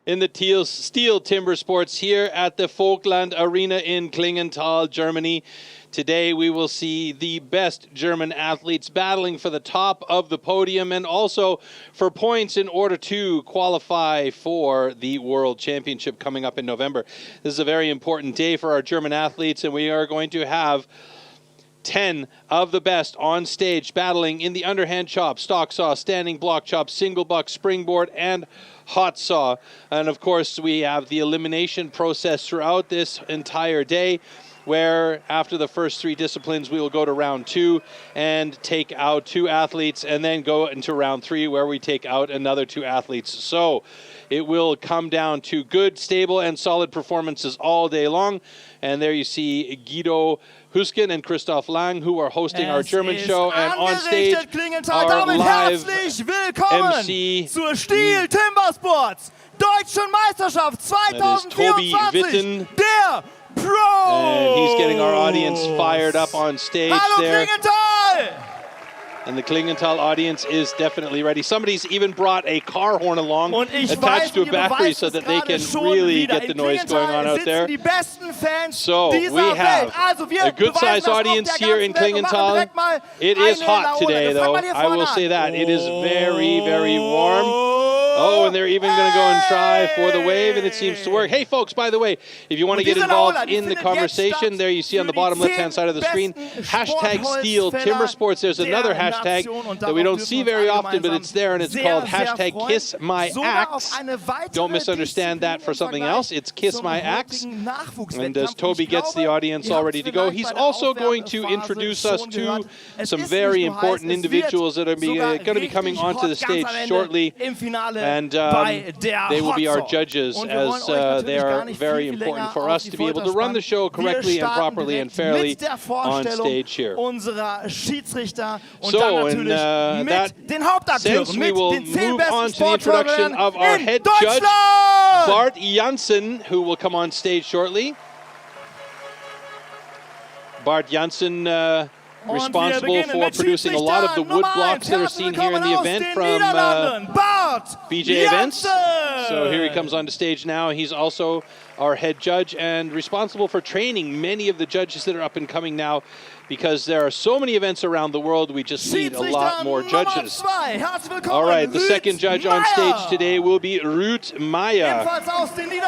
in the STIHL Timbersports here at the Vogtland Arena in Klingenthal, Germany. Today we will see the best German athletes battling for the top of the podium and also for points in order to qualify for the World Championship coming up in November. This is a very important day for our German athletes, and we are going to have 10 of the best on stage battling in the underhand chop, stock saw, standing block chop, single buck, springboard, and hot saw. And of course, we have the elimination process throughout this entire day, where after the first 3 disciplines, we will go to round 2 and take out 2 athletes, and then go into round 3 where we take out another 2 athletes. So it will come down to good, stable, and solid performances all day long. And there you see Guido Husken and Christoph Lang, who are hosting our German show, and on stage our live MC zur STIHL Timbersports Deutschen Meisterschaft 2024. Der Pro! And he's getting our audience fired up on stage. Hallo there. Klingenthal! And the Klingenthal audience is definitely ready. Somebody's even brought a car horn along attached to a battery so that they can really get the noise going on out there. So we have a good-sized audience here in Klingenthal. It is hot today, though. I will say that. It is very, very warm. Oh, and they're even going to go and try for the wave, and it seems to work. Hey, folks, by the way, if you want to get involved in the conversation, there you see on the bottom left-hand side of the screen, hashtag STIHL Timbersports. There's another hashtag that we don't see very often, but it's there, and it's called hashtag KissMyAxe. Don't misunderstand that for something else. It's KissMyAxe. And as Toby gets the audience all ready to go, he's also going to introduce us to some very important individuals that are going to be coming onto the stage shortly. And they will be our judges, as they are very important for us to be able to run the show correctly and properly and fairly on stage here. So, in that sense, we will move on to the introduction of our head judge, Bart Janssen, who will come on stage shortly. Bart Janssen, responsible for producing a lot of the wood blocks that are seen here in the event from BJ Events. So here he comes onto stage now. He's also our head judge and responsible for training many of the judges that are up and coming now, because there are so many events around the world, we just need a lot more judges. All right, the second judge on stage today will be Ruud Meijer.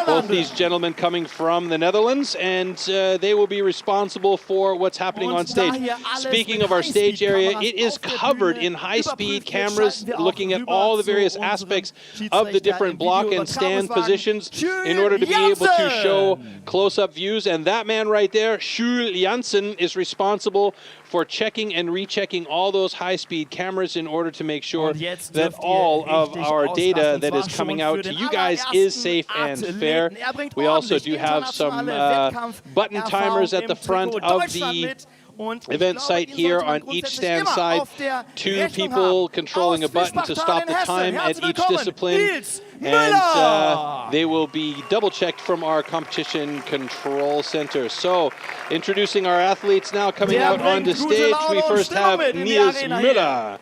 Both these gentlemen coming from the Netherlands, and they will be responsible for what's happening on stage. Speaking of our stage area, it is covered in high-speed cameras looking at all the various aspects of the different block and stand positions in order to be able to show close-up views. And that man right there, Jules Janssen, is responsible for checking and rechecking all those high-speed cameras in order to make sure that all of our data that is coming out to you guys is safe and fair. We also do have some button timers at the front of the event site here on each stand side. 2 people controlling a button to stop the time at each discipline. And they will be double-checked from our competition control center. So, introducing our athletes now coming out onto stage, we first have Nils Müller.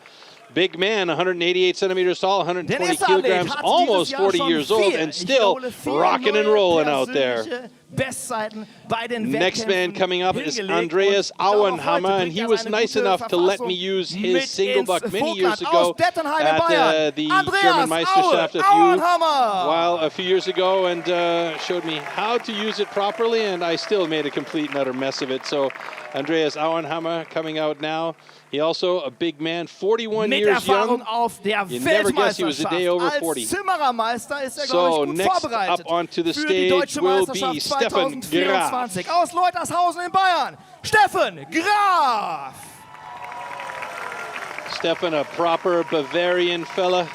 Big man, 188 centimeters tall, 120 kilograms, almost 40 years old, and still rocking and rolling out there. Next man coming up is Andreas Auenhammer, and he was nice enough to let me use his single buck many years ago at the German Meisterschaft a few years ago, and showed me how to use it properly, and I still made a complete and utter mess of it. So Andreas Auenhammer coming out now. He also a big man, 41 years young. You never guess he was a day over 40. So next up onto the stage will be Stefan Graf. Aus Leutershausen in Bayern, Stefan Graf. Stefan, a proper Bavarian fella.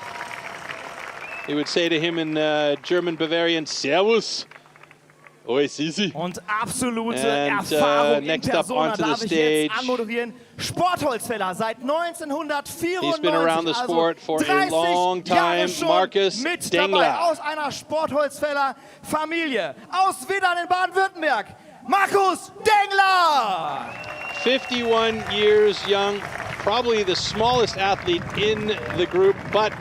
He would say to him in German Bavarian, Servus. Oi, Sisi. Und absolute Erfahrung in Person darf ich jetzt anmoderieren. Sportholzfäller seit 1994. He's been around the sport for a long time. Markus mit dabei aus einer Sportholzfäller-Familie. Aus Widdern in Baden-Württemberg. Markus Dengler. 51 years young. Probably the smallest athlete in the group, but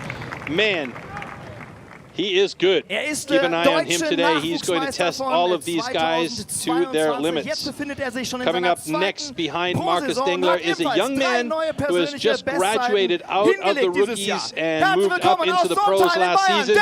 man, He is good. Keep an eye on him today. Deutsche He's going to test all of these guys to their limits. Coming up next behind Marcus Dengler is a young man who has just graduated out of the rookies and moved up into the pros last season.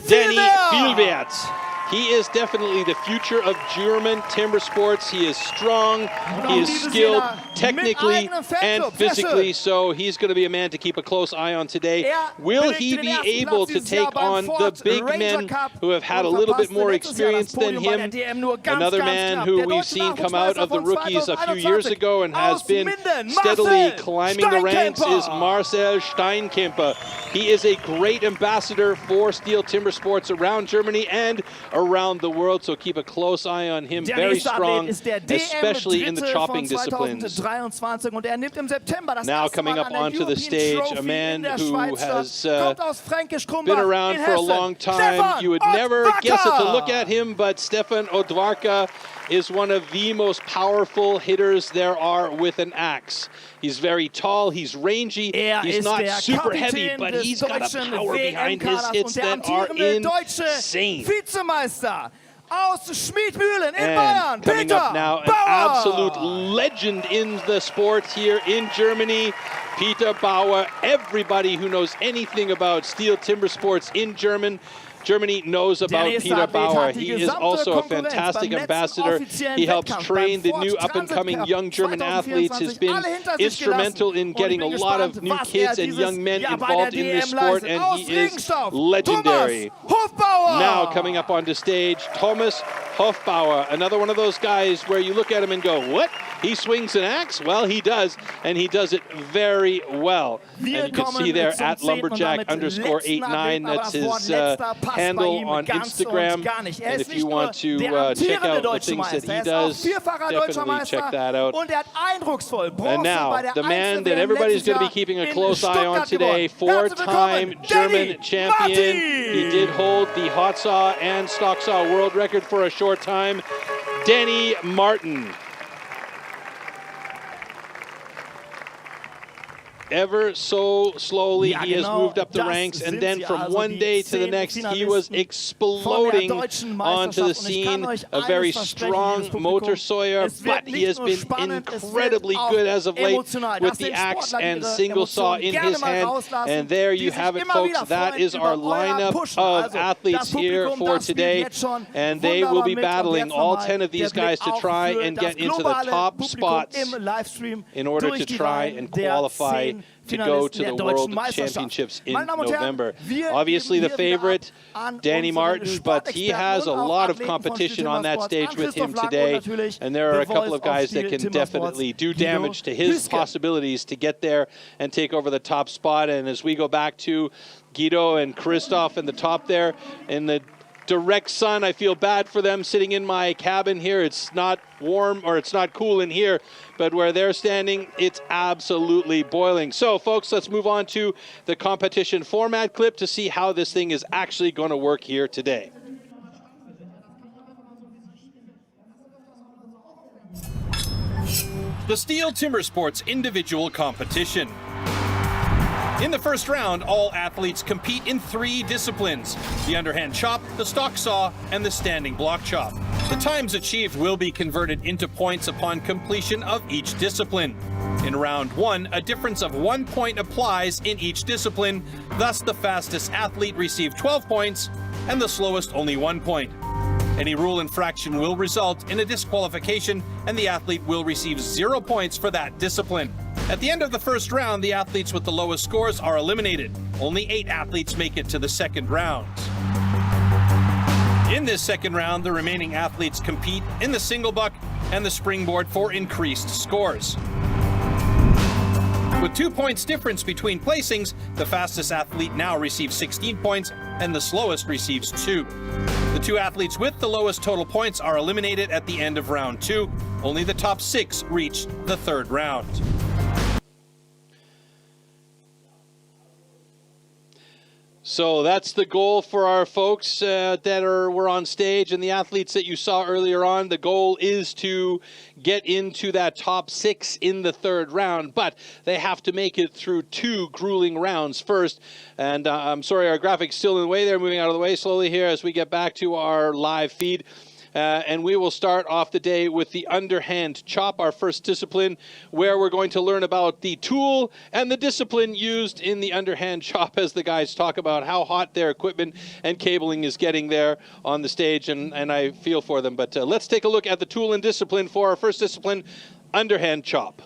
Danny Vielwerts. He is definitely the future of German timber sports. He is strong, he is skilled technically and physically, so he's going to be a man to keep a close eye on today. Will he be able to take on the big men who have had a little bit more experience than him? Another man who we've seen come out of the rookies a few years ago and has been steadily climbing the ranks is Marcel Steinkemper. He is a great ambassador for STIHL Timbersports around Germany and around the world, so keep a close eye on him. Very strong, especially in the chopping disciplines. Now coming up onto the stage, a man who has been around for a long time. You would never guess it to look at him, but Stefan Odvarka is one of the most powerful hitters there are with an axe. He's very tall, he's rangy, he's not super heavy, but he's got a power behind his hits that are insane. And coming up now, an absolute legend in the sport here in Germany, Peter Bauer. Everybody who knows anything about STIHL Timbersports in Germany knows about Peter Bauer. He is also a fantastic ambassador. He helps train the new up-and-coming young German athletes, has been instrumental in getting a lot of new kids and young men involved in this sport, and he is legendary. Now coming up onto stage, Thomas Hofbauer, another one of those guys where you look at him and go, what? He swings an axe? Well, he does, and he does it very well. And you can see there at lumberjack_89, that's his handle on Instagram. And if you want to check out the things that he does, definitely check that out. And now, the man that everybody's going to be keeping a close eye on today, four-time German champion. He did hold the hot saw and stock saw world record for a short time, Danny Martin. Ever so slowly, he has moved up the ranks, and then from one day to the next, he was exploding onto the scene. A very strong motor sawyer, but he has been incredibly good as of late with the axe and single saw in his hand. And there you have it, folks. That is our lineup of athletes here for today, and they will be battling all 10 of these guys to try and get into the top spots in order to try and qualify to go to the World Championships in November. Obviously the favorite, Danny Martin, but he has a lot of competition on that stage with him today, and there are a couple of guys that can definitely do damage to his possibilities to get there and take over the top spot. And as we go back to Guido and Christoph in the top there, in the direct sun, I feel bad for them sitting in my cabin here. It's not warm, or it's not cool in here, but where they're standing, it's absolutely boiling. So folks, let's move on to the competition format clip to see how this thing is actually going to work here today. The STIHL Timbersports individual competition. In the first round, all athletes compete in 3 disciplines: the underhand chop, the stock saw, and the standing block chop. The times achieved will be converted into points upon completion of each discipline. In round 1, a difference of 1 point applies in each discipline, thus the fastest athlete receives 12 points and the slowest only 1 point. Any rule infraction will result in a disqualification, and the athlete will receive 0 points for that discipline. At the end of the first round, the athletes with the lowest scores are eliminated. Only 8 athletes make it to the second round. In this second round, the remaining athletes compete in the single buck and the springboard for increased scores. With 2 points difference between placings, the fastest athlete now receives 16 points and the slowest receives 2. The 2 athletes with the lowest total points are eliminated at the end of round 2. Only the top 6 reach the third round. So that's the goal for our folks were on stage, and the athletes that you saw earlier on. The goal is to get into that top 6 in the 3rd round, but they have to make it through 2 grueling rounds first. And I'm sorry, our graphics still in the way there, moving out of the way slowly here as we get back to our live feed. And we will start off the day with the underhand chop, our first discipline, where we're going to learn about the tool and the discipline used in the underhand chop as the guys talk about how hot their equipment and cabling is getting there on the stage, and I feel for them. But let's take a look at the tool and discipline for our first discipline, underhand chop.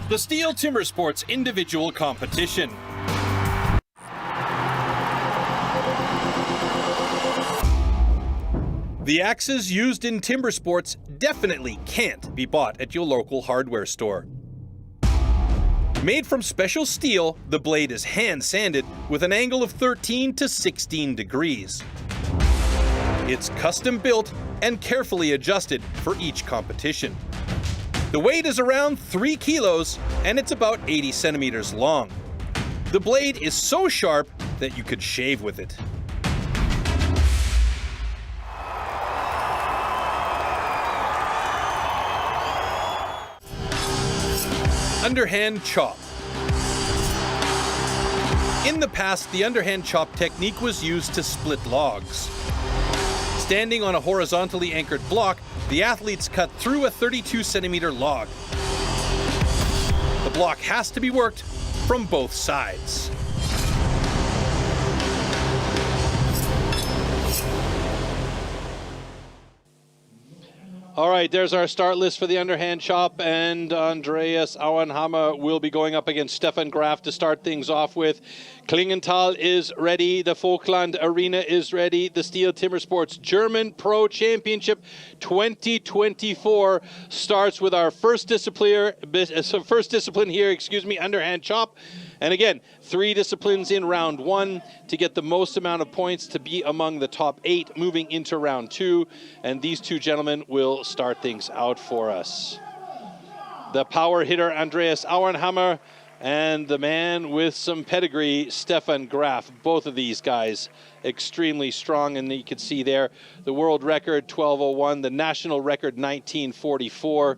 The STIHL Timbersports individual competition. The axes used in timber sports definitely can't be bought at your local hardware store. Made from special steel, the blade is hand sanded with an angle of 13 to 16 degrees. It's custom built and carefully adjusted for each competition. The weight is around 3 kilos and it's about 80 centimeters long. The blade is so sharp that you could shave with it. Underhand chop. In the past, the underhand chop technique was used to split logs. Standing on a horizontally anchored block, the athletes cut through a 32-centimeter log. The block has to be worked from both sides. All right, there's our start list for the underhand chop, and Andreas Auenhammer will be going up against Stefan Graf to start things off with. Klingenthal is ready. The Falkland Arena is ready. The STIHL Timbersports German Pro Championship 2024 starts with our first discipline here, underhand chop. And again, 3 disciplines in round 1 to get the most amount of points to be among the top 8 moving into round 2. And these 2 gentlemen will start things out for us. The power hitter, Andreas Auenhammer, and the man with some pedigree, Stefan Graf. Both of these guys extremely strong, and you can see there the world record 12:01, the national record 19:44.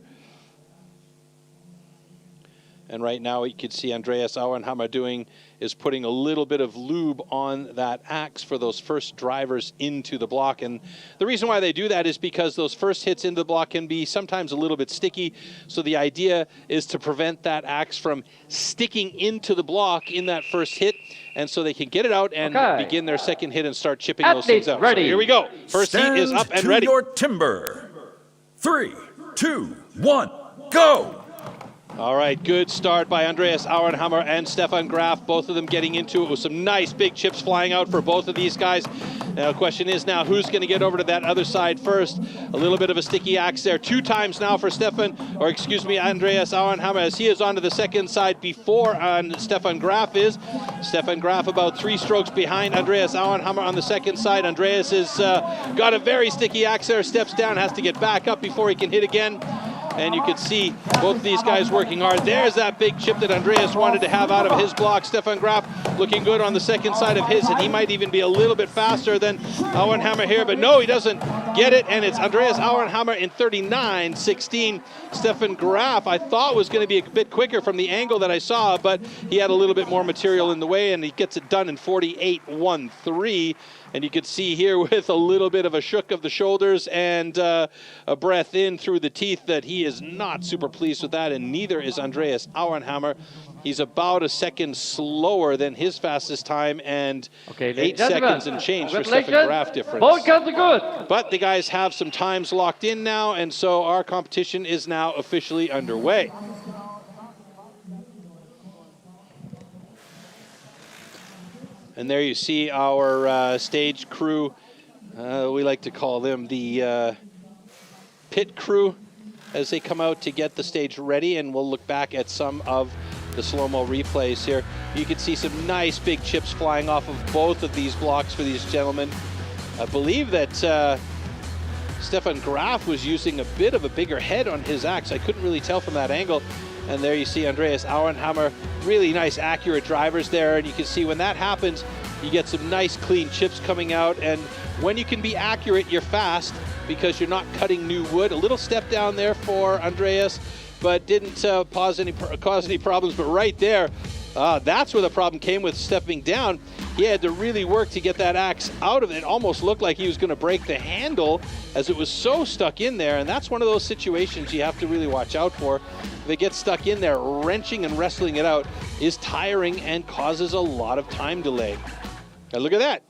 And right now you can see Andreas Auenhammer is putting a little bit of lube on that axe for those first drivers into the block. And the reason why they do that is because those first hits into the block can be sometimes a little bit sticky. So the idea is to prevent that axe from sticking into the block in that first hit. And so they can get it out and begin their second hit and start chipping those things out. Ready. So here we go. First heat is up and ready. Your timber. 3, 2, 1, go! All right, good start by Andreas Auenhammer and Stefan Graf, both of them getting into it with some nice big chips flying out for both of these guys. Now, the question is now who's going to get over to that other side first. A little bit of a sticky axe there. 2 times now for Andreas Auenhammer, as he is onto the second side before Stefan Graf is. Stefan Graf about 3 strokes behind Andreas Auenhammer on the second side. Andreas has got a very sticky axe there, steps down, has to get back up before he can hit again. And you can see both of these guys working hard. There's that big chip that Andreas wanted to have out of his block. Stefan Graf looking good on the second side of his, and he might even be a little bit faster than Auenhammer here, but no, he doesn't get it, and it's Andreas Auenhammer in 39.16. Stefan Graf, I thought was going to be a bit quicker from the angle that I saw, but he had a little bit more material in the way, and he gets it done in 48.13. And you can see here with a little bit of a shook of the shoulders and a breath in through the teeth that he is not super pleased with that, and neither is Andreas Auenhammer. He's about a second slower than his fastest time, and 8 seconds and change for Stefan Graf difference. Both guns are good. But the guys have some times locked in now, and so our competition is now officially underway. And there you see our stage crew We like to call them the pit crew as they come out to get the stage ready, and we'll look back at some of the slow-mo replays here. You can see some nice big chips flying off of both of these blocks for these gentlemen. I believe that Stefan Graf was using a bit of a bigger head on his axe. I couldn't really tell from that angle. And there you see Andreas Auenhammer, really nice accurate drivers there, and you can see when that happens, you get some nice clean chips coming out, and when you can be accurate, you're fast because you're not cutting new wood. A little step down there for Andreas, but didn't cause any problems. But right there, that's where the problem came with stepping down. He had to really work to get that axe out of it. It almost looked like he was going to break the handle as it was so stuck in there, and that's one of those situations you have to really watch out for. If it gets stuck in there, wrenching and wrestling it out is tiring and causes a lot of time delay. Now look at that.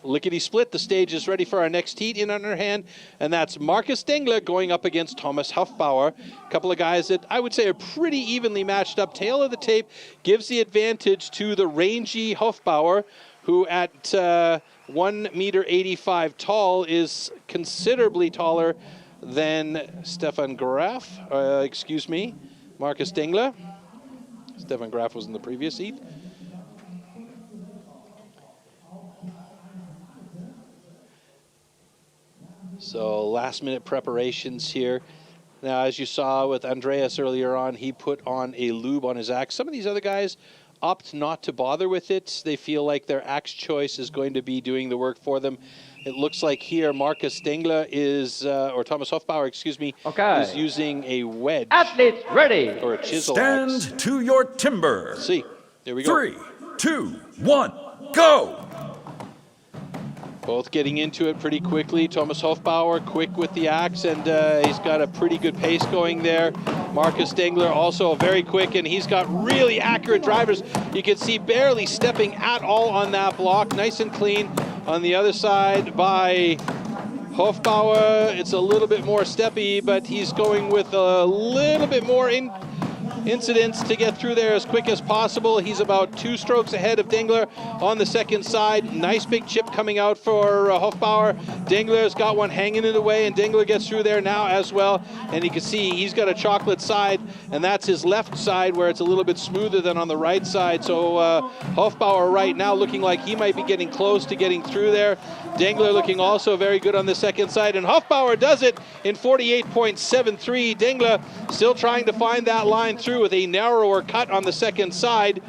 Lickety split, the stage is ready for our next heat in Underhand, and that's Markus Dengler going up against Thomas Hofbauer. A couple of guys that I would say are pretty evenly matched up. Tail of the tape gives the advantage to the rangy Hofbauer, who at 1 meter 85 tall is considerably taller than Stefan Graf, Markus Dengler. Stefan Graf was in the previous heat. So last minute preparations here. Now, as you saw with Andreas earlier on, he put on a lube on his axe. Some of these other guys opt not to bother with it. They feel like their axe choice is going to be doing the work for them. It looks like here Markus Dengler is, or Thomas Hofbauer, excuse me, is using a wedge. Athletes ready. Or a chisel Stand axe. to your timber. Let's see, there we go. 3, 2, 1, go! Both getting into it pretty quickly. Thomas Hofbauer quick with the axe, and he's got a pretty good pace going there. Markus Dengler also very quick, and he's got really accurate drivers. You can see barely stepping at all on that block. Nice and clean. On the other side by Hofbauer, it's a little bit more steppy, but he's going with a little bit more incidents to get through there as quick as possible. He's about 2 strokes ahead of Dengler on the second side. Nice big chip coming out for Hofbauer. Dengler's got one hanging in the way, and Dengler gets through there now as well. And you can see he's got a chocolate side, and that's his left side where it's a little bit smoother than on the right side. So Hofbauer right now looking like he might be getting close to getting through there. Dengler looking also very good on the second side, and Hofbauer does it in 48.73. Dengler still trying to find that line through with a narrower cut on the second side.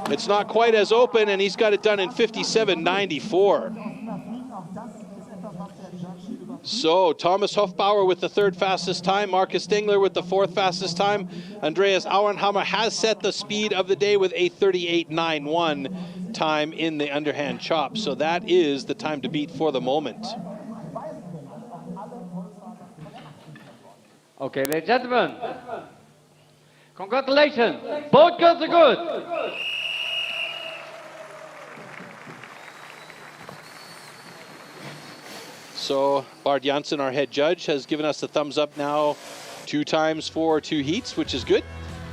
It's not quite as open, and he's got it done in 57.94. So Thomas Hofbauer with the 3rd fastest time, Markus Dengler with the 4th fastest time. Andreas Auenhammer has set the speed of the day with a 38.91 time in the underhand chop. So that is the time to beat for the moment. Okay, ladies and gentlemen, congratulations, both girls are good. So Bart Janssen, our head judge, has given us the thumbs up now 2 times for 2 heats, which is good.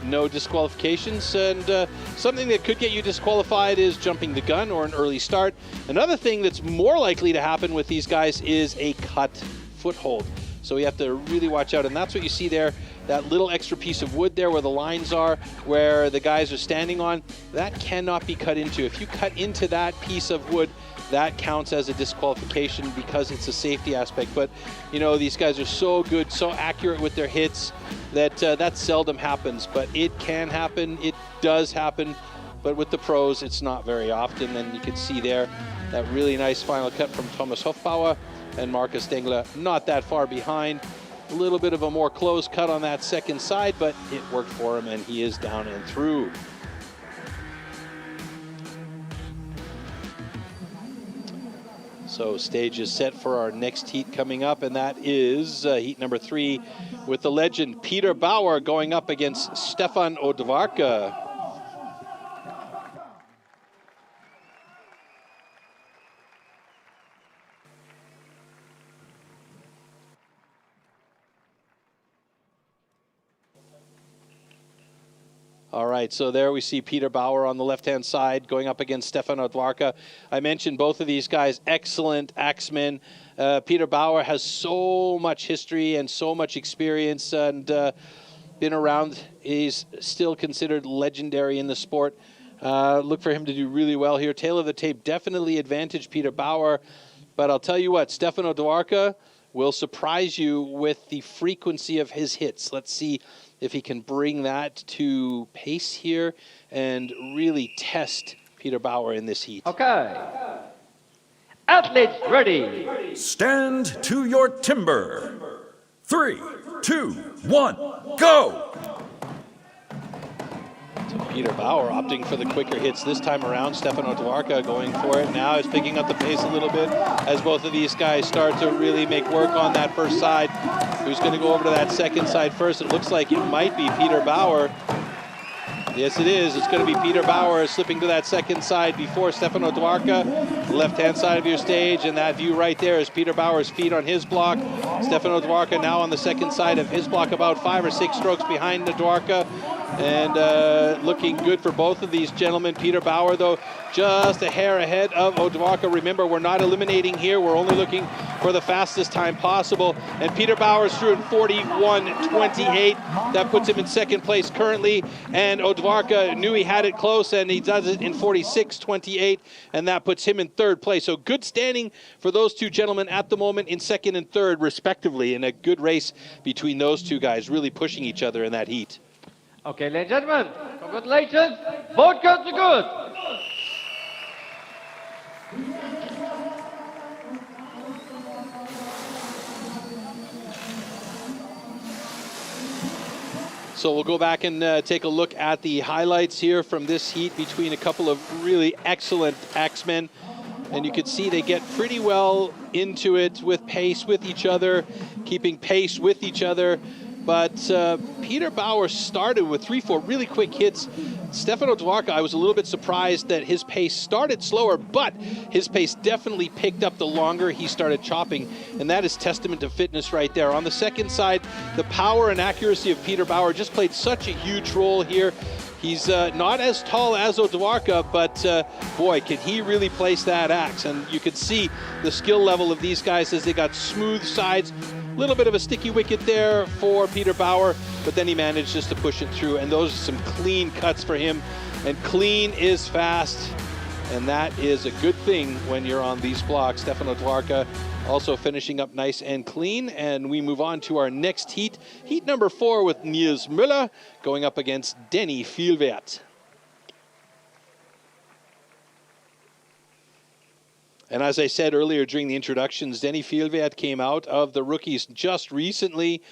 No disqualifications, and something that could get you disqualified is jumping the gun or an early start. Another thing that's more likely to happen with these guys is a cut foothold. So you have to really watch out, and that's what you see there, that little extra piece of wood there where the lines are, where the guys are standing on, that cannot be cut into. If you cut into that piece of wood, that counts as a disqualification because it's a safety aspect. But, you know, these guys are so good, so accurate with their hits that that seldom happens. But it can happen. It does happen. But with the pros, it's not very often. And you can see there that really nice final cut from Thomas Hofbauer and Markus Dengler not that far behind. A little bit of a more close cut on that second side, but it worked for him, and he is down and through. So stage is set for our next heat coming up, and that is heat number 3 with the legend Peter Bauer going up against Stefan Odvarka. All right, so there we see Peter Bauer on the left-hand side going up against Stefan Odwarka. I mentioned both of these guys, excellent axemen. Peter Bauer has so much history and so much experience and been around. He's still considered legendary in the sport. Look for him to do really well here. Tail of the tape definitely advantage Peter Bauer, but I'll tell you what, Stefan Odwarka will surprise you with the frequency of his hits. Let's see if he can bring that to pace here and really test Peter Bauer in this heat. Okay. Athletes ready. Stand to your timber. 3, 2, 1, go! Peter Bauer opting for the quicker hits this time around. Stefan Odwarka going for it now, is picking up the pace a little bit as both of these guys start to really make work on that first side. Who's going to go over to that second side first? It looks like it might be Peter Bauer. Yes, it is. It's going to be Peter Bauer slipping to that second side before Stefan Odwarka. Left-hand side of your stage, and that view right there is Peter Bauer's feet on his block. Stefan Odwarka now on the second side of his block, about 5 or 6 strokes behind Odwarka. And looking good for both of these gentlemen. Peter Bauer, though, just a hair ahead of Odwarka. Remember, we're not eliminating here. We're only looking for the fastest time possible. And Peter Bauer's through in 41.28. That puts him in second place currently. And Odwarka knew he had it close, and he does it in 46.28. And that puts him in third place. So good standing for those two gentlemen at the moment in second and third, respectively. And a good race between those two guys, really pushing each other in that heat. Okay, ladies and gentlemen, congratulations. Both guns are good. So we'll go back and take a look at the highlights here from this heat between a couple of really excellent axemen. And you can see they get pretty well into it with pace with each other, keeping pace with each other. But Peter Bauer started with 3-4 really quick hits. Stefan Odwarka, I was a little bit surprised that his pace started slower, but his pace definitely picked up the longer he started chopping, and that is testament to fitness right there. On the second side, the power and accuracy of Peter Bauer just played such a huge role here. He's not as tall as Odwarka, but boy, can he really place that axe. And you could see the skill level of these guys as they got smooth sides. A little bit of a sticky wicket there for Peter Bauer, but then he managed just to push it through. And those are some clean cuts for him. And clean is fast. And that is a good thing when you're on these blocks. Stefan Odwarka also finishing up nice and clean. And we move on to our next heat. Heat number 4 with Nils Müller going up against Denny Fielwert. And as I said earlier during the introductions, Denny Fielwert came out of the rookies just recently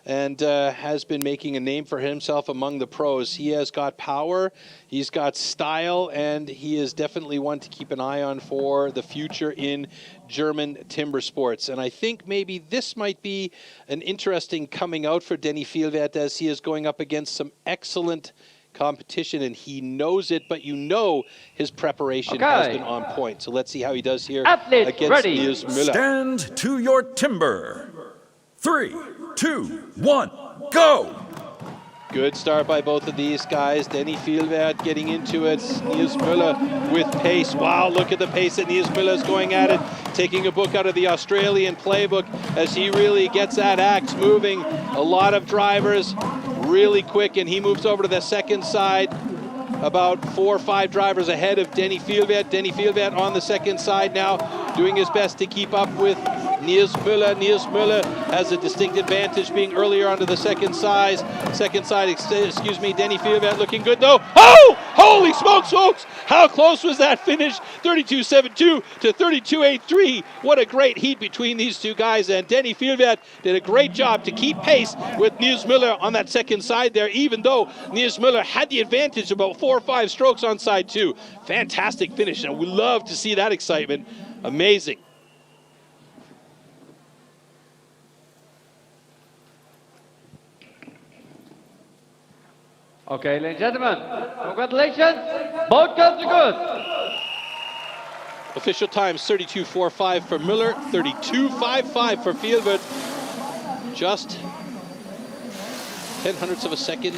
and has been making a name for himself among the pros. He has got power, he's got style, and he is definitely one to keep an eye on for the future in German timber sports. And I think maybe this might be an interesting coming out for Denny Fielwert as he is going up against some excellent competition, and he knows it, but you know his preparation has been on point. So let's see how he does here against Nils Müller. Stand to your timber. 3, 2, 1, go! Good start by both of these guys. Denny Fielwert getting into it. Nils Müller with pace. Wow, look at the pace that Nils Müller is going at it. Taking a book out of the Australian playbook as he really gets that axe moving. A lot of drivers, really quick, and he moves over to the second side. About 4 or 5 drivers ahead of Denny Fielwert. Denny Fielwert on the second side now, doing his best to keep up with Nils Müller. Nils Müller has a distinct advantage being earlier onto the second side. Excuse me, Denny Fielwert looking good though. Oh! Holy smokes, folks! How close was that finish? 32.72 to 32.83. What a great heat between these two guys, and Denny Fielwert did a great job to keep pace with Nils Müller on that second side there, even though Nils Müller had the advantage about 4 or 5 strokes on side 2. Fantastic finish, and we love to see that excitement. Amazing. Okay, ladies and gentlemen, congratulations. Both guns are good. Official times 32.45 for Müller, 32.55 for Fielwert. Just 0.1 of a second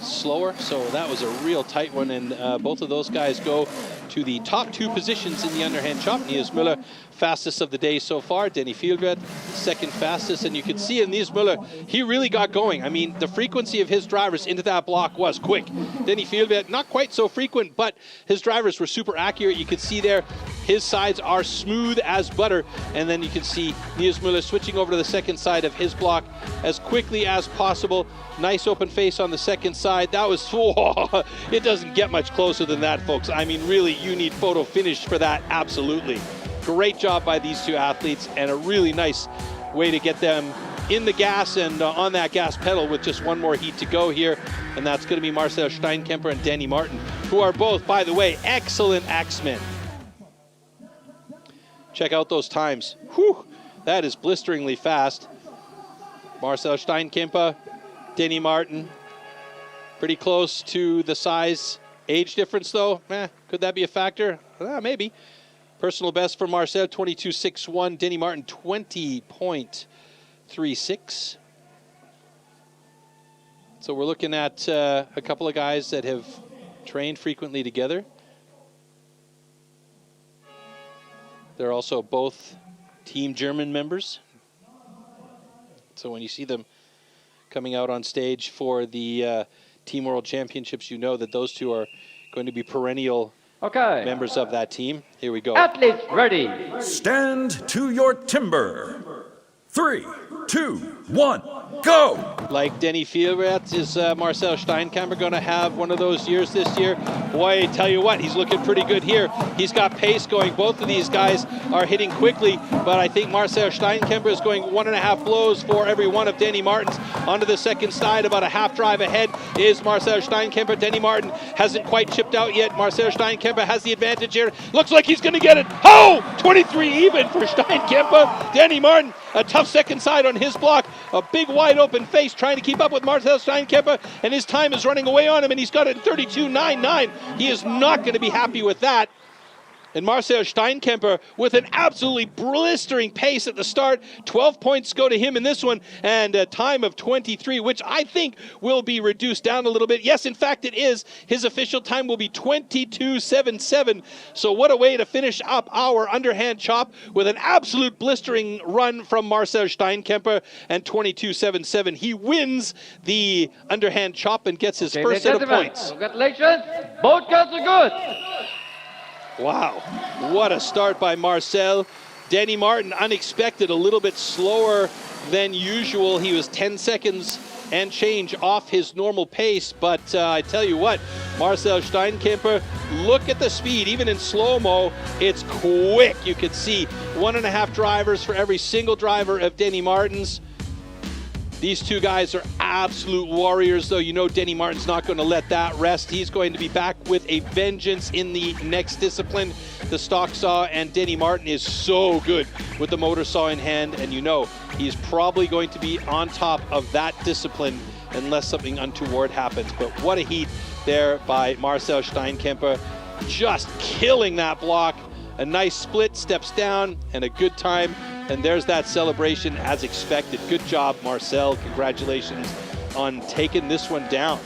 slower, so that was a real tight one, and both of those guys go to the top 2 positions in the underhand chop. Nils Müller, fastest of the day so far. Denny Fielbert, second fastest, and you can see in Nils Müller, he really got going. I mean, the frequency of his drivers into that block was quick. Denny Fielbert, not quite so frequent, but his drivers were super accurate. You could see there, his sides are smooth as butter, and then you can see Nils Müller switching over to the second side of his block as quickly as possible. Nice open face on the second side. That was, oh, it doesn't get much closer than that, folks. I mean, really, you need photo finish for that, absolutely. Great job by these 2 athletes, and a really nice way to get them in the gas and on that gas pedal with just 1 more heat to go here. And that's going to be Marcel Steinkemper and Danny Martin, who are both, by the way, excellent axemen. Check out those times. Whew, that is blisteringly fast. Marcel Steinkemper, Danny Martin, pretty close to the size. Age difference, though, could that be a factor? Maybe. Personal best for Marcel, 22.61. Danny Martin, 20.36. So we're looking at a couple of guys that have trained frequently together. They're also both Team German members. So when you see them coming out on stage for the Team World Championships, you know that those 2 are going to be perennial members of that team. Here we go. Athletes ready. Stand to your timber. 3, 2, 1, go! Like Denny Fielbert, is Marcel Steinkemper going to have one of those years this year? Boy, I tell you what, he's looking pretty good here. He's got pace going. Both of these guys are hitting quickly, but I think Marcel Steinkemper is going 1.5 blows for every one of Danny Martin's. Onto the second side, about a half drive ahead is Marcel Steinkemper. Danny Martin hasn't quite chipped out yet. Marcel Steinkemper has the advantage here. Looks like he's going to get it. Oh, 23 even for Steinkemper. Danny Martin, a tough second side on his block. A big wide open face trying to keep up with Marcel Steinkemper, and his time is running away on him, and he's got it in 32.99. He is not going to be happy with that. And Marcel Steinkemper with an absolutely blistering pace at the start. 12 points go to him in this one, and a time of 23, which I think will be reduced down a little bit. Yes, in fact, it is. His official time will be 22.77. So what a way to finish up our underhand chop with an absolute blistering run from Marcel Steinkemper, and 22.77. He wins the underhand chop and gets his first set of points. Congratulations. Both guys are good. Wow, what a start by Marcel. Danny Martin, unexpected, a little bit slower than usual. He was 10 seconds and change off his normal pace, but I tell you what, Marcel Steinkemper, look at the speed. Even in slow-mo, it's quick. You could see 1.5 drivers for every single driver of Danny Martin's. These 2 guys are absolute warriors, though. You know Danny Martin's not going to let that rest. He's going to be back with a vengeance in the next discipline, the stock saw, and Danny Martin is so good with the motor saw in hand, and you know he's probably going to be on top of that discipline unless something untoward happens. But what a heat there by Marcel Steinkemper, just killing that block. A nice split, steps down, and a good time. And there's that celebration as expected. Good job, Marcel. Congratulations on taking this one down.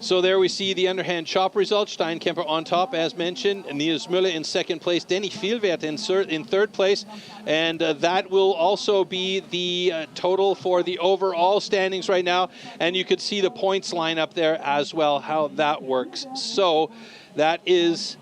So there we see the underhand chop results. Steinkemper on top, as mentioned. Nils Müller in second place. Denny Fielbert in third place. And that will also be the total for the overall standings right now. And you could see the points line up there as well, how that works. So that is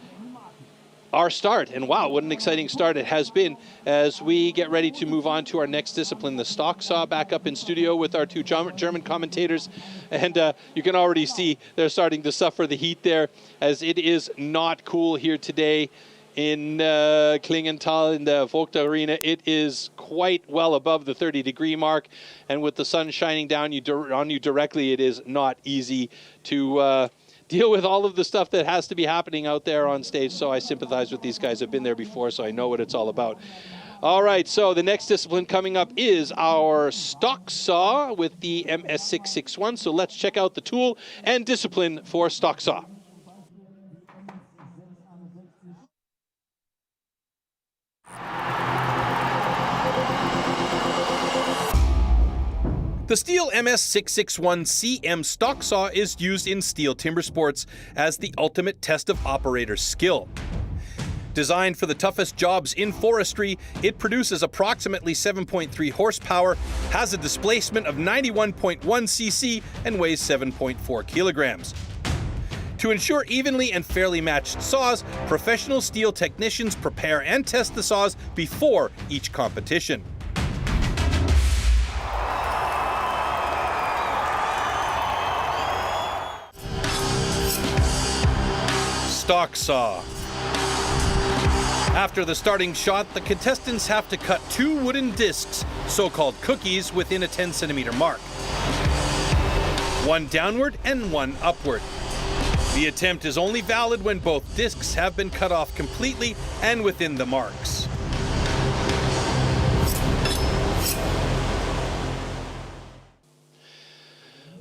our start. And wow, what an exciting start it has been as we get ready to move on to our next discipline, the stock saw, back up in studio with our 2 German commentators. And you can already see they're starting to suffer the heat there, as it is not cool here today in Klingenthal in the Vogt Arena. It is quite well above the 30-degree mark, and with the sun shining down on you directly, it is not easy to deal with all of the stuff that has to be happening out there on stage. So I sympathize with these guys. I've been there before, so I know what it's all about. All right, so the next discipline coming up is our stock saw with the MS661. So let's check out the tool and discipline for stock saw. The STIHL MS661CM stock saw is used in STIHL Timbersports as the ultimate test of operator skill. Designed for the toughest jobs in forestry, it produces approximately 7.3 horsepower, has a displacement of 91.1 cc, and weighs 7.4 kilograms. To ensure evenly and fairly matched saws, professional STIHL technicians prepare and test the saws before each competition. Stock saw. After the starting shot, the contestants have to cut 2 wooden discs, so-called cookies, within a 10-centimeter mark. 1 downward and 1 upward. The attempt is only valid when both discs have been cut off completely and within the marks.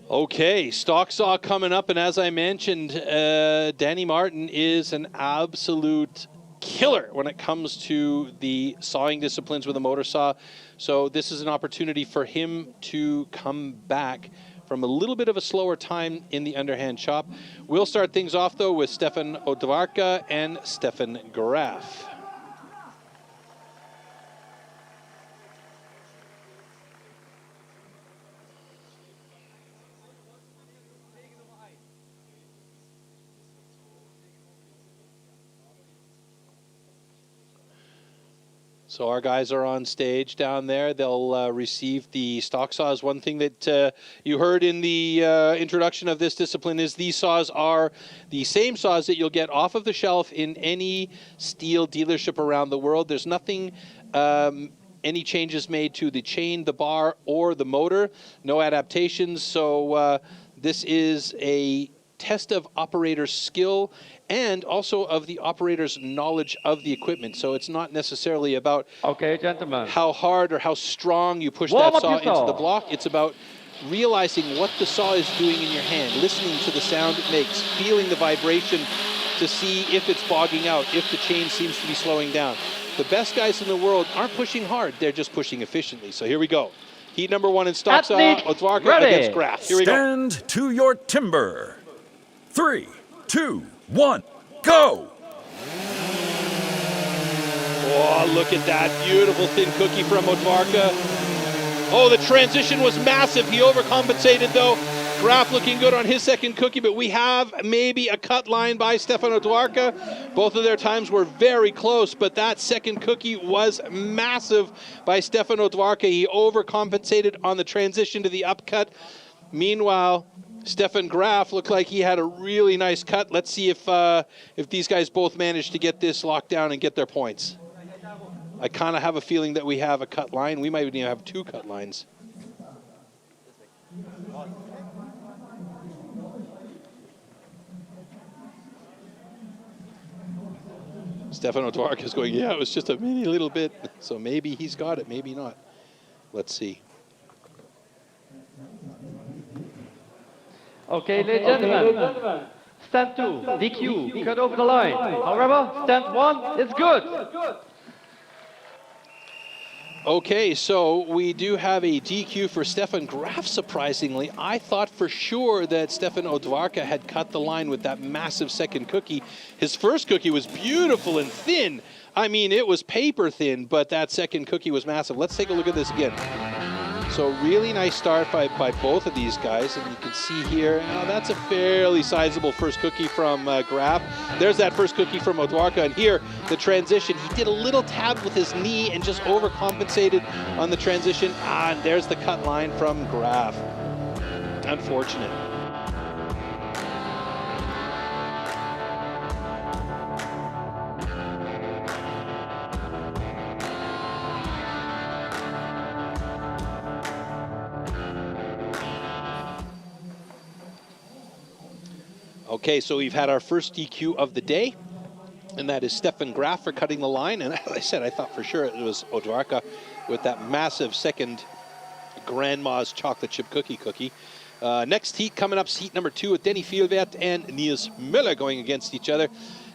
Okay, stock saw coming up, and as I mentioned, Danny Martin is an absolute killer when it comes to the sawing disciplines with a motor saw. So this is an opportunity for him to come back from a little bit of a slower time in the underhand chop. We'll start things off, though, with Stefan Odvarka and Stefan Graf. So our guys are on stage down there. They'll receive the stock saws. One thing that you heard in the introduction of this discipline is these saws are the same saws that you'll get off of the shelf in any STIHL dealership around the world. There's nothing, any changes made to the chain, the bar, or the motor. No adaptations. So this is a test of operator skill and also of the operator's knowledge of the equipment. So it's not necessarily about how hard or how strong you push that saw into the block. It's about realizing what the saw is doing in your hand, listening to the sound it makes, feeling the vibration to see if it's bogging out, if the chain seems to be slowing down. The best guys in the world aren't pushing hard, they're just pushing efficiently. So here we go. Heat number 1 in stock saw, Odvarka against Graf. Here we go. Stand to your timber. 3, 2, 1, go! Oh, look at that beautiful thin cookie from Odvarka. Oh, the transition was massive. He overcompensated, though. Graf looking good on his second cookie, but we have maybe a cut line by Stefan Odvarka. Both of their times were very close, but that second cookie was massive by Stefan Odvarka. He overcompensated on the transition to the upcut. Meanwhile, Stefan Graf looked like he had a really nice cut. Let's see if these guys both manage to get this locked down and get their points. I kind of have a feeling that we have a cut line. We might even have 2 cut lines. Stefan Odvarka is going, yeah, it was just a mini little bit. So maybe he's got it, maybe not. Let's see. Okay, ladies and gentlemen, stand 2, DQ, cut over the line. However, stand 1, it's good. Okay, so we do have a DQ for Stefan Graf, surprisingly. I thought for sure that Stefan Odvarka had cut the line with that massive second cookie. His first cookie was beautiful and thin. I mean, it was paper thin, but that second cookie was massive. Let's take a look at this again. So really nice start by both of these guys, and you can see here, that's a fairly sizable first cookie from Graf. There's that first cookie from Odvarka, and here, the transition. He did a little tab with his knee and just overcompensated on the transition. And there's the cut line from Graf. Unfortunate. Okay, so we've had our first DQ of the day, and that is Stefan Graf for cutting the line. And as I said, I thought for sure it was Odvarka with that massive second Grandma's chocolate chip cookie. Next heat coming up, heat number 2 with Denny Fielwert and Niels Müller going against each other.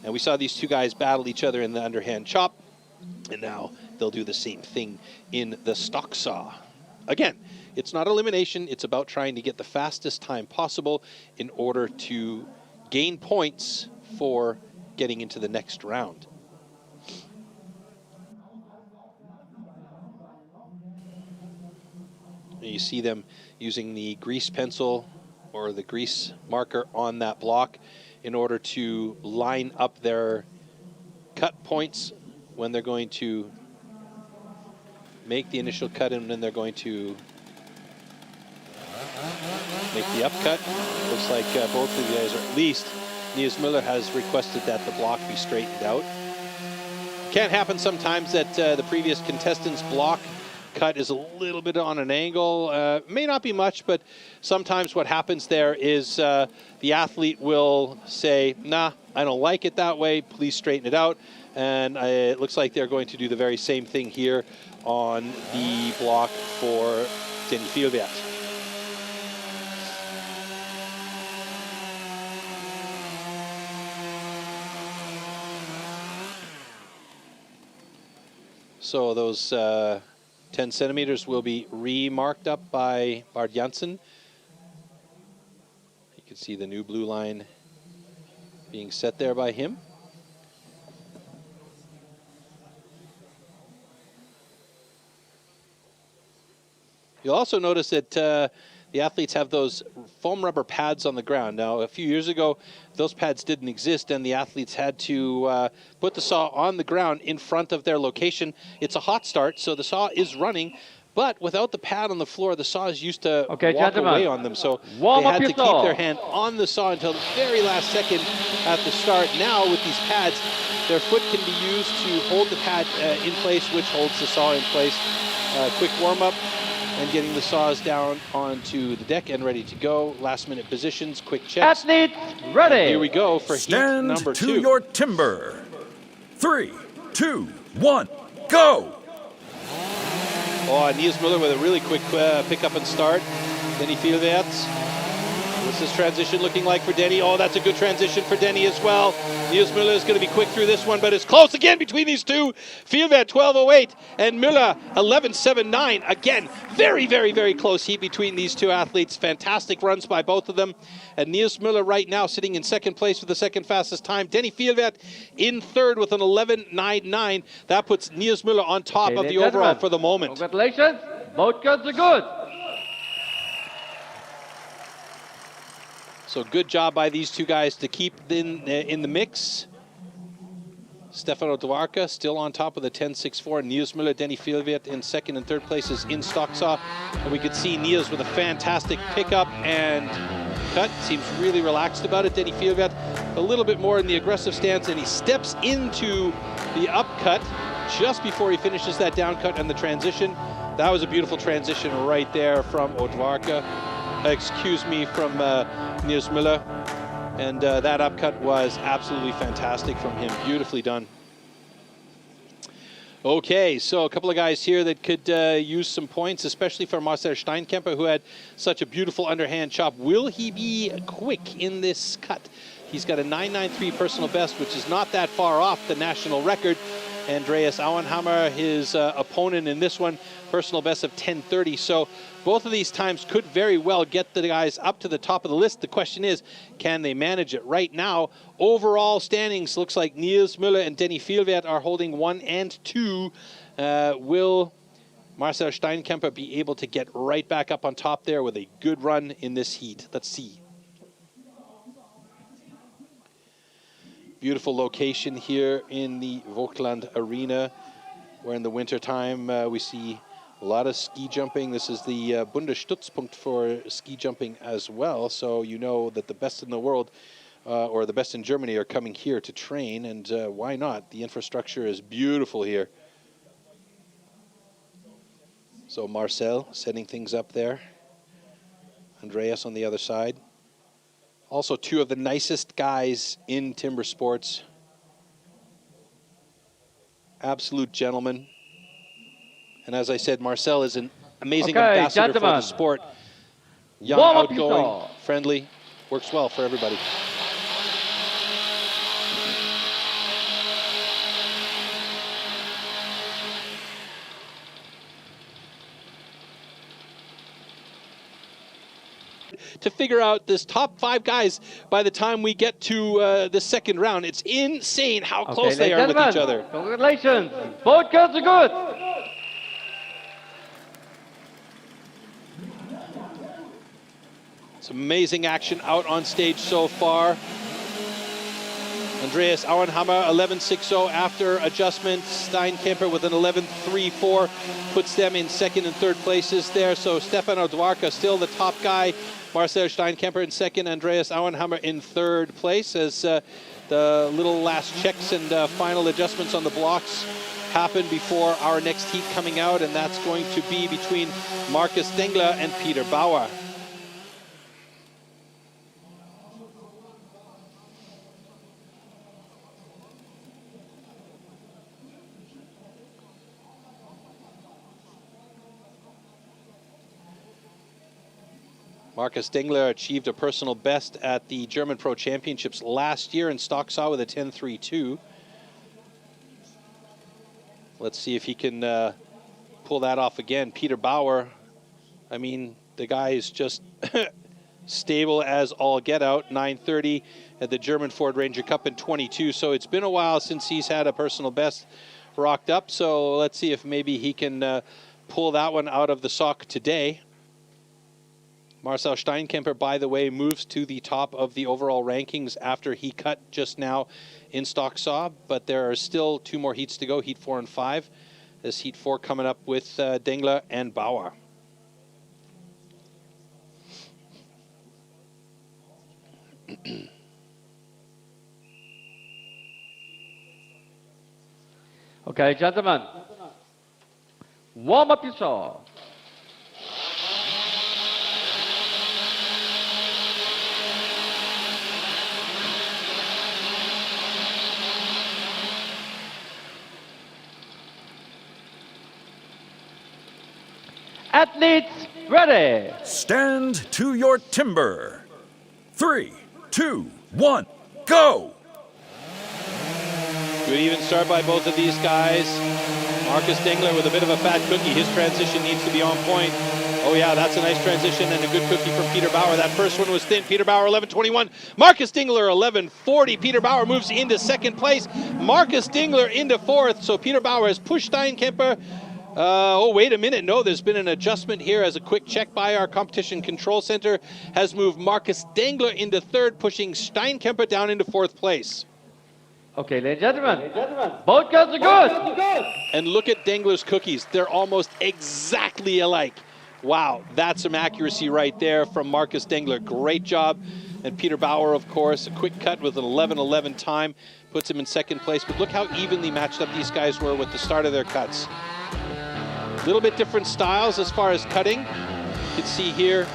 And we saw these two guys battle each other in the underhand chop, and now they'll do the same thing in the stock saw. Again, It's not elimination. It's about trying to get the fastest time possible in order to gain points for getting into the next round. You see them using the grease pencil or the grease marker on that block in order to line up their cut points when they're going to make the initial cut and then they're going to make the upcut. Looks like both of you guys, or at least Niels Müller has requested that the block be straightened out. Can't happen sometimes that the previous contestant's block cut is a little bit on an angle. May not be much, but sometimes what happens there is the athlete will say, nah, I don't like it that way, please straighten it out. And it looks like they're going to do the very same thing here on the block for Denny Fielwert. So those 10 centimeters will be remarked up by Bart Janssen. You can see the new blue line being set there by him. You'll also notice that the athletes have those foam rubber pads on the ground. Now, a few years ago, those pads didn't exist, and the athletes had to put the saw on the ground in front of their location. It's a hot start, so the saw is running, but without the pad on the floor, the saw is used to walk away on them. So they had to keep their hand on the saw until the very last second at the start. Now, with these pads, their foot can be used to hold the pad in place, which holds the saw in place. Quick warm-up. And getting the saws down onto the deck and ready to go. Last minute positions, quick checks. Athletes ready. And here we go for heat number 2. Stand to your timber. 3, 2, 1, go! Oh, Niels Müller with a really quick pickup and start. Denny Fielwert. What's this transition looking like for Denny? Oh, that's a good transition for Denny as well. Niels Müller is going to be quick through this one, but it's close again between these two. Fielwert 12:08 and Müller 11:79. Again, very, very, very close heat between these two athletes. Fantastic runs by both of them. And Niels Müller right now sitting in second place with the second fastest time. Denny Fielwert in third with an 11:99. That puts Niels Müller on top of the overall for the moment. Congratulations. Both guns are good. So good job by these two guys to keep in the mix. Stefano Dwarka still on top of the 10.64. Niels Müller, Denny Fielwert in second and third places in stock saw. And we could see Niels with a fantastic pickup and cut. Seems really relaxed about it. Denny Fielwert a little bit more in the aggressive stance, and he steps into the upcut just before he finishes that down cut and the transition. That was a beautiful transition right there from Odwarka. Excuse me, from Niels Müller. And that upcut was absolutely fantastic from him. Beautifully done. Okay, so a couple of guys here that could use some points, especially for Marcel Steinkemper, who had such a beautiful underhand chop. Will he be quick in this cut? He's got a 9.93 personal best, which is not that far off the national record. Andreas Auenhammer, his opponent in this one, personal best of 10.30. So both of these times could very well get the guys up to the top of the list. The question is, can they manage it? Right now, overall standings looks like Niels Müller and Denny Fielwert are holding 1 and 2. Will Marcel Steinkemper be able to get right back up on top there with a good run in this heat? Let's see. Beautiful location here in the Vogtland Arena, where in the wintertime we see a lot of ski jumping. This is the Bundesstützpunkt for ski jumping as well, so you know that the best in the world or the best in Germany are coming here to train, and why not? The infrastructure is beautiful here. So Marcel setting things up there. Andreas on the other side. Also, two of the nicest guys in timber sports. Absolute gentlemen. And as I said, Marcel is an amazing ambassador for the sport. Young, outgoing, friendly, works well for everybody. to figure out this top 5 guys by the time we get to the second round. It's insane how close they are with each other. Congratulations. Both cuts are good. It's amazing action out on stage so far. Andreas Auenhammer 11.60 after adjustment. Steinkemper with an 11.34 puts them in second and third places there. So Stefano Dwarka still the top guy. Marcel Steinkemper in second. Andreas Auenhammer in third place as the little last checks and final adjustments on the blocks happen before our next heat coming out, and that's going to be between Markus Dengler and Peter Bauer. Markus Dengler achieved a personal best at the German Pro Championships last year in stock saw with a 10.32. Let's see if he can pull that off again. Peter Bauer, I mean, the guy is just stable as all get out. 9.30 at the German Ford Ranger Cup in 22. So it's been a while since he's had a personal best rocked up. So let's see if maybe he can pull that one out of the sock today. Marcel Steinkemper, by the way, moves to the top of the overall rankings after he cut just now in stock saw, but there are still 2 more heats to go, heat 4 and 5. This heat 4 coming up with Dengler and Bauer. Okay, gentlemen. Warm up your saw. Athletes, ready. Stand to your timber. 3, 2, 1, go! Good even start by both of these guys. Markus Dengler with a bit of a fat cookie. His transition needs to be on point. Oh yeah, that's a nice transition and a good cookie from Peter Bauer. That first one was thin. Peter Bauer 11.21. Markus Dengler 11.40. Peter Bauer moves into second place. Markus Dengler into fourth. So Peter Bauer has pushed Steinkemper. Oh, wait a minute. No, there's been an adjustment here as a quick check by our competition control center has moved Markus Dengler into third, pushing Steinkemper down into fourth place. Okay, ladies and gentlemen, both guns are good. And look at Dengler's cookies. They're almost exactly alike. Wow, that's some accuracy right there from Markus Dengler. Great job. And Peter Bauer, of course, a quick cut with an 11.11 time, puts him in second place. But look how evenly matched up these guys were with the start of their cuts. A little bit different styles as far as cutting. You can see here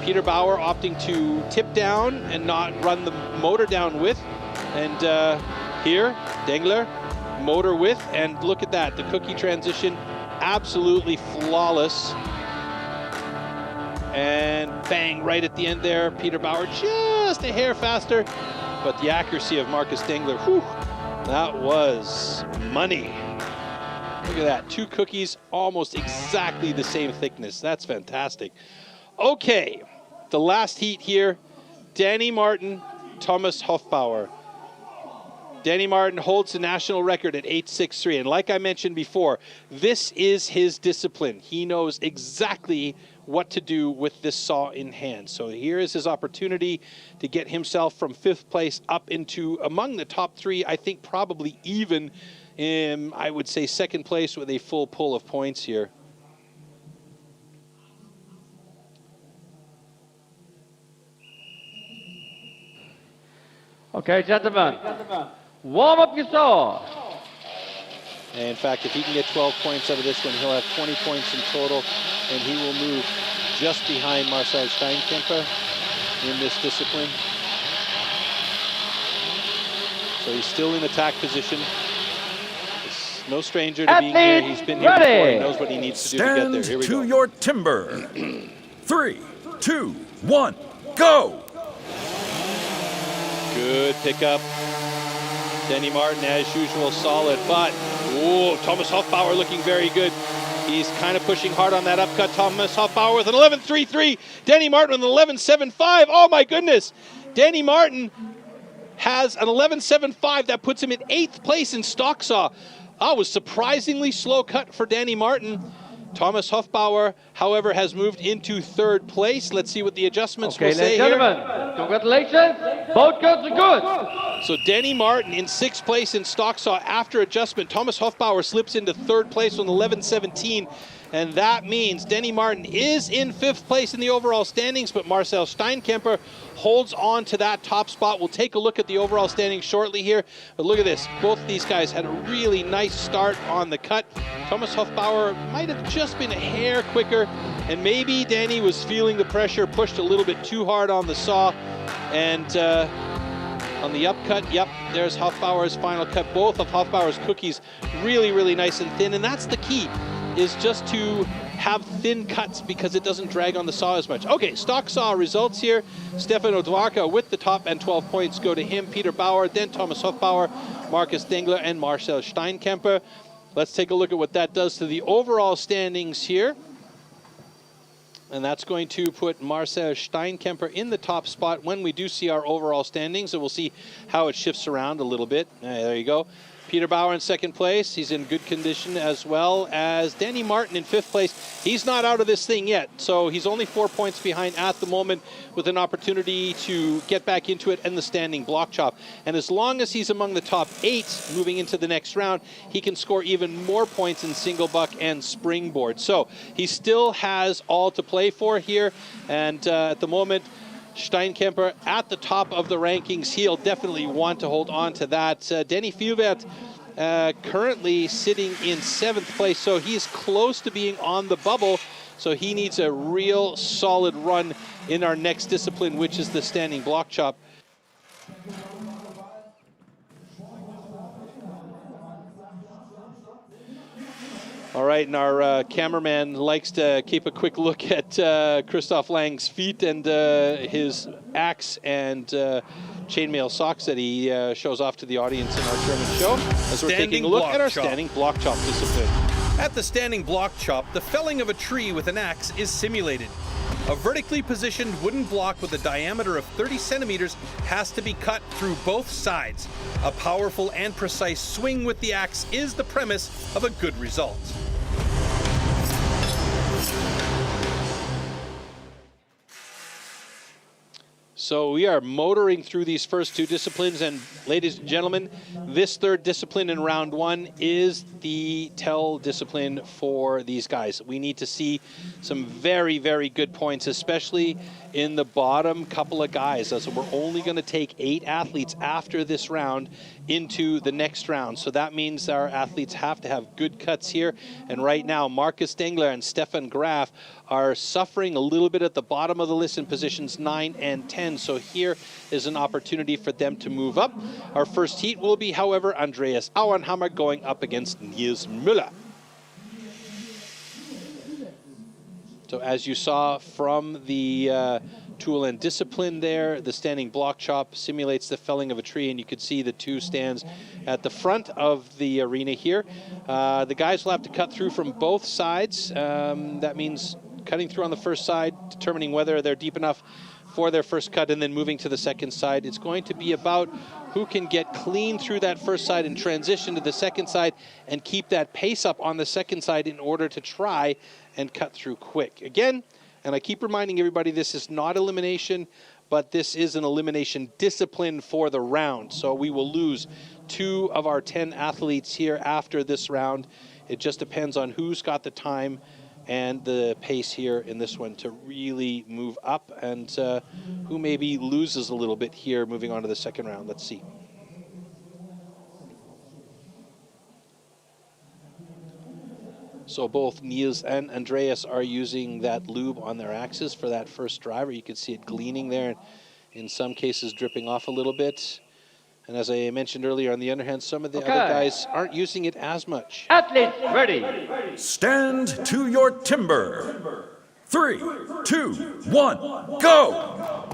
Peter Bauer opting to tip down and not run the motor down with. And here, Dengler, motor with. And look at that, the cookie transition, absolutely flawless. And bang, right at the end there, Peter Bauer just a hair faster. But the accuracy of Markus Dengler, whew, that was money. Look at that, 2 cookies, almost exactly the same thickness. That's fantastic. Okay, the last heat here, Danny Martin, Thomas Hofbauer. Danny Martin holds the national record at 8.63. And like I mentioned before, this is his discipline. He knows exactly what to do with this saw in hand. So here is his opportunity to get himself from 5th place up into among the top 3, I think probably even in, I would say, 2nd place with a full pull of points here. Okay, gentlemen, warm up your saw. And in fact, if he can get 12 points out of this one, he'll have 20 points in total, and he will move just behind Marcel Steinkemper in this discipline. So he's still in attack position. He's no stranger to being here. He's been here before. He knows what he needs to do to get there. Here we go. Stand to your timber. 3, 2, 1, go! Good pickup. Danny Martin, as usual, solid, but oh, Thomas Hofbauer looking very good. He's kind of pushing hard on that upcut. Thomas Hoffbauer with an 11.33. Danny Martin with an 11.75. Oh my goodness. Danny Martin has an 11.75. That puts him in 8th place in stock saw. Oh, it was surprisingly slow cut for Danny Martin. Thomas Hoffbauer, however, has moved into 3rd place. Let's see what the adjustments will say here. Gentlemen, congratulations. Both cuts are good. So Danny Martin in 6th place in stock saw after adjustment. Thomas Hoffbauer slips into 3rd place with 11.17. And that means Danny Martin is in 5th place in the overall standings, but Marcel Steinkemper holds on to that top spot. We'll take a look at the overall standings shortly here. But look at this. Both of these guys had a really nice start on the cut. Thomas Hoffbauer might have just been a hair quicker, and maybe Danny was feeling the pressure, pushed a little bit too hard on the saw. And on the upcut, yep, there's Hoffbauer's final cut. Both of Hoffbauer's cookies really, really nice and thin, and that's the key, is just to have thin cuts because it doesn't drag on the saw as much. Okay, stock saw results here. Stefan Odwarka with the top and 12 points go to him. Peter Bauer, then Thomas Hoffbauer, Markus Dengler, and Marcel Steinkemper. Let's take a look at what that does to the overall standings here. And that's going to put Marcel Steinkemper in the top spot when we do see our overall standings. And we'll see how it shifts around a little bit. There you go. Peter Bauer in 2nd place. He's in good condition, as well as Danny Martin in 5th place. He's not out of this thing yet, so he's only 4 points behind at the moment, with an opportunity to get back into it and the standing block chop. And as long as he's among the top 8 moving into the next round, he can score even more points in single buck and springboard. So he still has all to play for here, and at the moment, Steinkemper at the top of the rankings. He'll definitely want to hold on to that. Denny Fuvert currently sitting in 7th place, so he's close to being on the bubble. So he needs a real solid run in our next discipline, which is the standing block chop. All right, and our cameraman likes to keep a quick look at Christoph Lang's feet and his axe and chainmail socks that he shows off to the audience in our German show, as we're taking a look at our standing block chop discipline. At the standing block chop, the felling of a tree with an axe is simulated. A vertically positioned wooden block with a diameter of 30 centimeters has to be cut through both sides. A powerful and precise swing with the axe is the premise of a good result. So we are motoring through these first 2 disciplines, and ladies and gentlemen, this 3rd discipline in round 1 is the tell discipline for these guys. We need to see some very, very good points, especially in the bottom couple of guys, as we're only going to take 8 athletes after this round into the next round. So that means our athletes have to have good cuts here. And right now, Markus Dengler and Stefan Graf are suffering a little bit at the bottom of the list in positions 9 and 10. So here is an opportunity for them to move up. Our first heat will be, however, Andreas Auenhammer going up against Nils Müller. So as you saw from the tool and discipline there, the standing block chop simulates the felling of a tree, and you could see the 2 stands at the front of the arena here. The guys will have to cut through from both sides. That means cutting through on the first side, determining whether they're deep enough for their first cut, and then moving to the second side. It's going to be about who can get clean through that first side and transition to the second side and keep that pace up on the second side in order to try and cut through quick. Again, and I keep reminding everybody, this is not elimination, but this is an elimination discipline for the round. So we will lose 2 of our 10 athletes here after this round. It just depends on who's got the time and the pace here in this one to really move up, and who maybe loses a little bit here moving on to the second round. Let's see. So both Niels and Andreas are using that lube on their axes for that first driver. You can see it gleaning there, and in some cases dripping off a little bit. And as I mentioned earlier, on the underhand, some of the other guys aren't using it as much. Athletes ready. Stand to your timber. 3, 2, 1, go!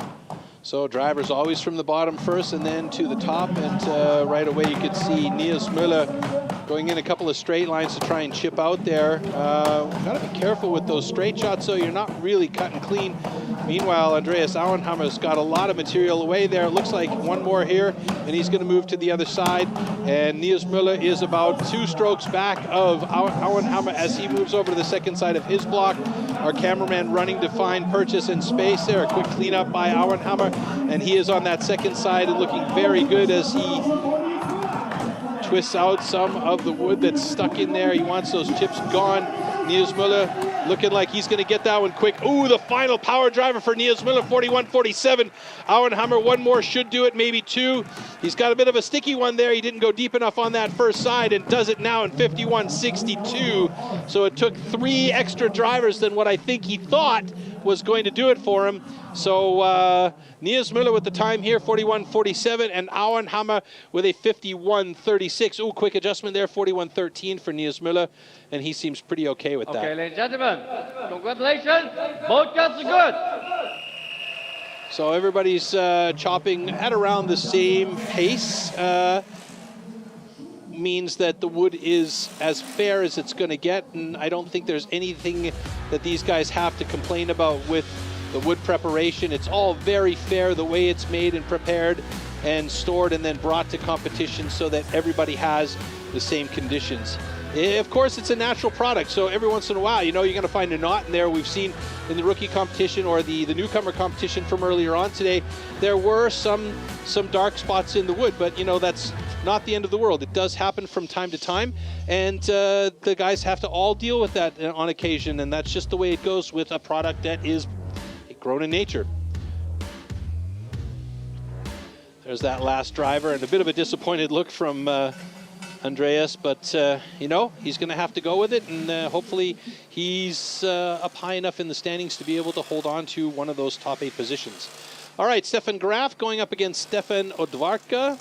So drivers always from the bottom first and then to the top, and right away you could see Nils Müller Going in a couple of straight lines to try and chip out there. Got to be careful with those straight shots, so you're not really cutting clean. Meanwhile, Andreas Auenhammer's got a lot of material away there. It looks like one more here, and he's going to move to the other side. And Niels Müller is about 2 strokes back of Auenhammer as he moves over to the second side of his block. Our cameraman running to find purchase and space there. A quick cleanup by Auenhammer, and he is on that second side and looking very good as he twists out some of the wood that's stuck in there. He wants those chips gone. Niels Müller looking like he's going to get that one quick. Ooh, the final power driver for Niels Müller, 41-47. Auenhammer, one more should do it, maybe 2. He's got a bit of a sticky one there. He didn't go deep enough on that first side and does it now in 51-62. So it took 3 extra drivers than what I think he thought was going to do it for him. So Niels Müller with the time here, 41-47, and Auenhammer with a 51-36. Ooh, quick adjustment there, 41-13 for Niels Müller, and he seems pretty okay with that. Okay, ladies and gentlemen, congratulations. Both guns are good. So everybody's chopping at around the same pace. Means that the wood is as fair as it's going to get, and I don't think there's anything that these guys have to complain about with the wood preparation. It's all very fair the way it's made and prepared and stored and then brought to competition so that everybody has the same conditions. Of course, it's a natural product, so every once in a while, you know, you're going to find a knot in there. We've seen in the rookie competition or the newcomer competition from earlier on today, there were some dark spots in the wood, but, you know, that's not the end of the world. It does happen from time to time, and the guys have to all deal with that on occasion, and that's just the way it goes with a product that is grown in nature. There's that last driver, and a bit of a disappointed look from Andreas, but you know, he's going to have to go with it, and hopefully he's up high enough in the standings to be able to hold on to one of those top 8 positions. All right, Stefan Graf going up against Stefan Odvarka.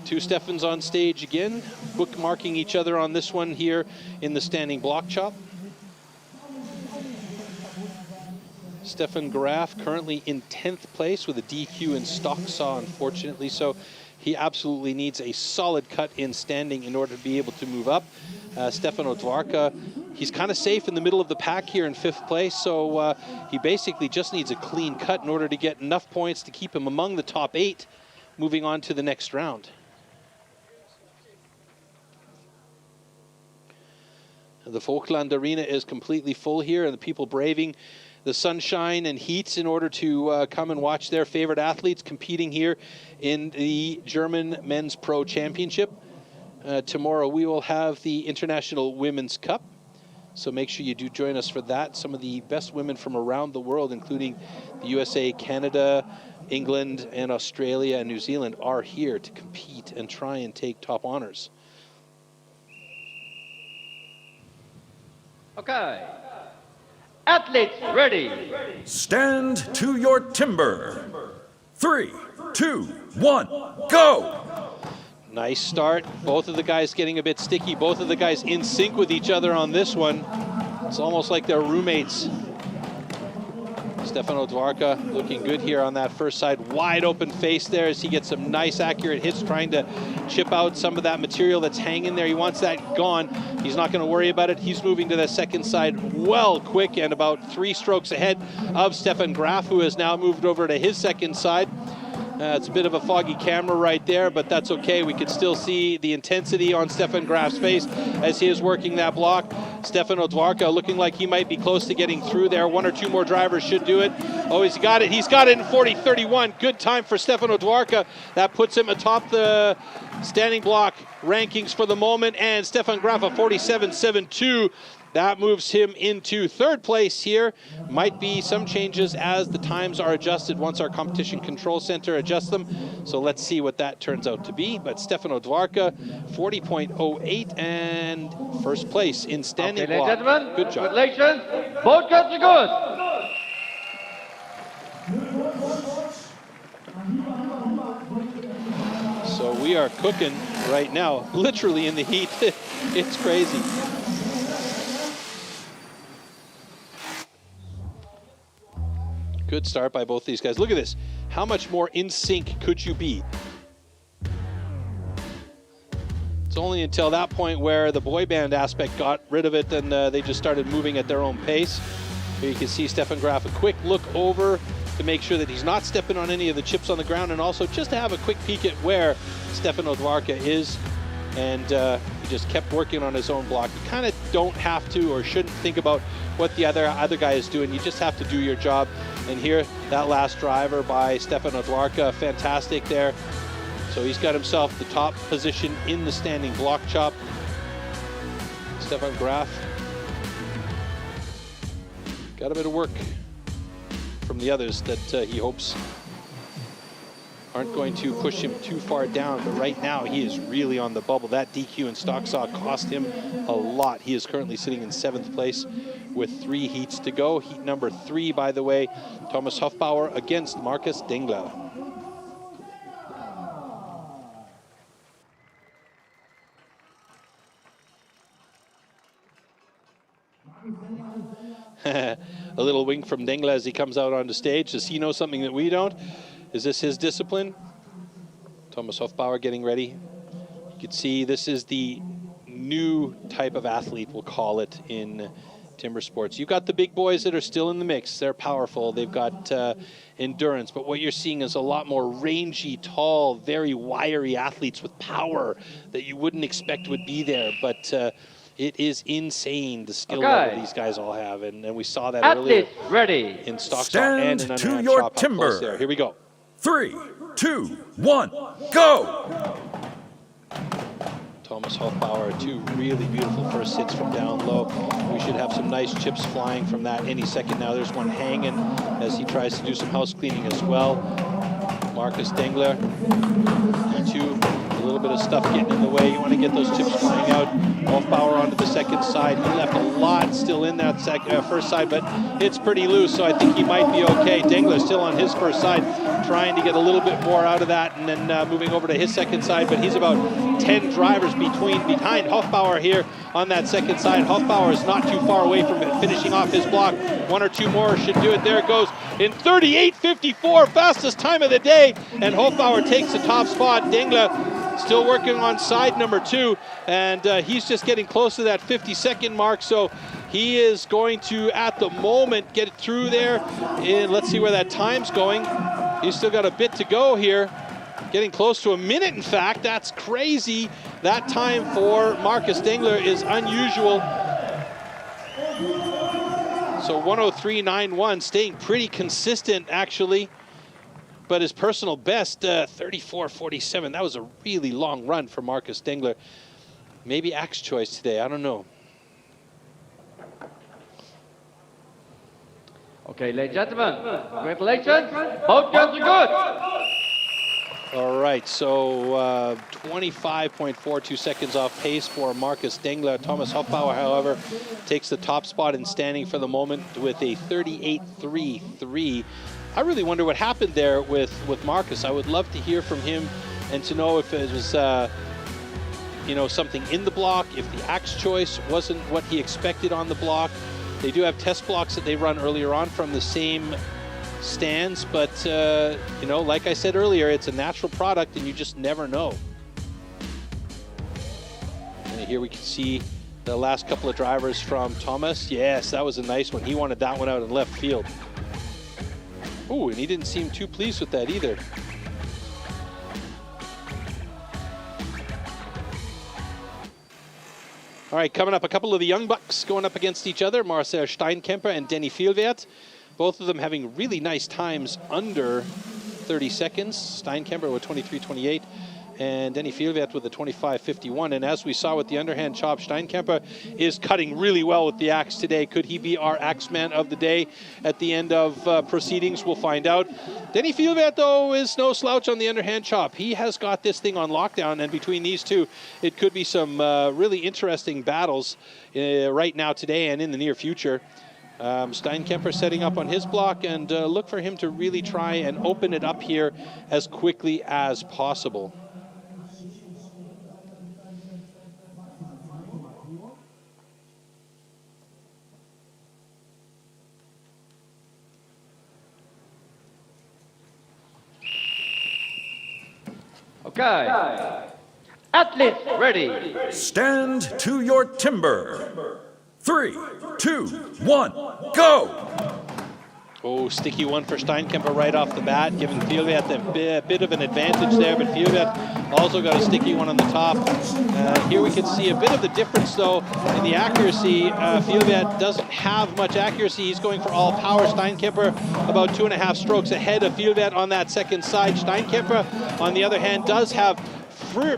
2 Stefans on stage again, bookmarking each other on this one here in the standing block chop. Stefan Graf currently in 10th place with a DQ in stock saw, unfortunately, so he absolutely needs a solid cut in standing in order to be able to move up. Stefan Odvarka, he's kind of safe in the middle of the pack here in 5th place, so he basically just needs a clean cut in order to get enough points to keep him among the top 8 moving on to the next round. The Falkland Arena is completely full here, and the people braving the sunshine and heat in order to come and watch their favorite athletes competing here in the German Men's Pro Championship. Tomorrow we will have the International Women's Cup, so make sure you do join us for that. Some of the best women from around the world, including the USA, Canada, England, and Australia and New Zealand, are here to compete and try and take top honors. Okay. Athletes ready. Stand to your timber. 3, 2, 1, go! Nice start. Both of the guys getting a bit sticky. Both of the guys in sync with each other on this one. It's almost like they're roommates. Stefan Odvarka looking good here on that first side. Wide open face there as he gets some nice accurate hits trying to chip out some of that material that's hanging there. He wants that gone. He's not going to worry about it. He's moving to the second side well quick and about 3 strokes ahead of Stefan Graf, who has now moved over to his second side. It's a bit of a foggy camera right there, but that's okay. We can still see the intensity on Stefan Graf's face as he is working that block. Stefan Odvarka looking like he might be close to getting through there. 1 or 2 more drivers should do it. Oh, he's got it. He's got it in 40-31. Good time for Stefan Odvarka. That puts him atop the standing block rankings for the moment. And Stefan Graf, a 47.72. That moves him into 3rd place here. Might be some changes as the times are adjusted once our competition control center adjusts them. So let's see what that turns out to be. But Stefan Odvarka, 40.08 and 1st place in standing okay, block. Ladies and gentlemen, good job. Congratulations. Both cuts are good. So we are cooking right now, literally in the heat. It's crazy. Good start by both these guys. Look at this. How much more in sync could you be? It's only until that point where the boy band aspect got rid of it and they just started moving at their own pace. Here you can see Stefan Graf, a quick look over to make sure that he's not stepping on any of the chips on the ground, and also just to have a quick peek at where Stefan Odwarka is. And he just kept working on his own block. You kind of don't have to or shouldn't think about what the other guy is doing. You just have to do your job. And here, that last driver by Stefan Odwarka, fantastic there. So he's got himself the top position in the standing block chop. Stefan Graf got a bit of work from the others that he hopes aren't going to push him too far down. But right now, he is really on the bubble. That DQ in stock saw cost him a lot. He is currently sitting in 7th place with 3 heats to go. Heat number 3, by the way, Thomas Hofbauer against Markus Dengler. A little wink from Dengler as he comes out onto stage. Does he know something that we don't? Is this his discipline? Thomas Hofbauer getting ready. You can see this is the new type of athlete, we'll call it, in timber sports. You've got the big boys that are still in the mix. They're powerful. They've got endurance. But what you're seeing is a lot more rangy, tall, very wiry athletes with power that you wouldn't expect would be there. But it is insane, the skill level these guys all have. And we saw that earlier ready. in stock shot and in underhand your chop. timber. There. Here we go. 3, 2, 1, go! Thomas Hofbauer, 2 really beautiful first hits from down low. We should have some nice chips flying from that any second now. There's one hanging as he tries to do some house cleaning as well. Markus Dengler, a little bit of stuff getting in the way. You want to get those chips flying out. Hofbauer onto the second side. He left a lot still in that first side, but it's pretty loose, so I think he might be okay. Dengler still on his first side, trying to get a little bit more out of that, and then moving over to his second side, but he's about 10 drivers behind Hofbauer here on that second side. Hofbauer is not too far away from it, finishing off his block. 1 or 2 more should do it. There it goes in 38.54, fastest time of the day, and Hofbauer takes the top spot. Dengler still working on side number 2, and he's just getting close to that 50-second mark, so he is going to, at the moment, get it through there. And let's see where that time's going. He's still got a bit to go here. Getting close to a minute, in fact. That's crazy. That time for Markus Dengler is unusual. So 103.91, staying pretty consistent, actually. But his personal best, 34.47. That was a really long run for Markus Dengler. Maybe axe choice today, I don't know. Okay, ladies and gentlemen, congratulations. Both guns are good. All right, so 25.42 seconds off pace for Markus Dengler. Thomas Hofbauer, however, takes the top spot in standing for the moment with a 38.33. I really wonder what happened there with Markus. I would love to hear from him and to know if it was, you know, something in the block, if the axe choice wasn't what he expected on the block. They do have test blocks that they run earlier on from the same stands, but you know, like I said earlier, it's a natural product and you just never know. And here we can see the last couple of drivers from Thomas. Yes, that was a nice one. He wanted that one out in left field. Oh, and he didn't seem too pleased with that either. All right, coming up, a couple of the young bucks going up against each other, Marcel Steinkemper and Denny Vielwert. Both of them having really nice times under 30 seconds. Steinkemper with 23.28 and Denny Vielwert with a 25.51. And as we saw with the underhand chop, Steinkemper is cutting really well with the axe today. Could he be our axe man of the day at the end of proceedings? We'll find out. Denny Vielwert, though, is no slouch on the underhand chop. He has got this thing on lockdown, and between these two, it could be some really interesting battles right now today and in the near future. Steinkemper setting up on his block, and look for him to really try and open it up here as quickly as possible. Okay. Athletes ready. Stand to your timber. 3, 2, 1, go! Oh, sticky one for Steinkemper right off the bat, giving Fjellvedt a bit of an advantage there, but Fjellvedt also got a sticky one on the top. Here we can see a bit of the difference, though, in the accuracy. Fjellvedt doesn't have much accuracy. He's going for all power. Steinkemper about 2.5 strokes ahead of Fjellvedt on that second side. Steinkemper, on the other hand, does have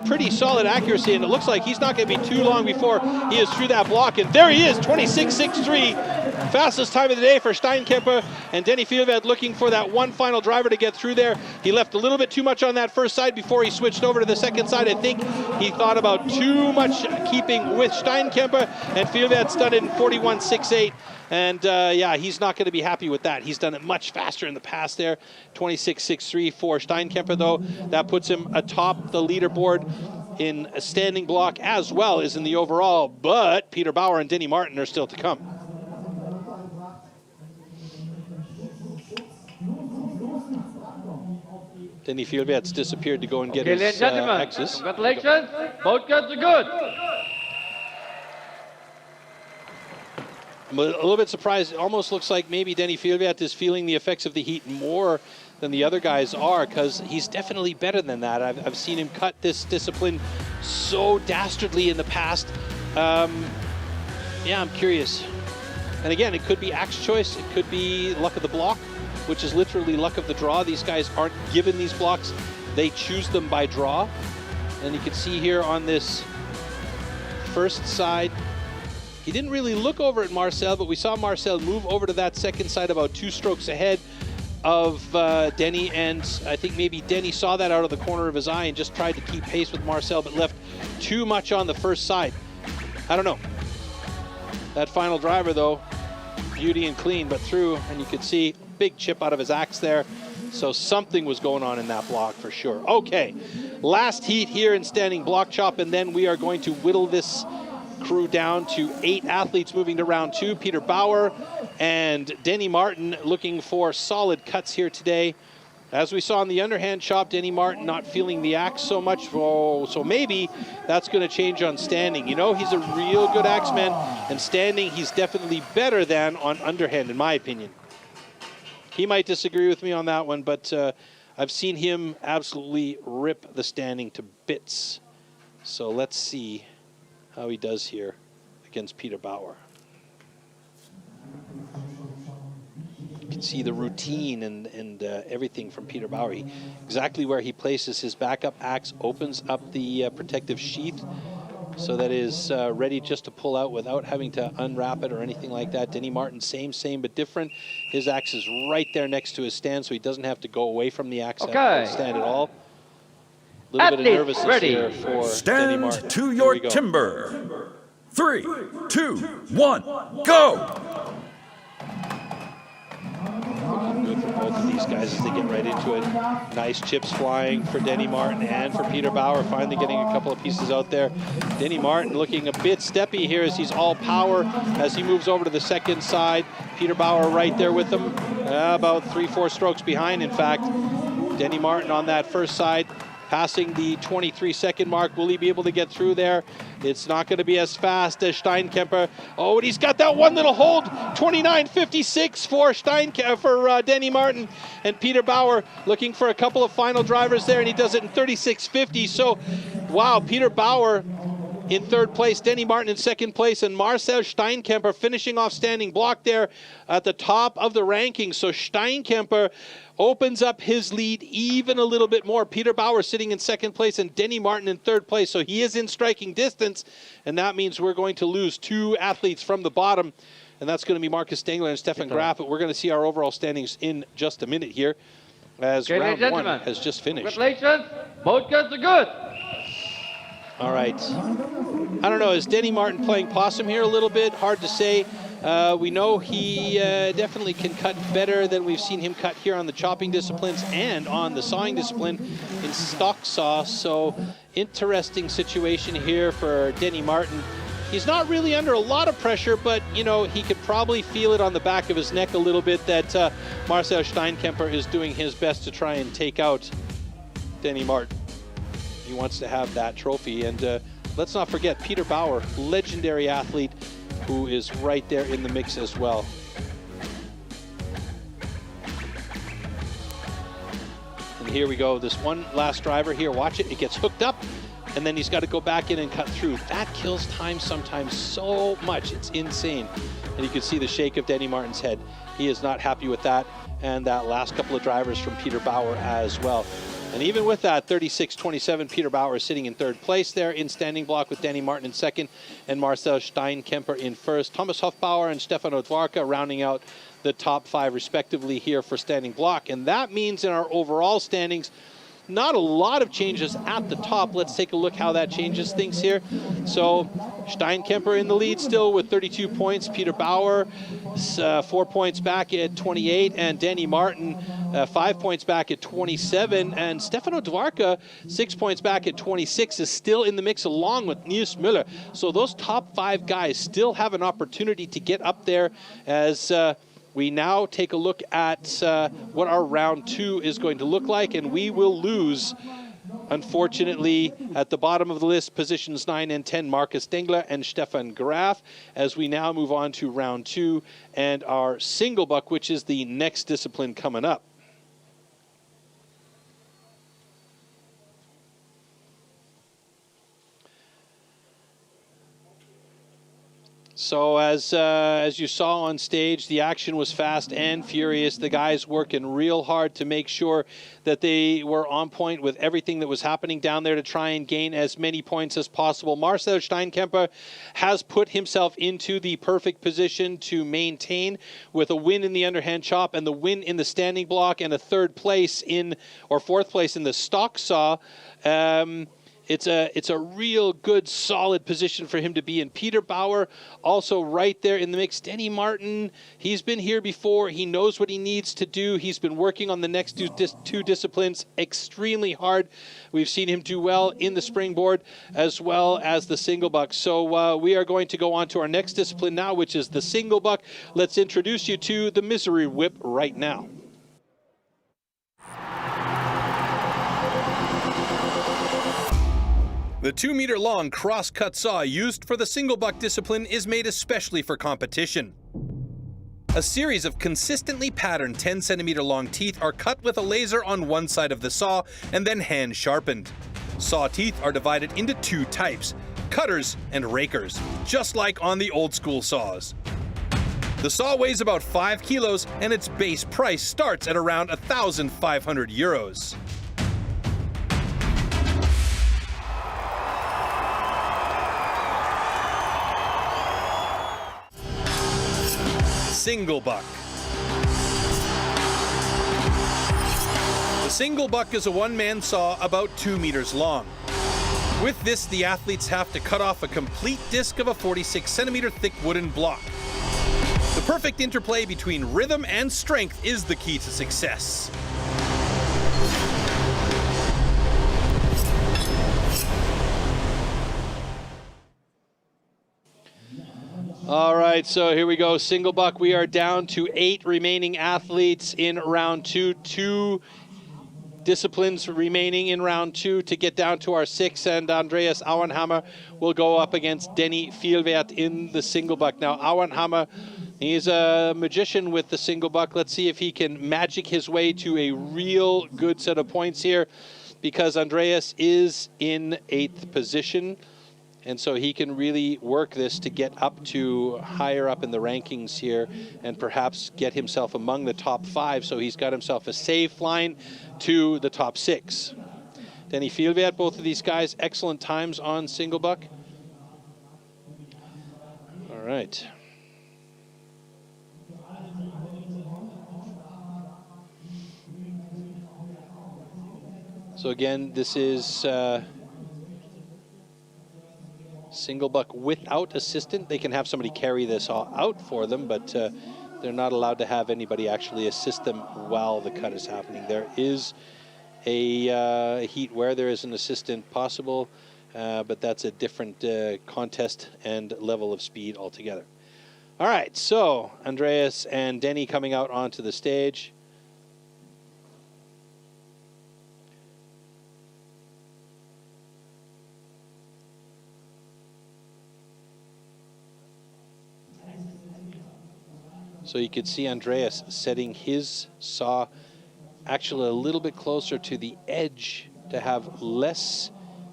pretty solid accuracy, and it looks like he's not going to be too long before he is through that block. And there he is, 26.63, fastest time of the day for Steinkemper. And Denny Fjellvedt looking for that one final driver to get through there. He left a little bit too much on that first side before he switched over to the second side. I think he thought about too much keeping with Steinkemper, and Fjellvedt's done it in 41.68. And yeah, he's not going to be happy with that. He's done it much faster in the past there. 26.63 for Steinkemper, though. That puts him atop the leaderboard in a standing block as well as in the overall. But Peter Bauer and Denny Martin are still to come. Denny Fjellvedt's disappeared to go and get Ladies and his gentlemen, X's. congratulations. Both guns are good. I'm a little bit surprised. It almost looks like maybe Denny Fjellvedt is feeling the effects of the heat more than the other guys are, because he's definitely better than that. I've seen him cut this discipline so dastardly in the past. Yeah, I'm curious. And again, it could be axe choice. It could be luck of the block, which is literally luck of the draw. These guys aren't given these blocks. They choose them by draw. And you can see here on this first side, he didn't really look over at Marcel, but we saw Marcel move over to that second side about 2 strokes ahead of Denny, and I think maybe Denny saw that out of the corner of his eye and just tried to keep pace with Marcel, but left too much on the first side. I don't know. That final driver, though, beauty and clean, but through, and you could see big chip out of his axe there. So something was going on in that block for sure. Okay, last heat here in standing block chop, and then we are going to whittle this crew down to 8 athletes moving to round 2. Peter Bauer and Denny Martin looking for solid cuts here today. As we saw in the underhand chop, Denny Martin not feeling the axe so much. Oh, so maybe that's going to change on standing. You know, he's a real good axeman, and standing he's definitely better than on underhand, in my opinion. He might disagree with me on that one, but I've seen him absolutely rip the standing to bits. So let's see how he does here against Peter Bauer. You can see the routine and everything from Peter Bauer. Exactly where he places his backup axe opens up the protective sheath, so that is ready just to pull out without having to unwrap it or anything like that. Denny Martin, same but different. His axe is right there next to his stand, so he doesn't have to go away from the axe stand at all. A little bit of nervousness here for Denny Martin. Stand to your timber. 3, 2, 1, go! Looking good for both of these guys as they get right into it. Nice chips flying for Denny Martin and for Peter Bauer, finally getting a couple of pieces out there. Denny Martin looking a bit steppy here as he's all power as he moves over to the second side. Peter Bauer right there with him, about 3-4 strokes behind, in fact. Denny Martin on that first side, passing the 23-second mark. Will he be able to get through there? It's not going to be as fast as Steinkemper. Oh, and he's got that one little hold. 29.56 for Denny Martin. And Peter Bauer looking for a couple of final drivers there, and he does it in 36.50. So, wow, Peter Bauer in third place, Denny Martin in second place, and Marcel Steinkemper finishing off standing block there at the top of the rankings. So Steinkemper opens up his lead even a little bit more. Peter Bauer sitting in second place and Denny Martin in third place. So he is in striking distance, and that means we're going to lose 2 athletes from the bottom, and that's going to be Marcus Stengler and Stefan Graf. But we're going to see our overall standings in just a minute here as round 1 has just finished. Congratulations, both guns are good. All right. I don't know, is Denny Martin playing possum here a little bit? Hard to say. We know he definitely can cut better than we've seen him cut here on the chopping disciplines and on the sawing discipline in stock saw. So interesting situation here for Denny Martin. He's not really under a lot of pressure, but, you know, he could probably feel it on the back of his neck a little bit that Marcel Steinkemper is doing his best to try and take out Denny Martin. He wants to have that trophy. And let's not forget Peter Bauer, legendary athlete, who is right there in the mix as well. And here we go, this one last driver here, watch it, it gets hooked up, and then he's got to go back in and cut through. That kills time sometimes so much, it's insane. And you can see the shake of Denny Martin's head. He is not happy with that, and that last couple of drivers from Peter Bauer as well. And even with that, 36-27, Peter Bauer is sitting in third place there in standing block with Danny Martin in second and Marcel Steinkemper in first. Thomas Hofbauer and Stefano Dwarka rounding out the top 5 respectively here for standing block. And that means in our overall standings, not a lot of changes at the top. Let's take a look how that changes things here. So Steinkemper in the lead still with 32 points. Peter Bauer 4 points back at 28, and Danny Martin 5 points back at 27, and Stefano Dwarka 6 points back at 26 is still in the mix along with Nils Müller. So those top 5 guys still have an opportunity to get up there as we now take a look at what our round 2 is going to look like, and we will lose, unfortunately, at the bottom of the list, positions 9 and 10, Markus Dengler and Stefan Graf, as we now move on to round 2 and our single buck, which is the next discipline coming up. So as you saw on stage, the action was fast and furious. The guys working real hard to make sure that they were on point with everything that was happening down there to try and gain as many points as possible. Marcel Steinkemper has put himself into the perfect position to maintain with a win in the underhand chop and the win in the standing block and a third place in, or fourth place in the stock saw. It's a real good, solid position for him to be in. Peter Bauer also right there in the mix. Denny Martin, he's been here before. He knows what he needs to do. He's been working on the next two disciplines extremely hard. We've seen him do well in the springboard as well as the single buck. So we are going to go on to our next discipline now, which is the single buck. Let's introduce you to the misery whip right now. The 2-meter-long cross-cut saw used for the single buck discipline is made especially for competition. A series of consistently patterned 10-centimeter-long teeth are cut with a laser on one side of the saw and then hand sharpened. Saw teeth are divided into 2 types, cutters and rakers, just like on the old-school saws. The saw weighs about 5 kilos and its base price starts at around 1,500 euros. Single buck. The single buck is a one-man saw about 2 meters long. With this, the athletes have to cut off a complete disc of a 46-centimeter thick wooden block. The perfect interplay between rhythm and strength is the key to success. All right, so here we go. Single buck, we are down to 8 remaining athletes in round 2. 2 disciplines remaining in round 2 to get down to our 6, and Andreas Auenhammer will go up against Denny Fielwert in the single buck. Now, Auenhammer, he's a magician with the single buck. Let's see if he can magic his way to a real good set of points here, because Andreas is in 8th position. And so he can really work this to get up to higher up in the rankings here and perhaps get himself among the top 5. So he's got himself a safe line to the top 6. Denny Fielwert, both of these guys, excellent times on single buck. All right. So again, this is single buck without assistant. They can have somebody carry this all out for them, but they're not allowed to have anybody actually assist them while the cut is happening. There is a heat where there is an assistant possible, but that's a different contest and level of speed altogether. All right, so Andreas and Denny coming out onto the stage. So you could see Andreas setting his saw actually a little bit closer to the edge to have less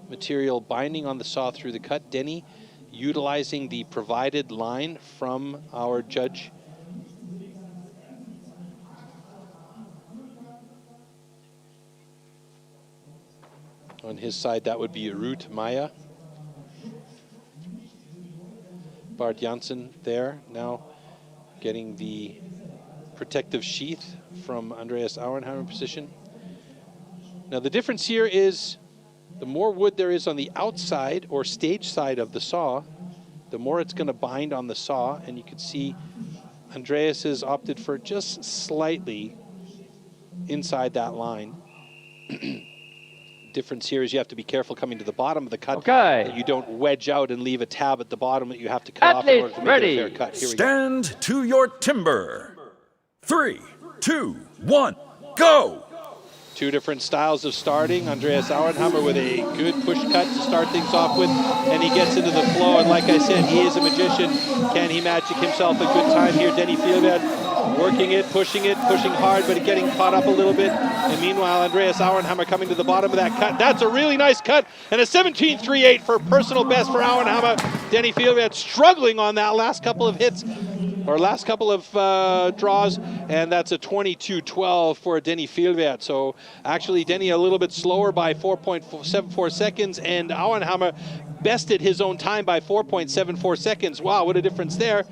material binding on the saw through the cut. Denny utilizing the provided line from our judge. On his side, that would be Ruud Maya. Bart Janssen there, now getting the protective sheath from Andreas Auernheimer position. Now the difference here is the more wood there is on the outside or stage side of the saw, the more it's going to bind on the saw. And you can see Andreas has opted for just slightly inside that line. Difference here is you have to be careful coming to the bottom of the cut, that you don't wedge out and leave a tab at the bottom that you have to cut off in order to make it a fair cut. Here we go. Stand to your timber. 3, 2, 1, go! Two different styles of starting. Andreas Auernheimer with a good push cut to start things off with, and he gets into the flow, and like I said, he is a magician. Can he magic himself a good time here? Denny Fjellvedt working it, pushing hard, but getting caught up a little bit. And meanwhile, Andreas Auernheimer coming to the bottom of that cut. That's a really nice cut, and a 17.38 for personal best for Auernheimer. Denny Fjellvedt struggling on that last couple of hits, or last couple of draws, and that's a 22.12 for Denny Fjellvedt. So actually Denny a little bit slower by 4.74 seconds, and Auernheimer bested his own time by 4.74 seconds. Wow, what a difference there.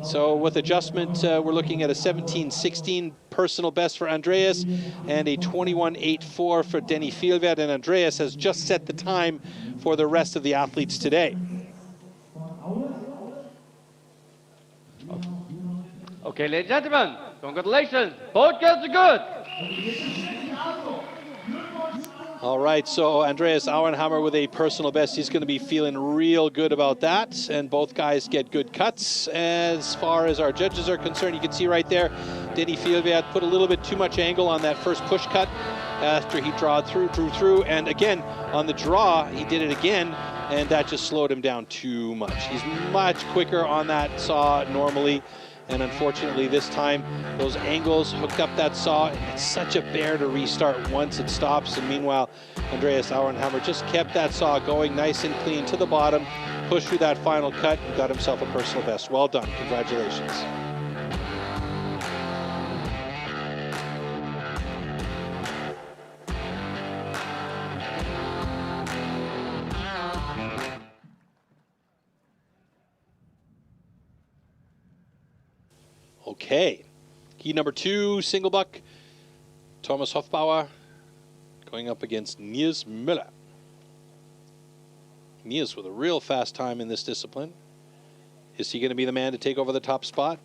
So with adjustment, we're looking at a 17.16 personal best for Andreas and a 21.84 for Denny Fjellvedt, and Andreas has just set the time for the rest of the athletes today. Okay, ladies and gentlemen, congratulations. Both girls are good. All right, so Andreas Auernheimer with a personal best. He's going to be feeling real good about that. And both guys get good cuts. As far as our judges are concerned, you can see right there, Denny Fjellvedt put a little bit too much angle on that first push cut after he drew through. And again, on the draw, he did it again, and that just slowed him down too much. He's much quicker on that saw normally. And unfortunately this time, those angles hooked up that saw. It's such a bear to restart once it stops. And meanwhile, Andreas Auernheimer just kept that saw going nice and clean to the bottom, pushed through that final cut, and got himself a personal best. Well done, congratulations. Okay, key number 2, single buck, Thomas Hofbauer going up against Nils Müller. Nils with a real fast time in this discipline. Is he going to be the man to take over the top spot?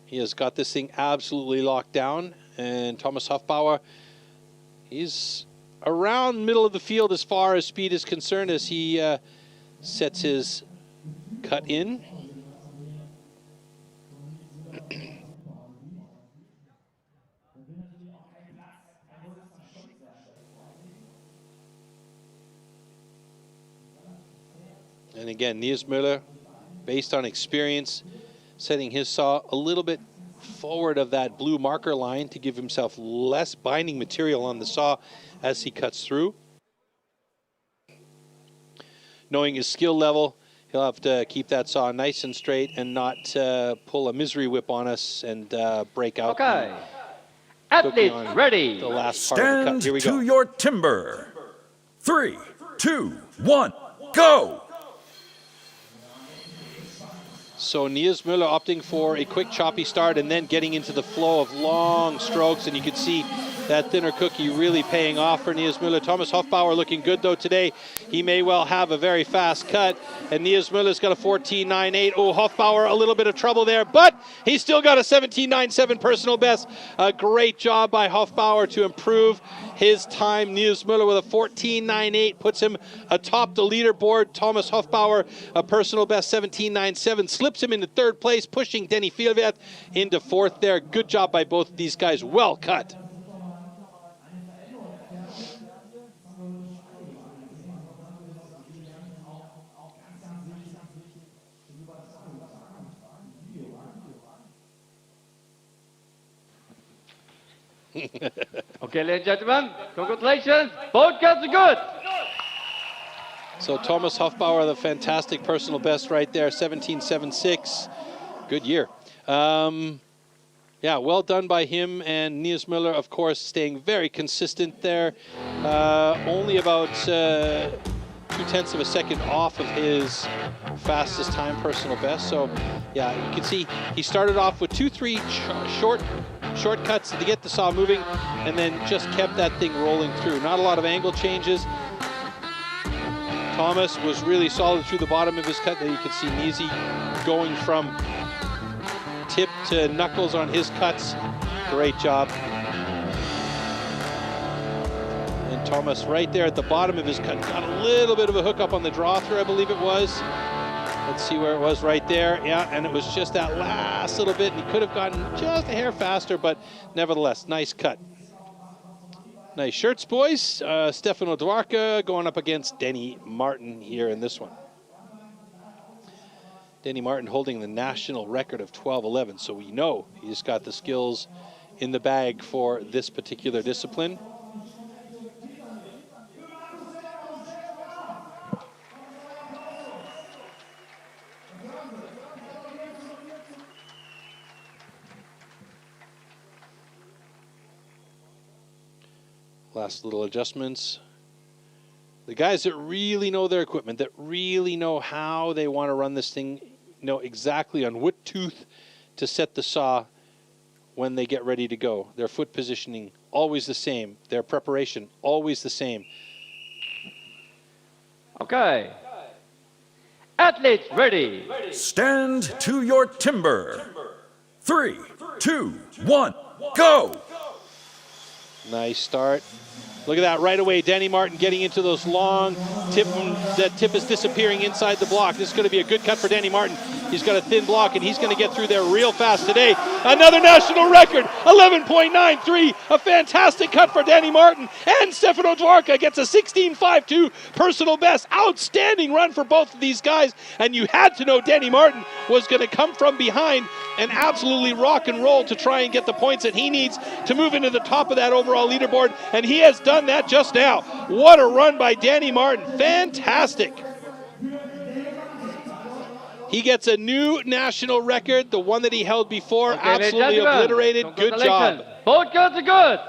He has got this thing absolutely locked down, and Thomas Hofbauer, he's around middle of the field as far as speed is concerned as he sets his cut in. And again, Nils Müller, based on experience, setting his saw a little bit forward of that blue marker line to give himself less binding material on the saw as he cuts through. Knowing his skill level, he'll have to keep that saw nice and straight and not pull a misery whip on us and break out. Okay. Athletes ready. The last part of the cut. Here we go. Stand to your timber. 3, 2, 1, go! So Nils Müller opting for a quick choppy start and then getting into the flow of long strokes, and you can see that thinner cookie really paying off for Nils Müller. Thomas Hofbauer looking good though today. He may well have a very fast cut, and Nils Müller's got a 14.98. Oh, Hofbauer a little bit of trouble there, but he's still got a 17.97 personal best. A great job by Hofbauer to improve his time. Nils Müller with a 14.98 puts him atop the leaderboard. Thomas Hofbauer, a personal best 17.97, slips him into third place, pushing Denny Fjellvedt into fourth there. Good job by both of these guys. Well cut. Okay, ladies and gentlemen, congratulations. Both cuts are good. So Thomas Hofbauer, the fantastic personal best right there, 17.76. Good year. Yeah, well done by him, and Nils Müller, of course, staying very consistent there. Only about 0.2 of a second off of his fastest time personal best. So, yeah, you can see he started off with 2-3 shortcuts to get the saw moving, and then just kept that thing rolling through. Not a lot of angle changes. Thomas was really solid through the bottom of his cut. There you can see Niesi going from tip to knuckles on his cuts. Great job. And Thomas right there at the bottom of his cut got a little bit of a hookup on the draw through, I believe it was. Let's see where it was right there. Yeah, and it was just that last little bit, and he could have gotten just a hair faster, but nevertheless, nice cut. Nice shirts, boys. Stefano Dwarka going up against Denny Martin here in this one. Denny Martin holding the national record of 12.11, so we know he's got the skills in the bag for this particular discipline. Last little adjustments. The guys that really know their equipment, that really know how they want to run this thing, know exactly on what tooth to set the saw when they get ready to go. Their foot positioning, always the same. Their preparation, always the same. Okay. Athletes ready. Stand to your timber. 3, 2, 1, go! Nice start. Look at that right away. Denny Martin getting into those long tip. That tip is disappearing inside the block. This is going to be a good cut for Denny Martin. He's got a thin block, and he's going to get through there real fast today. Another national record, 11.93. A fantastic cut for Denny Martin. And Stefano Dwarka gets a 16.52 personal best. Outstanding run for both of these guys. And you had to know Denny Martin was going to come from behind and absolutely rock and roll to try and get the points that he needs to move into the top of that overall leaderboard. And he has done that just now. What a run by Denny Martin. Fantastic. He gets a new national record, the one that he held before, absolutely obliterated. Good job. Both cuts are good.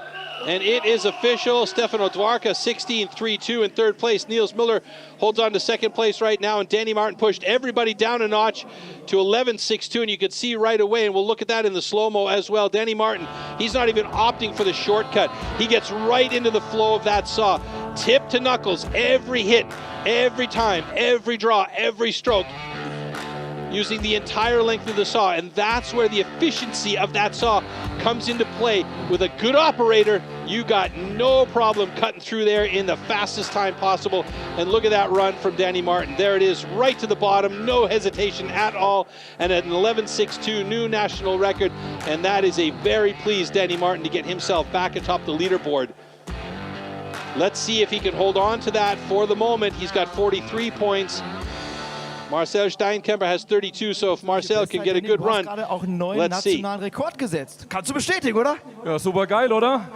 And it is official. Stefano Dwarka, 16.32 in third place. Nils Müller holds on to second place right now, and Denny Martin pushed everybody down a notch to 11.62, and you can see right away, and we'll look at that in the slow-mo as well. Denny Martin, he's not even opting for the shortcut. He gets right into the flow of that saw. Tip to knuckles, every hit, every time, every draw, every stroke, using the entire length of the saw, and that's where the efficiency of that saw comes into play. With a good operator, you got no problem cutting through there in the fastest time possible. And look at that run from Denny Martin. There it is, right to the bottom, no hesitation at all, and at an 11.62 new national record, and that is a very pleased Denny Martin to get himself back atop the leaderboard. Let's see if he can hold on to that. For the moment, he's got 43 points. Marcel Steinkemper has 32, so if Marcel can get a good run, let's see. Rekord gesetzt. Kannst du bestätigen, oder? Ja, super geil, oder?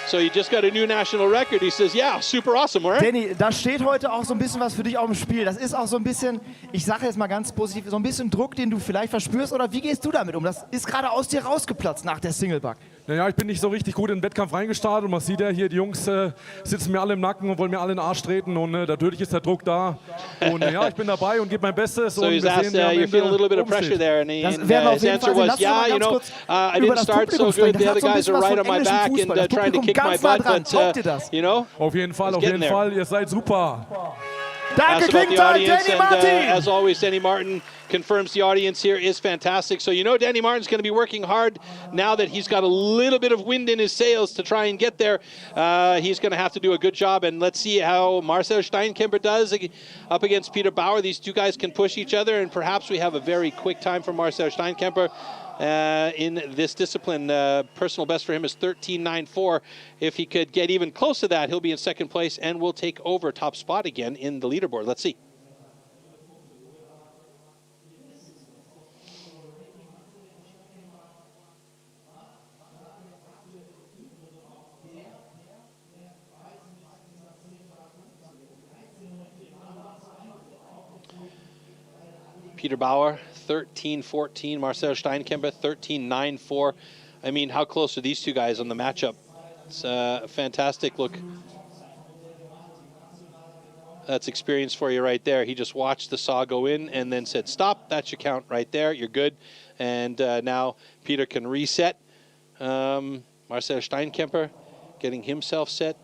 So you just got a new national record. He says, yeah, super awesome, right? Danny, da steht heute auch so ein bisschen was für dich auf dem Spiel. Das ist auch so ein bisschen, ich sage jetzt mal ganz positiv, so ein bisschen Druck, den du vielleicht verspürst. Oder wie gehst du damit um? Das ist gerade aus dir rausgeplatzt nach der Singleback. Naja, ich bin nicht so richtig gut in den Wettkampf reingestartet. Und man sieht ja hier, die Jungs sitzen mir alle im Nacken und wollen mir alle in den Arsch treten. Und natürlich ist der Druck da. Und ja, ich bin dabei und gebe mein Bestes. So he's asked, you're feeling a little bit of pressure there. And, his answer was, yeah, you know, I didn't start so good. The other guys are right on my back and trying to kick my butt. But, you know, auf jeden Fall, ihr seid super. Danke, Klingenthal, Denny Martin! As always, Denny Martin confirms the audience here is fantastic. So you know Denny Martin's going to be working hard now that he's got a little bit of wind in his sails to try and get there. He's going to have to do a good job, and let's see how Marcel Steinkemper does up against Peter Bauer. These two guys can push each other, and perhaps we have a very quick time for Marcel Steinkemper. In this discipline, personal best for him is 13.94. If he could get even close to that, he'll be in second place and will take over top spot again in the leaderboard. Let's see. Peter Bauer, 13-14. Marcel Steinkemper, 13-9-4. I mean, how close are these two guys on the matchup? It's a fantastic look. That's experience for you right there. He just watched the saw go in and then said, stop, that's your count right there, you're good. And now Peter can reset. Marcel Steinkemper getting himself set.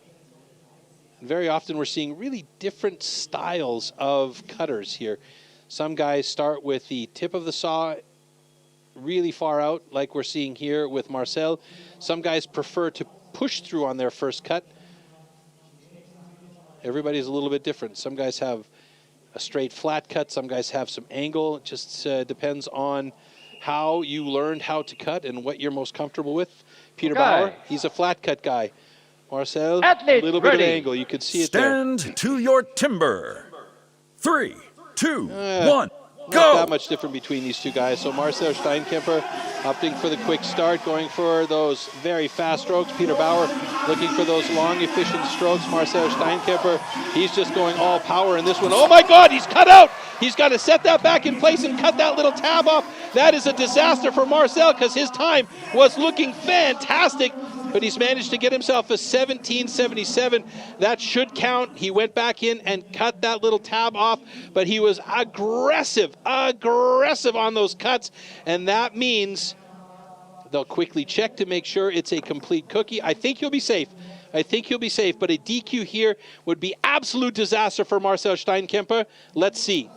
And very often we're seeing really different styles of cutters here. Some guys start with the tip of the saw really far out, like we're seeing here with Marcel. Some guys prefer to push through on their first cut. Everybody's a little bit different. Some guys have a straight flat cut. Some guys have some angle. It just depends on how you learned how to cut and what you're most comfortable with. Peter Bauer, he's a flat cut guy. Marcel, a little bit of angle. You could see it there. Stand to your timber. 3, 2, 1, Not go! that much different between these two guys. So Marcel Steinkemper opting for the quick start, going for those very fast strokes. Peter Bauer looking for those long, efficient strokes. Marcel Steinkemper, he's just going all power in this one. Oh my God, he's cut out! He's got to set that back in place and cut that little tab off. That is a disaster for Marcel because his time was looking fantastic, but he's managed to get himself a 17.77. That should count. He went back in and cut that little tab off, but he was aggressive on those cuts, and that means they'll quickly check to make sure it's a complete cookie. I think he'll be safe. I think he'll be safe, but a DQ here would be absolute disaster for Marcel Steinkemper. Let's see.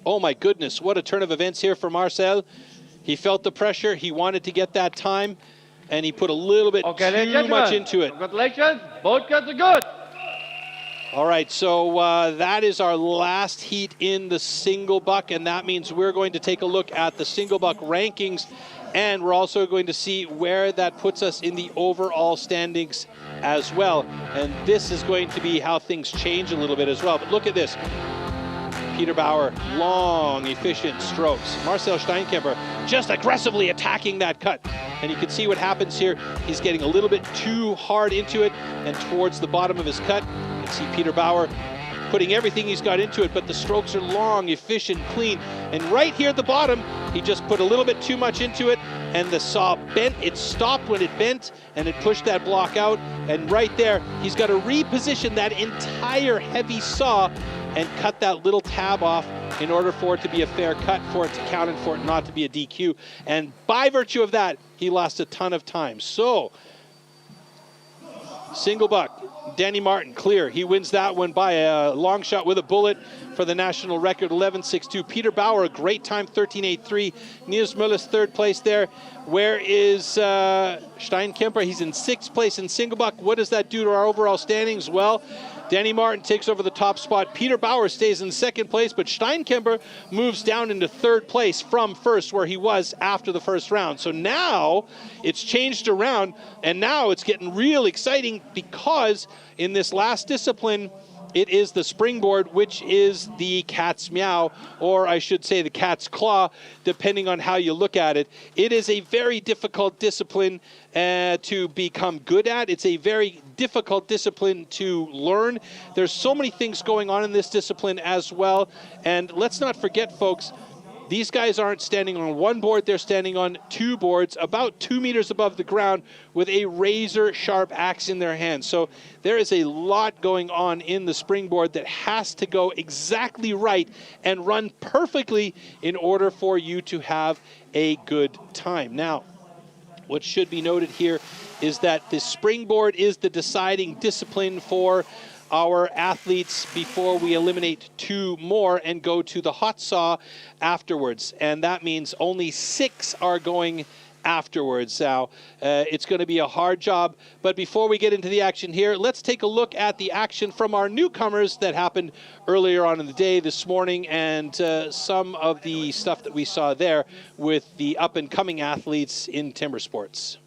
Oh my goodness, what a turn of events here for Marcel. He felt the pressure, he wanted to get that time, and he put a little bit too much into it. Congratulations, both cuts are good. All right, so that is our last heat in the single buck, and that means we're going to take a look at the single buck rankings, and we're also going to see where that puts us in the overall standings as well. And this is going to be how things change a little bit as well. But look at this. Peter Bauer, long, efficient strokes. Marcel Steinkemper just aggressively attacking that cut. And you can see what happens here. He's getting a little bit too hard into it and towards the bottom of his cut. You can see Peter Bauer putting everything he's got into it, but the strokes are long, efficient, clean. And right here at the bottom, he just put a little bit too much into it, and the saw bent. It stopped when it bent, and it pushed that block out. And right there, he's got to reposition that entire heavy saw and cut that little tab off in order for it to be a fair cut, for it to count, and for it not to be a DQ. And by virtue of that, he lost a ton of time. So, single buck, Danny Martin, clear. He wins that one by a long shot with a bullet for the national record, 11.62. Peter Bauer, a great time, 13.83. Niels Muller's third place there. Where is Steinkemper? He's in sixth place in single buck. What does that do to our overall standings? Well, Danny Martin takes over the top spot. Peter Bauer stays in second place, but Steinkemper moves down into third place from first, where he was after the first round. So now it's changed around, and now it's getting real exciting because in this last discipline, it is the springboard, which is the cat's meow, or I should say the cat's claw, depending on how you look at it. It is a very difficult discipline to become good at. It's a very difficult discipline to learn. There's so many things going on in this discipline as well. And let's not forget, folks, these guys aren't standing on one board, they're standing on two boards, about 2 meters above the ground, with a razor-sharp axe in their hand. So there is a lot going on in the springboard that has to go exactly right and run perfectly in order for you to have a good time. Now, what should be noted here is that the springboard is the deciding discipline for our athletes before we eliminate 2 more and go to the hot saw afterwards. And that means only 6 are going afterwards. Now, it's going to be a hard job, but before we get into the action here, let's take a look at the action from our newcomers that happened earlier on in the day this morning, and some of the stuff that we saw there with the up-and-coming athletes in timber sports.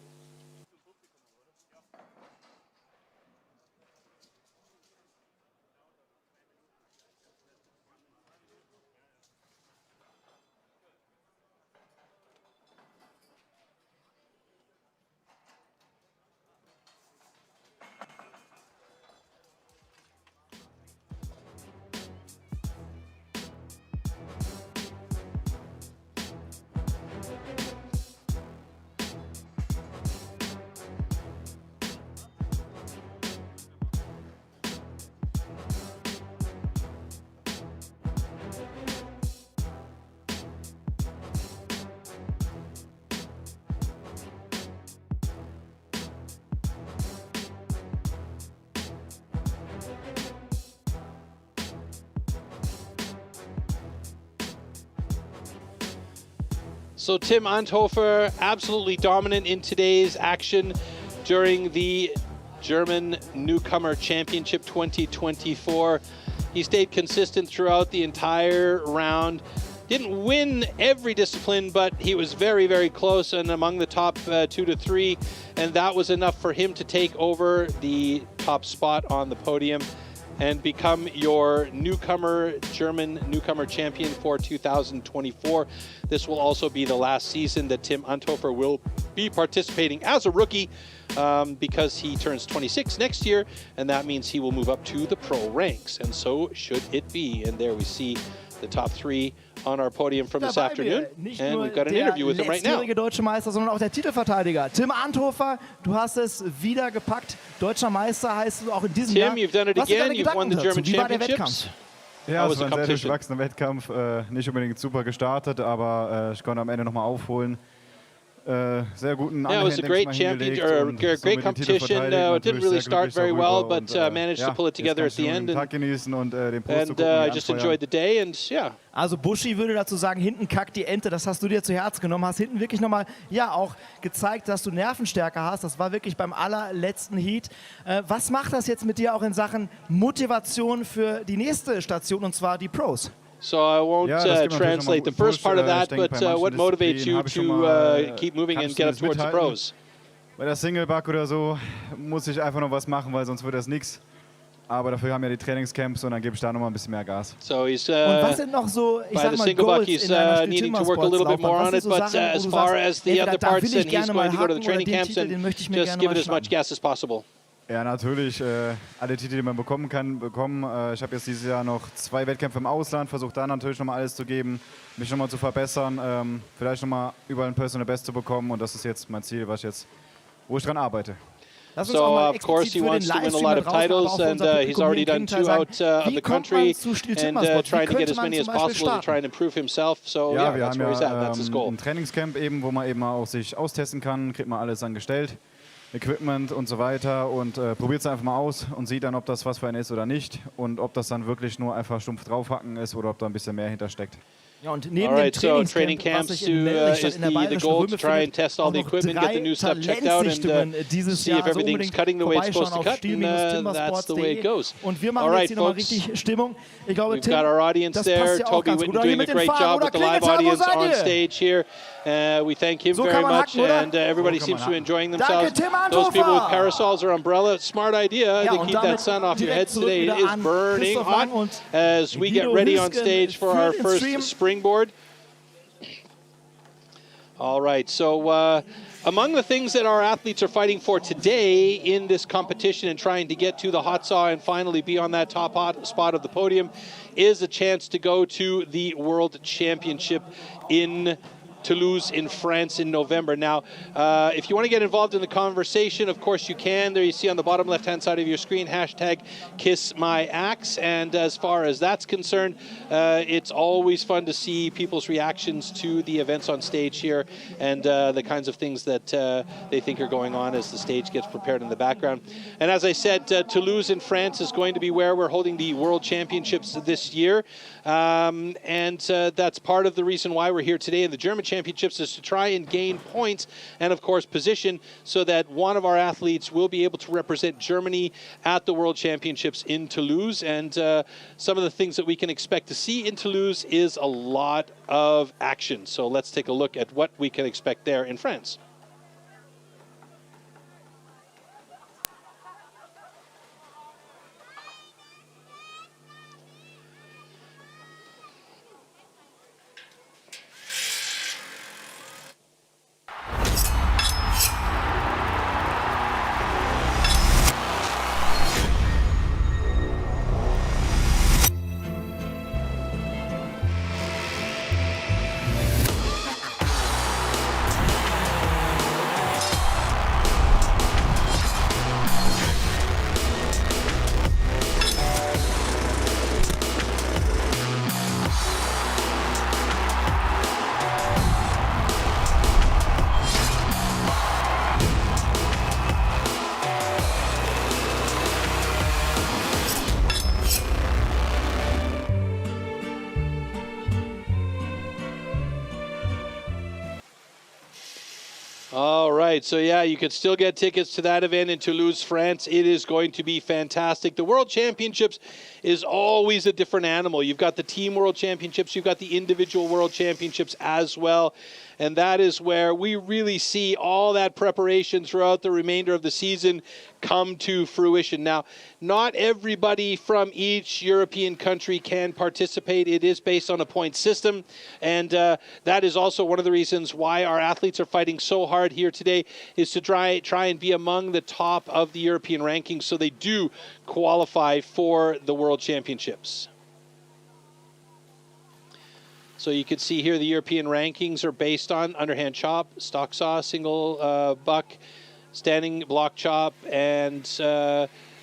So Tim Anthofer, absolutely dominant in today's action during the German Newcomer Championship 2024. He stayed consistent throughout the entire round. Didn't win every discipline, but he was very, very close and among the top 2 to 3. And that was enough for him to take over the top spot on the podium and become your German Newcomer champion for 2024. This will also be the last season that Tim Anthofer will be participating as a rookie because he turns 26 next year, and that means he will move up to the pro ranks, and so should it be. And there we see the top 3 on our podium from this afternoon, and we've got an interview with him right now. Nicht nur der letztjährige Deutsche Meister, sondern auch der Titelverteidiger. Tim Anthofer, du hast es wieder gepackt. Deutscher Meister heißt du auch in diesem Jahr. Tim, you've done it again. You've won the German Championships. Ja, es war ein sehr durchwachsener Wettkampf. Nicht unbedingt super gestartet, aber ich konnte am Ende nochmal aufholen. Sehr guten Yeah, it was a great great competition. It didn't really start very well, but managed to pull it together at the end. And I just enjoyed the day, and yeah. Also Buschi würde dazu sagen, hinten kackt die Ente. Das hast du dir zu Herzen genommen. Hast hinten wirklich nochmal, ja, auch gezeigt, dass du Nervenstärke hast. Das war wirklich beim allerletzten Heat. Was macht das jetzt mit dir auch in Sachen Motivation für die nächste Station, und zwar die Pros? So I won't translate the first part of that, but what motivates you to keep moving and get up towards the pros? Bei der Singleback oder so muss ich einfach noch was machen, weil sonst wird das nichts. Aber dafür haben ja die Trainingscamps und dann gebe ich da noch mal ein bisschen mehr Gas. So he's und was sind noch so, ich sag mal, Goals in einer but as far as the other parts, then he's going to go to the training camps and just give it as much gas as possible. Ja, natürlich. Alle Titel, die man bekommen kann, bekommen. Ich habe jetzt dieses Jahr noch 2 Wettkämpfe im Ausland, versucht da natürlich nochmal alles zu geben, mich nochmal zu verbessern, vielleicht nochmal überall ein Personal Best zu bekommen, und das ist jetzt mein Ziel, wo ich dran arbeite. So of course he wants to win a lot of titles, and he's already done 2 out of the country, and trying to get as many as possible to try and improve himself. So ja, yeah, that's where he's at. That's his goal. Ein Trainingscamp eben, wo man eben auch sich austesten kann, kriegt man alles angestellt, Equipment und so weiter, und probiert es einfach mal aus und sieht dann, ob das was für einen ist oder nicht, und ob das dann wirklich nur einfach stumpf draufhacken ist oder ob da ein bisschen mehr hintersteckt. Ja, und neben dem training camps is the goal to try and test all the equipment, get the new stuff checked out, and see if everything's cutting the way it's supposed to cut, and that's the way it goes. Und wir machen jetzt hier nochmal richtig Stimmung. Ich glaube, we've got our audience there. Toby Witten doing a great job with the live audience on stage here. We thank him very much, and everybody seems to be enjoying themselves. Those people with parasols or umbrella, smart idea to keep that sun off your heads today. It is burning hot as we get ready on stage for our first Springboard. All right, so among the things that our athletes are fighting for today in this competition and trying to get to the hot saw and finally be on that top hot spot of the podium is a chance to go to the World Championship in Toulouse in France in November. Now, if you want to get involved in the conversation, of course you can. There you see on the bottom left-hand side of your screen, #KissMyAxe. And as far as that's concerned, it's always fun to see people's reactions to the events on stage here and the kinds of things that they think are going on as the stage gets prepared in the background. And as I said, Toulouse in France is going to be where we're holding the World Championships this year. And that's part of the reason why we're here today in the German Championships, is to try and gain points and, of course, position so that one of our athletes will be able to represent Germany at the World Championships in Toulouse. And some of the things that we can expect to see in Toulouse is a lot of action. So let's take a look at what we can expect there in France. right. So, yeah, you could still get tickets to that event in Toulouse, France. It is going to be fantastic. The World Championships is always a different animal. You've got the Team World Championships. You've got the individual World Championships as well. And that is where we really see all that preparation throughout the remainder of the season come to fruition. Now, not everybody from each European country can participate. It is based on a point system. And that is also one of the reasons why our athletes are fighting so hard here today, is to try and be among the top of the European rankings so they do qualify for the World Championships. So you can see here the European rankings are based on underhand chop, stock saw, single buck, standing block chop, and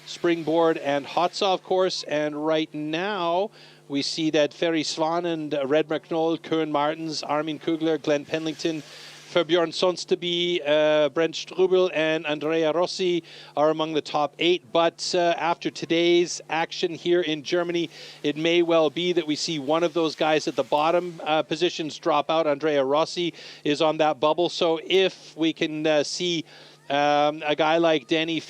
springboard and hot saw, of course. And right now we see that Ferry Svan and Red McNoll, Koen Martens, Armin Kugler, Glenn Pendlington, Björn Sonsteby, Brent Strubel, and Andrea Rossi are among the top 8. But after today's action here in Germany, it may well be that we see one of those guys at the bottom positions drop out. Andrea Rossi is on that bubble. So if we can see a guy like Danny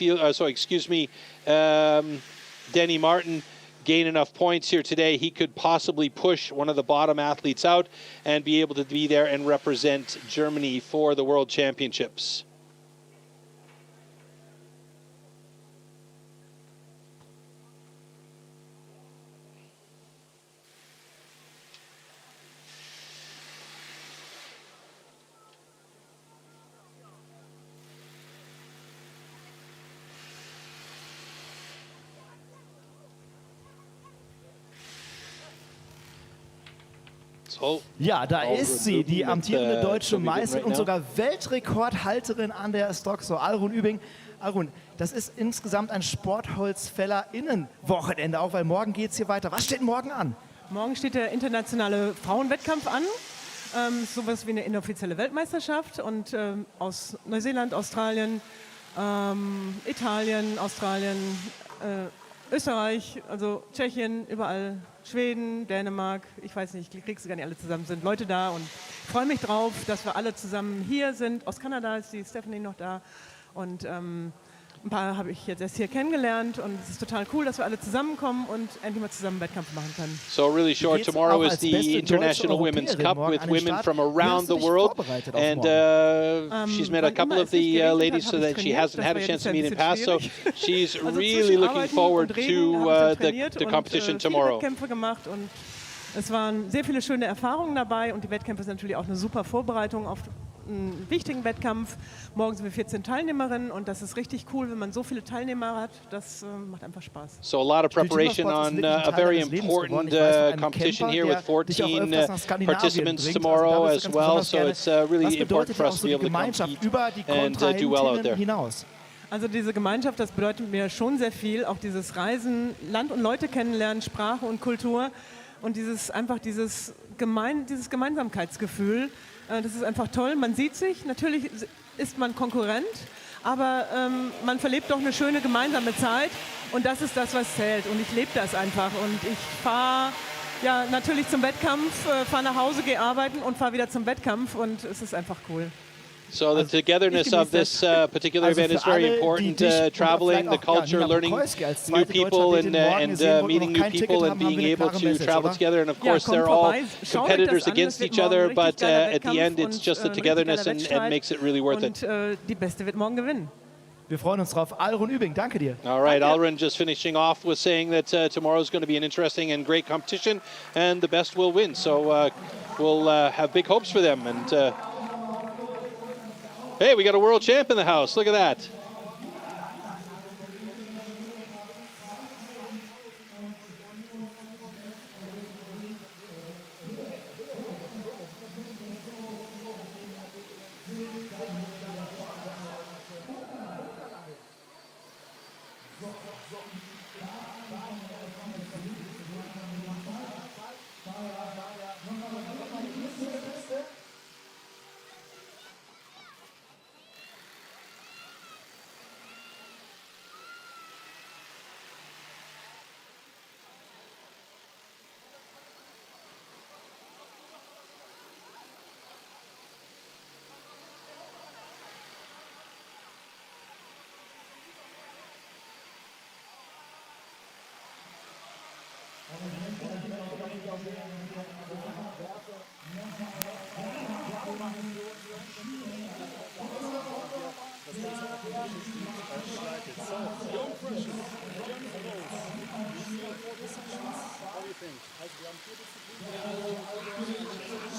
Martin gain enough points here today, he could possibly push one of the bottom athletes out and be able to be there and represent Germany for the World Championships. Ja, da ist sie, die amtierende deutsche Meisterin und sogar Weltrekordhalterin an der Stocksaw, Alrun Übing. Alrun, das ist insgesamt ein Sportholzfäller-Innen-Wochenende, auch weil morgen geht es hier weiter. Was steht morgen an? Morgen steht der internationale Frauenwettkampf an. Sowas wie eine inoffizielle Weltmeisterschaft. Und aus Neuseeland, Australien, Italien, Australien, Österreich, also Tschechien, überall, Schweden, Dänemark, ich weiß nicht, ich krieg sie gar nicht alle zusammen, sind Leute da und freue mich drauf, dass wir alle zusammen hier sind. Aus Kanada ist die Stephanie noch da und ein paar habe ich jetzt erst hier kennengelernt und es ist total cool, dass wir alle zusammenkommen und endlich mal zusammen einen Wettkampf machen können. So really short, tomorrow is the International Women's Cup with women from around the world, and she's met a couple of the ladies so that she hasn't had a chance to meet in past, so she's really looking forward to the competition tomorrow. Wettkämpfe gemacht und es waren sehr viele schöne Erfahrungen dabei und die Wettkämpfe sind natürlich auch eine super Vorbereitung auf einen wichtigen Wettkampf. Morgen sind wir 14 Teilnehmerinnen und das ist richtig cool, wenn man so viele Teilnehmer hat. Das macht einfach Spaß. So a lot of preparation on a very important competition here with 14 participants tomorrow as well. So it's really important for us to be able to compete and do well out there. Also diese Gemeinschaft, das bedeutet mir schon sehr viel. Auch dieses Reisen, Land und Leute kennenlernen, Sprache und Kultur und dieses Gemeinsamkeitsgefühl. Das ist einfach toll. Man sieht sich, natürlich ist man Konkurrent, aber man verlebt doch eine schöne gemeinsame Zeit und das ist das, was zählt. Und ich lebe das einfach und ich fahre natürlich zum Wettkampf, fahre nach Hause, gehe arbeiten und fahre wieder zum Wettkampf und es ist einfach cool. So the togetherness of this particular event is very important. Traveling, the culture, learning new people and meeting new people and being able to travel together. And of course, they're all competitors against each other, but at the end, it's just the togetherness and makes it really worth it. Die Beste wird morgen gewinnen. Wir freuen uns drauf. Alrun Übing, danke dir. All right, Alrun just finishing off with saying that tomorrow is going to be an interesting and great competition, and the best will win. So we'll have big hopes for them. And hey, we got a world champ in the house. Look at that.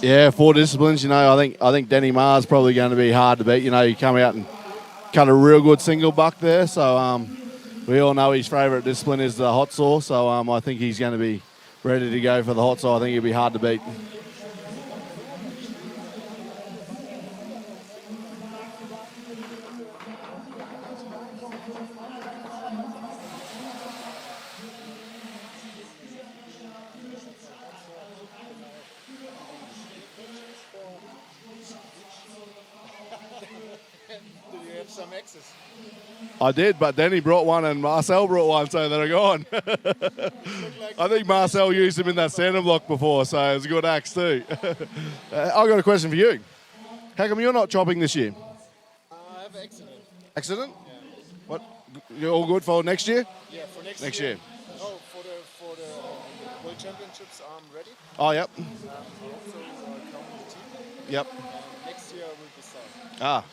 Yeah, 4 disciplines. You know, I think Denny Maher's probably going to be hard to beat. You know, you come out and cut a real good single buck there. So we all know his favourite discipline is the hot saw. So I think he's going to be ready to go for the hot saw. I think he'll be hard to beat. I did, but Denny brought one and Marcel brought one, so they're gone. I think Marcel used him in that center block before, so it was a good axe too. I've got a question for you. How come you're not chopping this year? I have an accident. Accident? Yeah. What? You're all good for next year? Yeah, for next year. year. No, for the World Championships, I'm ready. Oh, yep. I also come with the team. Yep. Next year I will be starting. Ah.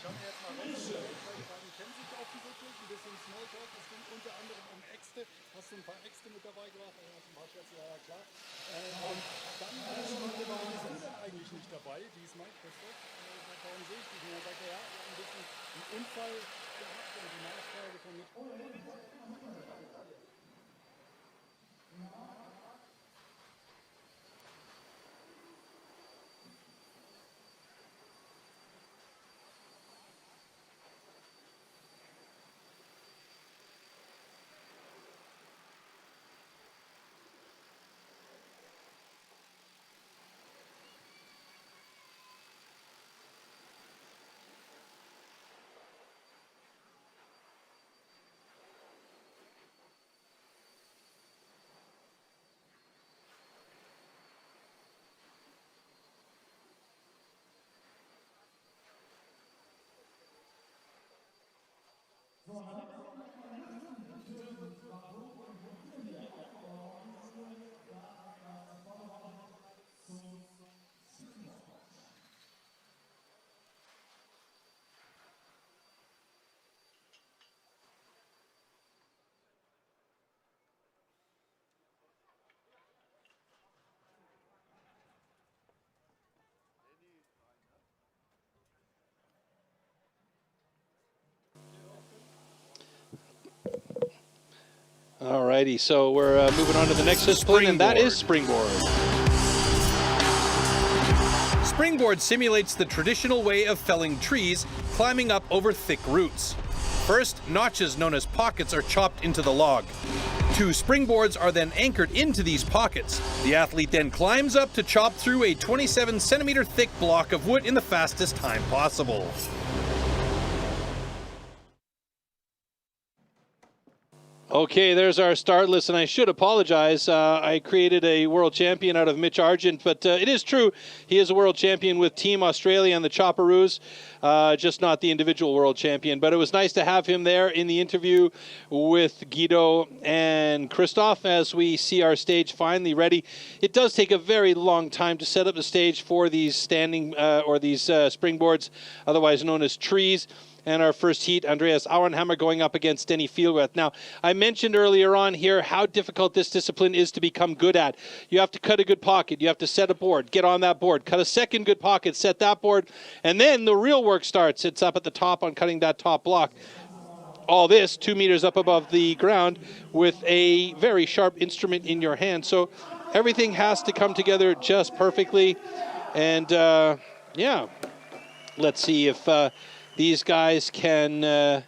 Alrighty, so we're moving on to the next discipline, and that is Springboard. Springboard simulates the traditional way of felling trees, climbing up over thick roots. First, notches known as pockets are chopped into the log. 2 springboards are then anchored into these pockets. The athlete then climbs up to chop through a 27-centimeter thick block of wood in the fastest time possible. Okay, there's our start list, and I should apologize. I created a world champion out of Mitch Argent, but it is true. He is a world champion with Team Australia and the Chopperoos, just not the individual world champion. But it was nice to have him there in the interview with Guido and Christoph as we see our stage finally ready. It does take a very long time to set up the stage for these standing or these springboards, otherwise known as trees. And our first heat, Andreas Auernhammer going up against Denny Fieldworth. Now, I mentioned earlier on here how difficult this discipline is to become good at. You have to cut a good pocket. You have to set a board, get on that board, cut a second good pocket, set that board, and then the real work starts. It's up at the top on cutting that top block. All this 2 meters up above the ground with a very sharp instrument in your hand. So everything has to come together just perfectly. And yeah, let's see if these guys can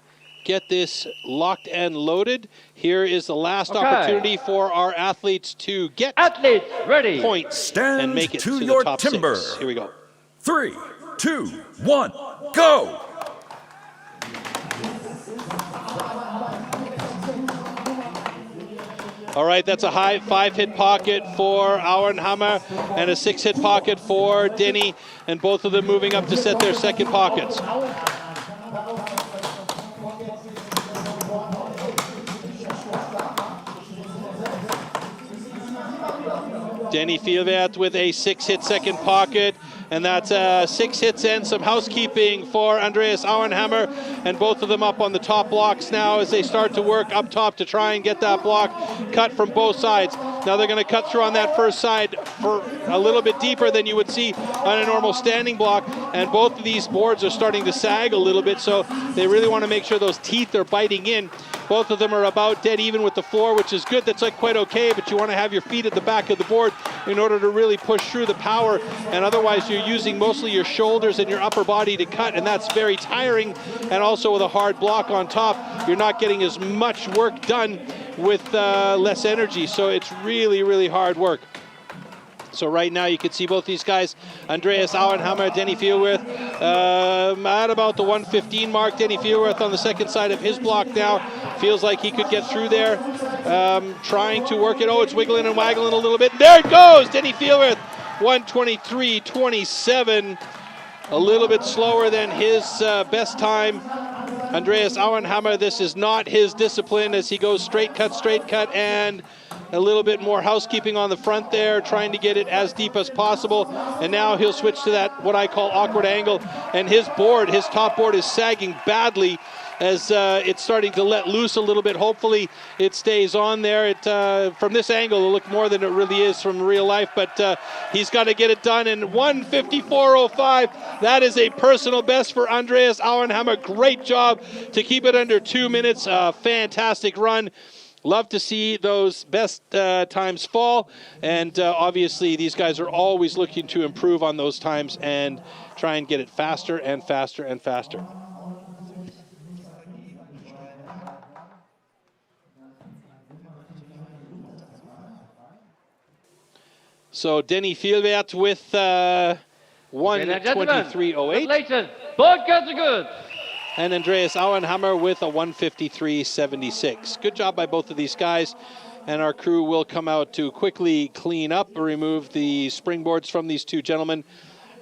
get this locked and loaded. Here is the last opportunity for our athletes to get ready. Points and make it to your the top timber. 6. Here we go. 3, 2, 1, go! All right, that's a high 5-hit pocket for Auernhammer and a 6-hit pocket for Denny, and both of them moving up to set their second pockets. Denny Fielwert with a 6-hit second pocket, and that's 6 hits and some housekeeping for Andreas Auenhammer, and both of them up on the top blocks now as they start to work up top to try and get that block cut from both sides. Now they're going to cut through on that first side for a little bit deeper than you would see on a normal standing block, and both of these boards are starting to sag a little bit, so they really want to make sure those teeth are biting in. Both of them are about dead even with the floor, which is good. That's like quite okay, but you want to have your feet at the back of the board in order to really push through the power, and otherwise you're using mostly your shoulders and your upper body to cut, and that's very tiring. And also with a hard block on top, you're not getting as much work done with less energy, so it's really, really hard work. So right now you can see both these guys, Andreas Auenhammer, Denny Fielwert, at about the 115 mark. Denny Fielwert on the second side of his block now. Feels like he could get through there. Trying to work it. Oh, it's wiggling and waggling a little bit. There it goes! Denny Fielwert, 123.27. A little bit slower than his best time. Andreas Auenhammer, this is not his discipline as he goes straight cut, and a little bit more housekeeping on the front there, trying to get it as deep as possible. And now he'll switch to that, what I call awkward angle. And his board, his top board is sagging badly as it's starting to let loose a little bit. Hopefully it stays on there. From this angle, it'll look more than it really is from real life, but he's got to get it done in 1:54.05. That is a personal best for Andreas Auenhammer. Great job to keep it under 2 minutes. Fantastic run. Love to see those best times fall, and obviously these guys are always looking to improve on those times and try and get it faster and faster and faster. So Denny Fielwert with 1:23.08. Leighton, both cuts are good. And Andreas Auenhammer with a 1:53.76. Good job by both of these guys. And our crew will come out to quickly clean up or remove the springboards from these two gentlemen.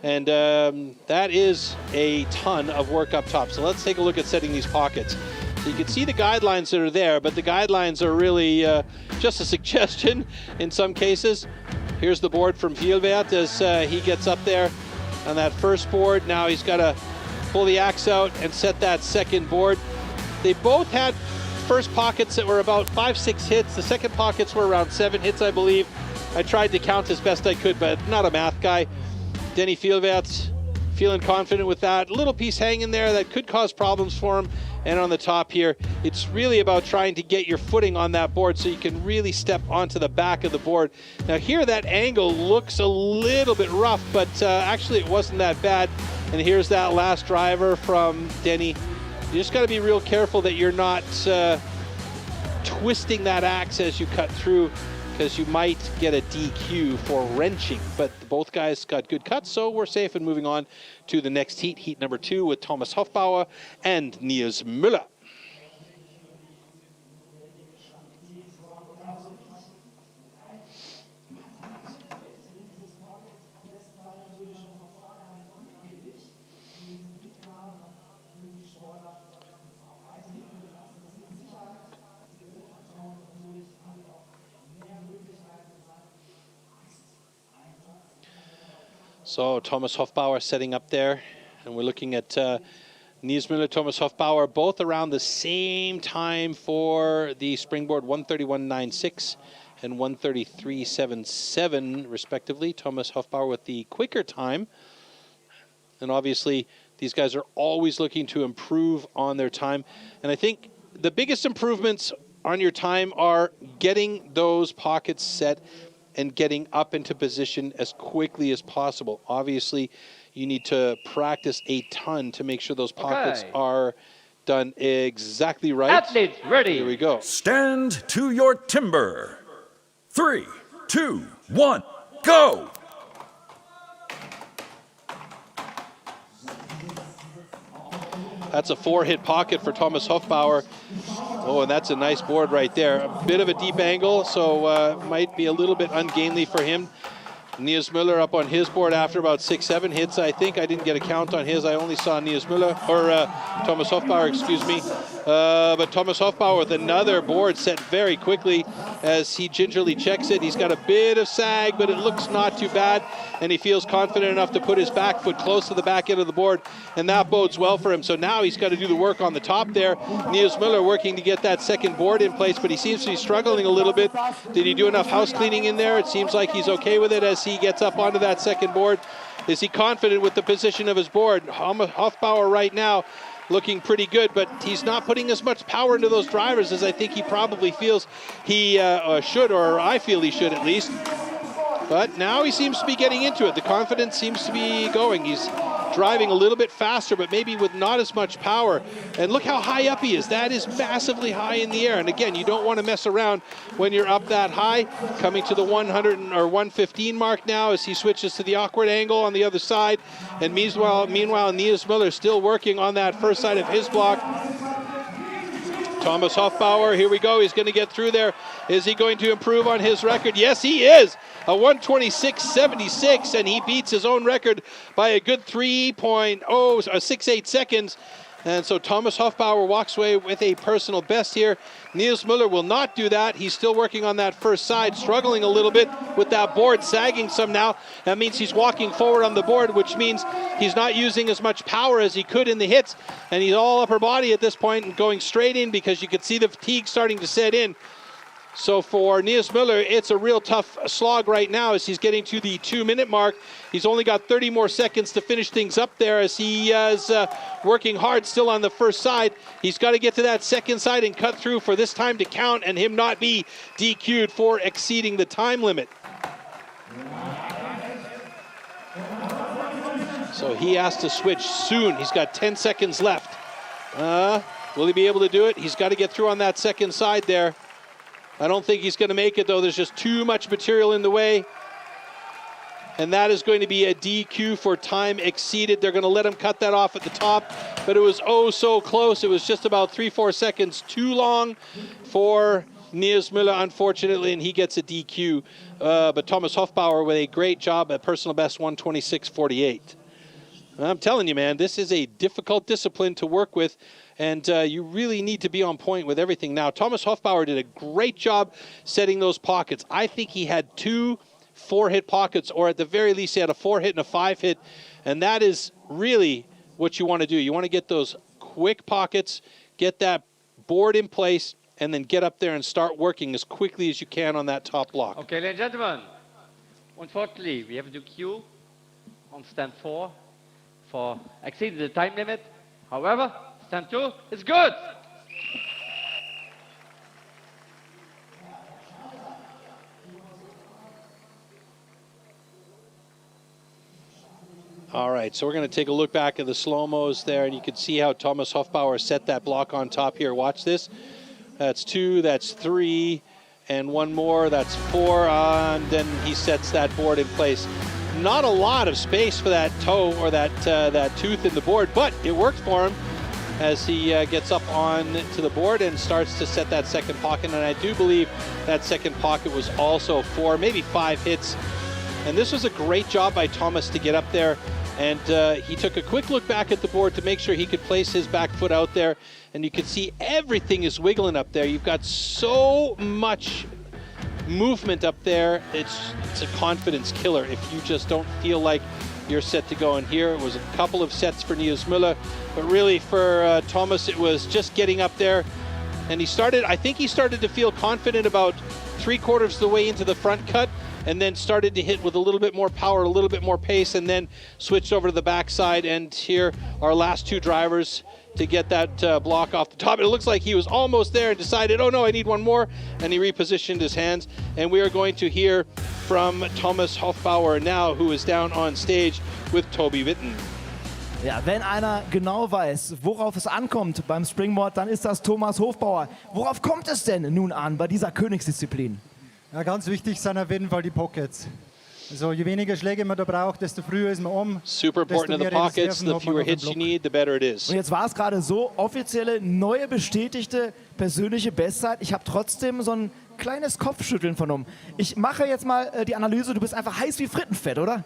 And that is a ton of work up top. So let's take a look at setting these pockets. So you can see the guidelines that are there, but the guidelines are really just a suggestion in some cases. Here's the board from Fielwert as he gets up there on that first board. Now he's got to pull the axe out and set that second board. They both had first pockets that were about 5-6 hits. The second pockets were around 7 hits, I believe. I tried to count as best I could, but not a math guy. Denny Fielwert's feeling confident with that. Little piece hanging there that could cause problems for him. And on the top here, it's really about trying to get your footing on that board so you can really step onto the back of the board. Now here that angle looks a little bit rough, but actually it wasn't that bad. And here's that last driver from Denny. You just got to be real careful that you're not twisting that axe as you cut through, because you might get a DQ for wrenching. But both guys got good cuts, so we're safe and moving on to the next heat, heat number 2 with Thomas Hofbauer and Nils Müller. So Thomas Hofbauer setting up there, and we're looking at Nils Müller, Thomas Hofbauer, both around the same time for the Springboard, 1:31.96 and 1:33.77 respectively. Thomas Hofbauer with the quicker time, and obviously these guys are always looking to improve on their time. And I think the biggest improvements on your time are getting those pockets set and getting up into position as quickly as possible. Obviously, you need to practice a ton to make sure those pockets are done exactly right. Athletes ready. Here we go. Stand to your timber. 3, 2, 1, go! That's a 4-hit pocket for Thomas Hofbauer. Oh, and that's a nice board right there. A bit of a deep angle, so might be a little bit ungainly for him. Nils Müller up on his board after about 6-7 hits, I think. I didn't get a count on his. I only saw Nils Müller, or Thomas Hofbauer, excuse me. But Thomas Hofbauer with another board set very quickly. as he gingerly checks it. He's got a bit of sag, but it looks not too bad, and he feels confident enough to put his back foot close to the back end of the board, and that bodes well for him. So now he's got to do the work on the top there. Niels Müller working to get that second board in place, but he seems to be struggling a little bit. Did he do enough house cleaning in there? It seems like he's okay with it as he gets up onto that second board. Is he confident with the position of his board? Hofbauer right now looking pretty good, but he's not putting as much power into those drivers as I think he probably feels he should, or I feel he should at least. But now he seems to be getting into it. The confidence seems to be going. He's driving a little bit faster, but maybe with not as much power. And look how high up he is. That is massively high in the air. And again, you don't want to mess around when you're up that high. Coming to the 100 or 115 mark now as he switches to the awkward angle on the other side. And meanwhile, Niels Müller still working on that first side of his block. Thomas Hofbauer, here we go. He's going to get through there. Is he going to improve on his record? Yes, he is. A 1:26.76, and he beats his own record by a good 3.068 seconds. And so Thomas Hofbauer walks away with a personal best here. Niels Müller will not do that. He's still working on that first side, struggling a little bit with that board, sagging some now. That means he's walking forward on the board, which means he's not using as much power as he could in the hits. And he's all upper body at this point and going straight in because you can see the fatigue starting to set in. So for Niels Müller, it's a real tough slog right now as he's getting to the 2-minute mark. He's only got 30 more seconds to finish things up there as he is working hard still on the first side. He's got to get to that second side and cut through for this time to count and him not be DQ'd for exceeding the time limit. So he has to switch soon. He's got 10 seconds left. Will he be able to do it? He's got to get through on that second side there. I don't think he's going to make it, though. There's just too much material in the way. And that is going to be a DQ for time exceeded. They're going to let him cut that off at the top, but it was oh so close. It was just about 3-4 seconds too long for Niels Müller, unfortunately, and he gets a DQ. But Thomas Hofbauer with a great job at personal best 1:26.48. I'm telling you, man, this is a difficult discipline to work with. And you really need to be on point with everything. Now, Thomas Hofbauer did a great job setting those pockets. I think he had 2 4-hit pockets, or at the very least, he had a 4-hit and a 5-hit. And that is really what you want to do. You want to get those quick pockets, get that board in place, and then get up there and start working as quickly as you can on that top block. Okay, ladies and gentlemen, unfortunately, we have to queue on stand 4 for exceeding the time limit. However, stand 2 is good. All right, so we're going to take a look back at the slow-mos there, and you can see how Thomas Hofbauer set that block on top here. Watch this. That's 2, that's 3, and 1 more, that's 4, and then he sets that board in place. Not a lot of space for that toe or that tooth in the board, but it worked for him as he gets up on to the board and starts to set that second pocket. And I do believe that second pocket was also 4, maybe 5 hits. And this was a great job by Thomas to get up there. And he took a quick look back at the board to make sure he could place his back foot out there. And you can see everything is wiggling up there. You've got so much movement up there. It's a confidence killer if you just don't feel like you're set to go. And here it was a couple of sets for Niels Müller, but really for Thomas it was just getting up there. And I think he started to feel confident about 3/4 of the way into the front cut, and then started to hit with a little bit more power, a little bit more pace, and then switched over to the backside. And here our last 2 drivers to get that block off the top. It looks like he was almost there and decided, oh no, I need 1 more, and he repositioned his hands. And we are going to hear from Thomas Hofbauer now, who is down on stage with Toby Witten. Ja, wenn einer genau weiß, worauf es ankommt beim Springboard, dann ist das Thomas Hofbauer. Worauf kommt es denn nun an bei dieser Königsdisziplin? Ja, ganz wichtig sind auf jeden Fall die Pockets. Also je weniger Schläge man da braucht, desto früher ist man um. Super important in the pockets. The fewer hits you need, the better it is. Und jetzt war es gerade so, offizielle, neue, bestätigte, persönliche Bestzeit. Ich habe trotzdem so ein kleines Kopfschütteln vernommen. Ich mache jetzt mal die Analyse. Du bist einfach heiß wie Frittenfett, oder?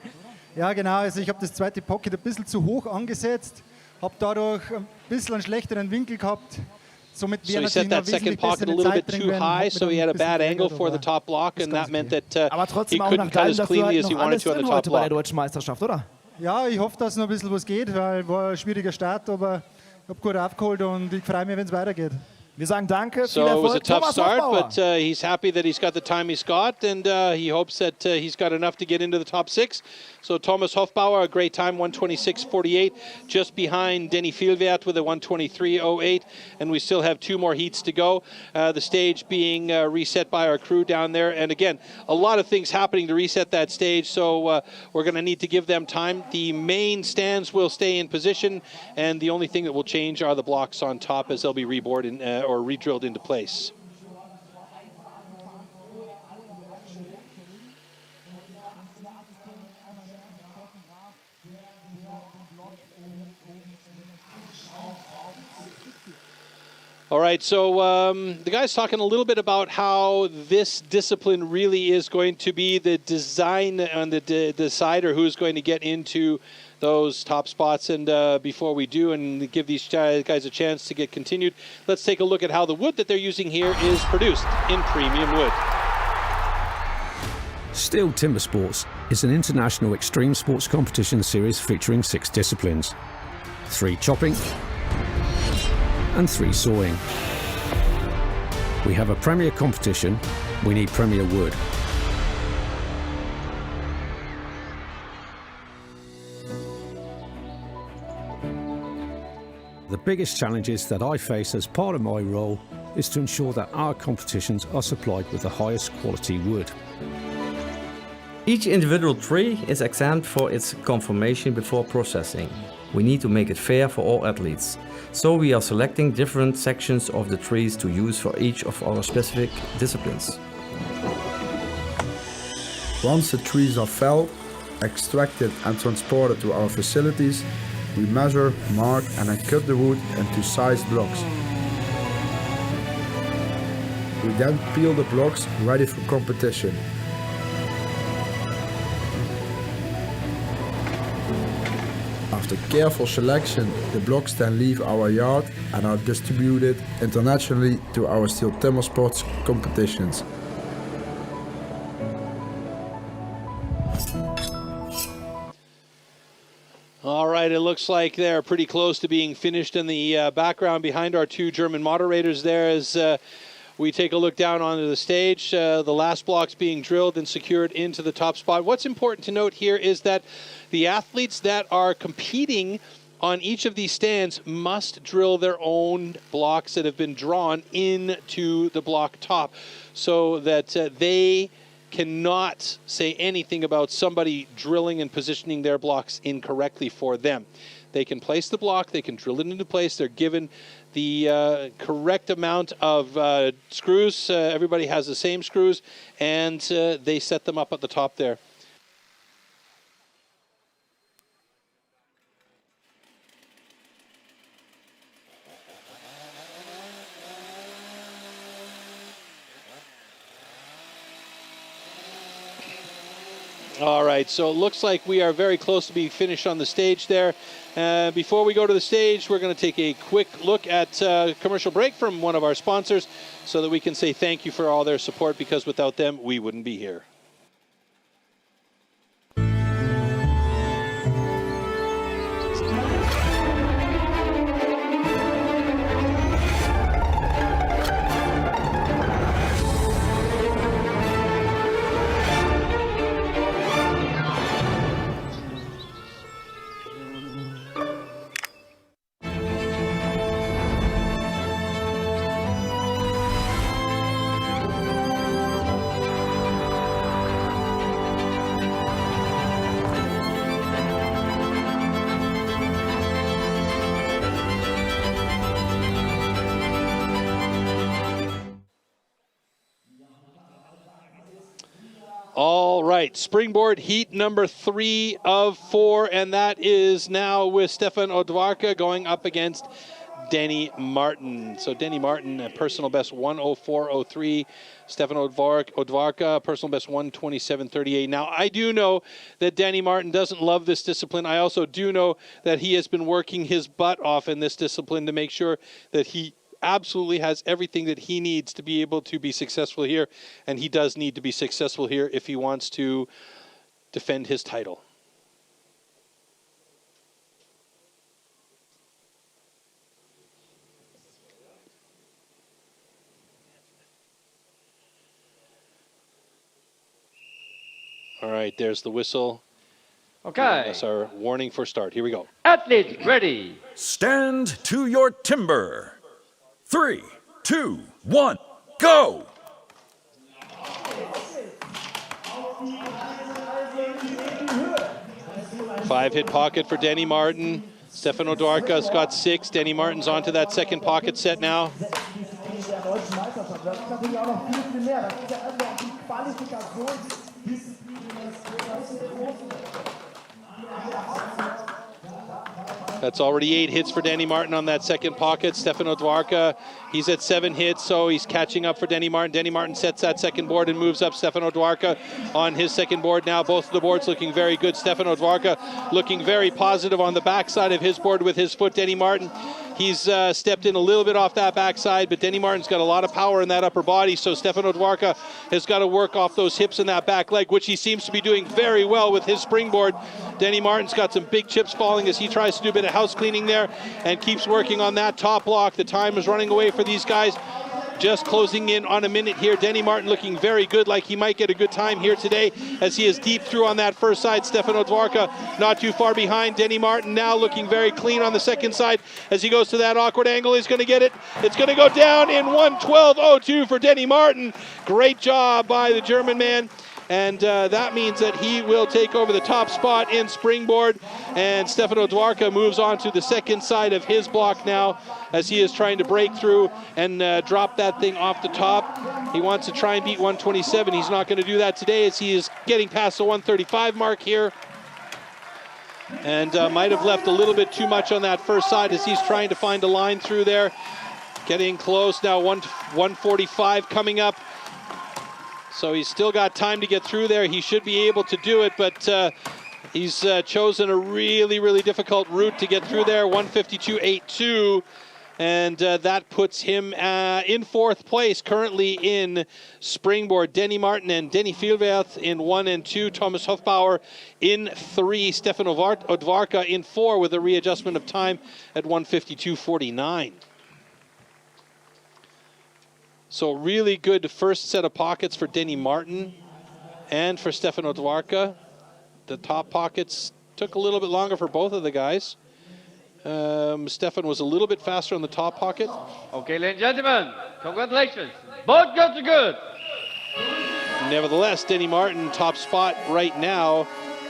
Ja, genau. Also ich habe das zweite Pocket ein bisschen zu hoch angesetzt. Habe dadurch ein bisschen einen schlechteren Winkel gehabt. Somit So wir he set natürlich noch that second wesentlich besser pocket a in little Zeit bit bringen too werden. high, Hopp so mit he einem had a bisschen bad angle verlängert, for the aber top block, ist and ganz that meant okay. that Aber he trotzdem auch nach couldn't cut deinem as cleanly Dafürhalten as he noch wanted alles to on drin the top heute bei der block. Deutschen Meisterschaft, oder? Ja, ich hoffe, dass noch ein bisschen was geht, weil war ein schwieriger Start, aber ich habe gut aufgeholt und ich freue mich, wenn es weitergeht. Wir sagen danke, viel So it was a Erfolg. tough Thomas start, Hoffbauer. but he's happy that he's got the time he's got, and he hopes that he's got enough to get into the top 6. So Thomas Hoffbauer, a great time, 126.48, just behind Denny Vielwert with a 123.08, and we still have 2 more heats to go. The stage being reset by our crew down there, and again, a lot of things happening to reset that stage, so we're going to need to give them time. The main stands will stay in position, and the only thing that will change are the blocks on top as they'll be rebored or re-drilled into place. All right, so the guy's talking a little bit about how this discipline really is going to be the design and the decider who's going to get into those top spots. And before we do and give these guys a chance to get continued, let's take a look at how the wood that they're using here is produced in premium wood. STIHL Timbersports is an international extreme sports competition series featuring 6 disciplines: 3 chopping and 3 sawing. We have a premier competition, we need premier wood. The biggest challenges that I face as part of my role is to ensure that our competitions are supplied with the highest quality wood. Each individual tree is examined for its conformation before processing. We need to make it fair for all athletes. So we are selecting different sections of the trees to use for each of our specific disciplines. Once the trees are felled, extracted and transported to our facilities, we measure, mark and then cut the wood into sized blocks. We then peel the blocks ready for competition. After careful selection, the blocks then leave our yard and are distributed internationally to our STIHL Timbersports competitions. All right, it looks like they're pretty close to being finished in the background behind our 2 German moderators there as we take a look down onto the stage. The last block's being drilled and secured into the top spot. What's important to note here is that the athletes that are competing on each of these stands must drill their own blocks that have been drawn into the block top so that they cannot say anything about somebody drilling and positioning their blocks incorrectly for them. They can place the block, they can drill it into place, they're given the correct amount of screws. Everybody has the same screws, and they set them up at the top there. All right, so it looks like we are very close to being finished on the stage there. Before we go to the stage, we're going to take a quick look at commercial break from one of our sponsors so that we can say thank you for all their support, because without them, we wouldn't be here. All right, Springboard heat number 3 of 4, and that is now with Stefan Odvarka going up against Denny Martin. So Denny Martin, a personal best 104.03. Stefan Odvarka, personal best 127.38. Now, I do know that Denny Martin doesn't love this discipline. I also do know that he has been working his butt off in this discipline to make sure that he absolutely has everything that he needs to be able to be successful here, and he does need to be successful here if he wants to defend his title. All right, there's the whistle. Okay. That's our warning for start. Here we go. Athletes ready. Stand to your timber. 3, 2, 1, go! Five-hit pocket for Denny Martin. Stefano Dwarka's got 6. Denny Martin's onto that second pocket set now. That's already 8 hits for Denny Martin on that second pocket. Stefano Dwarka, he's at 7 hits, so he's catching up for Denny Martin. Denny Martin sets that second board and moves up Stefano Dwarka on his second board now. Both of the boards looking very good. Stefano Dwarka looking very positive on the backside of his board with his foot. Denny Martin, he's stepped in a little bit off that backside, but Denny Martin's got a lot of power in that upper body, so Stefano Dwarka has got to work off those hips and that back leg, which he seems to be doing very well with his springboard. Denny Martin's got some big chips falling as he tries to do a bit of house cleaning there and keeps working on that top block. The time is running away for these guys. Just closing in on a minute here. Denny Martin looking very good, like he might get a good time here today as he is deep through on that first side. Stefano Dwarka not too far behind. Denny Martin now looking very clean on the second side as he goes to that awkward angle. He's going to get it. It's going to go down in 1:12.02 for Denny Martin. Great job by the German man. And that means that he will take over the top spot in springboard. And Stefano Dwarka moves on to the second side of his block now as he is trying to break through and drop that thing off the top. He wants to try and beat 127. He's not going to do that today as he is getting past the 135 mark here. And might have left a little bit too much on that first side as he's trying to find a line through there. Getting close now, 145 coming up. So he's still got time to get through there. He should be able to do it, but he's chosen a really, really difficult route to get through there, 152.82. And that puts him in 4th place currently in springboard. Denny Martin and Denny Vielwerth in 1 and 2. Thomas Hofbauer in 3. Stefano Dwarka in 4 with a readjustment of time at 152.49. So really good first set of pockets for Denny Martin and for Stefano Dwarka. The top pockets took a little bit longer for both of the guys. Stefan was a little bit faster on the top pocket. Okay, ladies and gentlemen, congratulations. Both guns are good. Nevertheless, Denny Martin top spot right now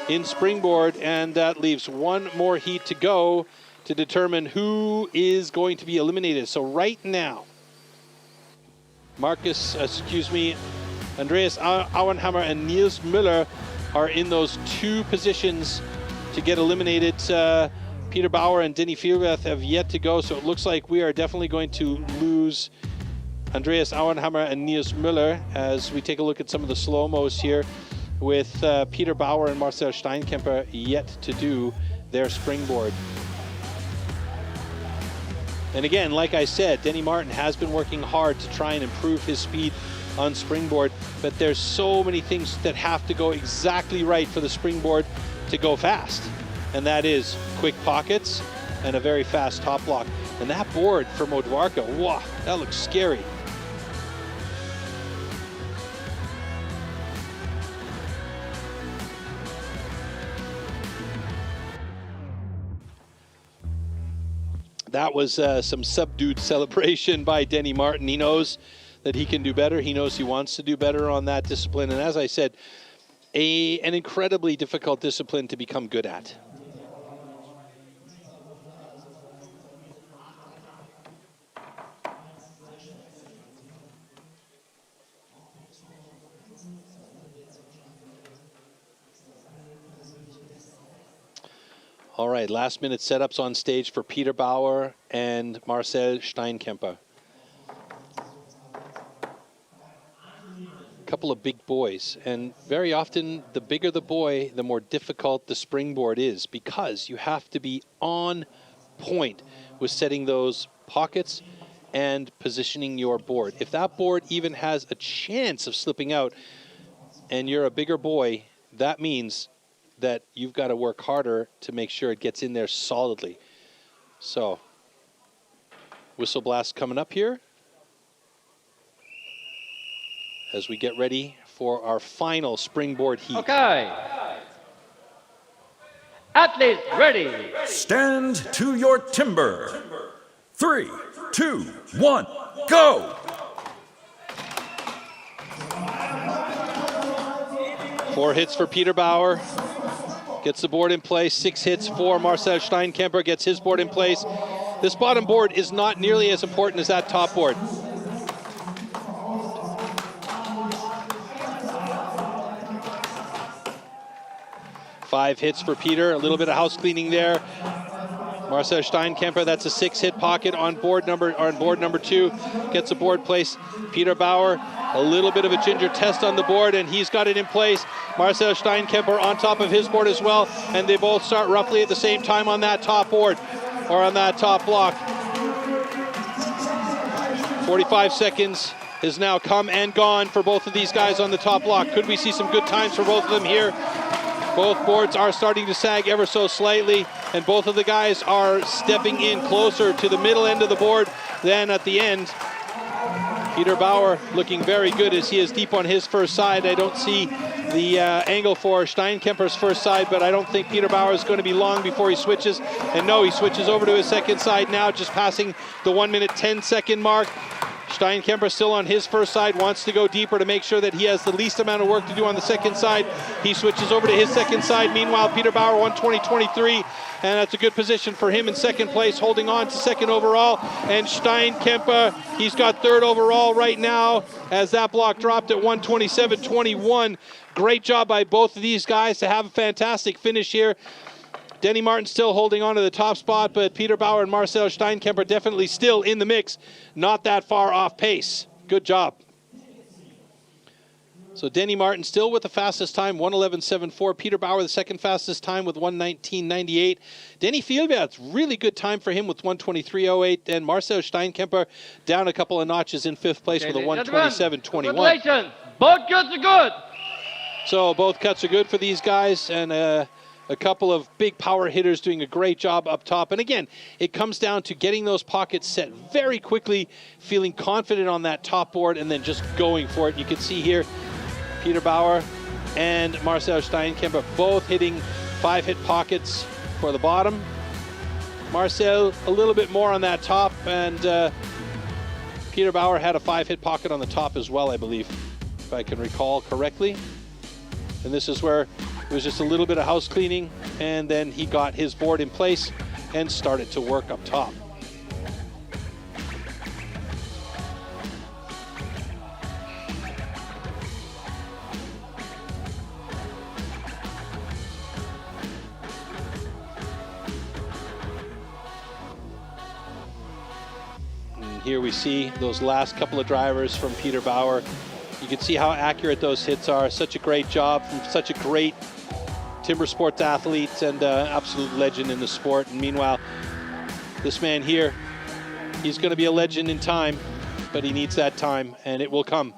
in springboard, and that leaves one more heat to go to determine who is going to be eliminated. So right now, Andreas Auenhammer and Nils Müller are in those 2 positions to get eliminated. Peter Bauer and Denny Vielwerth have yet to go, so it looks like we are definitely going to lose Andreas Auenhammer and Nils Müller as we take a look at some of the slow-mos here with Peter Bauer and Marcel Steinkemper yet to do their springboard. And again, like I said, Denny Martin has been working hard to try and improve his speed on springboard, but there's so many things that have to go exactly right for the springboard to go fast. And that is quick pockets and a very fast top block. And that board from Dwarka, wow, that looks scary. That was some subdued celebration by Denny Martin. He knows that he can do better. He knows he wants to do better on that discipline. And as I said, an incredibly difficult discipline to become good at. All right, last minute setups on stage for Peter Bauer and Marcel Steinkemper. A couple of big boys, and very often the bigger the boy, the more difficult the springboard is, because you have to be on point with setting those pockets and positioning your board. If that board even has a chance of slipping out and you're a bigger boy, that means that you've got to work harder to make sure it gets in there solidly. So, whistle blast coming up here as we get ready for our final springboard heat. Okay. Athletes ready. Stand to your timber. 3, 2, 1, go! Four hits for Peter Bauer. Gets the board in place. 6 hits for Marcel Steinkemper. Gets his board in place. This bottom board is not nearly as important as that top board. Five hits for Peter. A little bit of house cleaning there. Marcel Steinkemper, that's a 6-hit pocket on board number 2. Gets a board place. Peter Bauer, a little bit of a ginger test on the board, and he's got it in place. Marcel Steinkemper on top of his board as well, and they both start roughly at the same time on that top board, or on that top block. 45 seconds has now come and gone for both of these guys on the top block. Could we see some good times for both of them here? Both boards are starting to sag ever so slightly, and both of the guys are stepping in closer to the middle end of the board than at the end. Peter Bauer looking very good as he is deep on his first side. I don't see the angle for Steinkemper's first side, but I don't think Peter Bauer is going to be long before he switches. And no, he switches over to his second side now, just passing the 1 minute 10 second mark. Steinkemper still on his first side, wants to go deeper to make sure that he has the least amount of work to do on the second side. He switches over to his second side. Meanwhile, Peter Bauer 1:20.23, and that's a good position for him in second place, holding on to second overall. And Steinkemper, he's got third overall right now as that block dropped at 1:27.21. Great job by both of these guys to have a fantastic finish here. Denny Martin still holding on to the top spot, but Peter Bauer and Marcel Steinkemper definitely still in the mix, not that far off pace. Good job. So Denny Martin still with the fastest time, 1:11.74. Peter Bauer the second fastest time with 1:19.98. Denny Fieldbert's really good time for him with 1:23.08, and Marcel Steinkemper down a couple of notches in fifth place with a 1:27.21. Congratulations, both cuts are good. So both cuts are good for these guys, and a couple of big power hitters doing a great job up top. And again, it comes down to getting those pockets set very quickly, feeling confident on that top board, and then just going for it. You can see here, Peter Bauer and Marcel Steinkemper both hitting 5-hit pockets for the bottom. Marcel a little bit more on that top, and Peter Bauer had a 5-hit pocket on the top as well, I believe, if I can recall correctly. And this is where it was just a little bit of house cleaning, and then he got his board in place and started to work up top. And here we see those last couple of drivers from Peter Bauer. You can see how accurate those hits are. Such a great job from such a great timber sports athlete and absolute legend in the sport. And meanwhile, this man here, he's going to be a legend in time, but he needs that time, and it will come.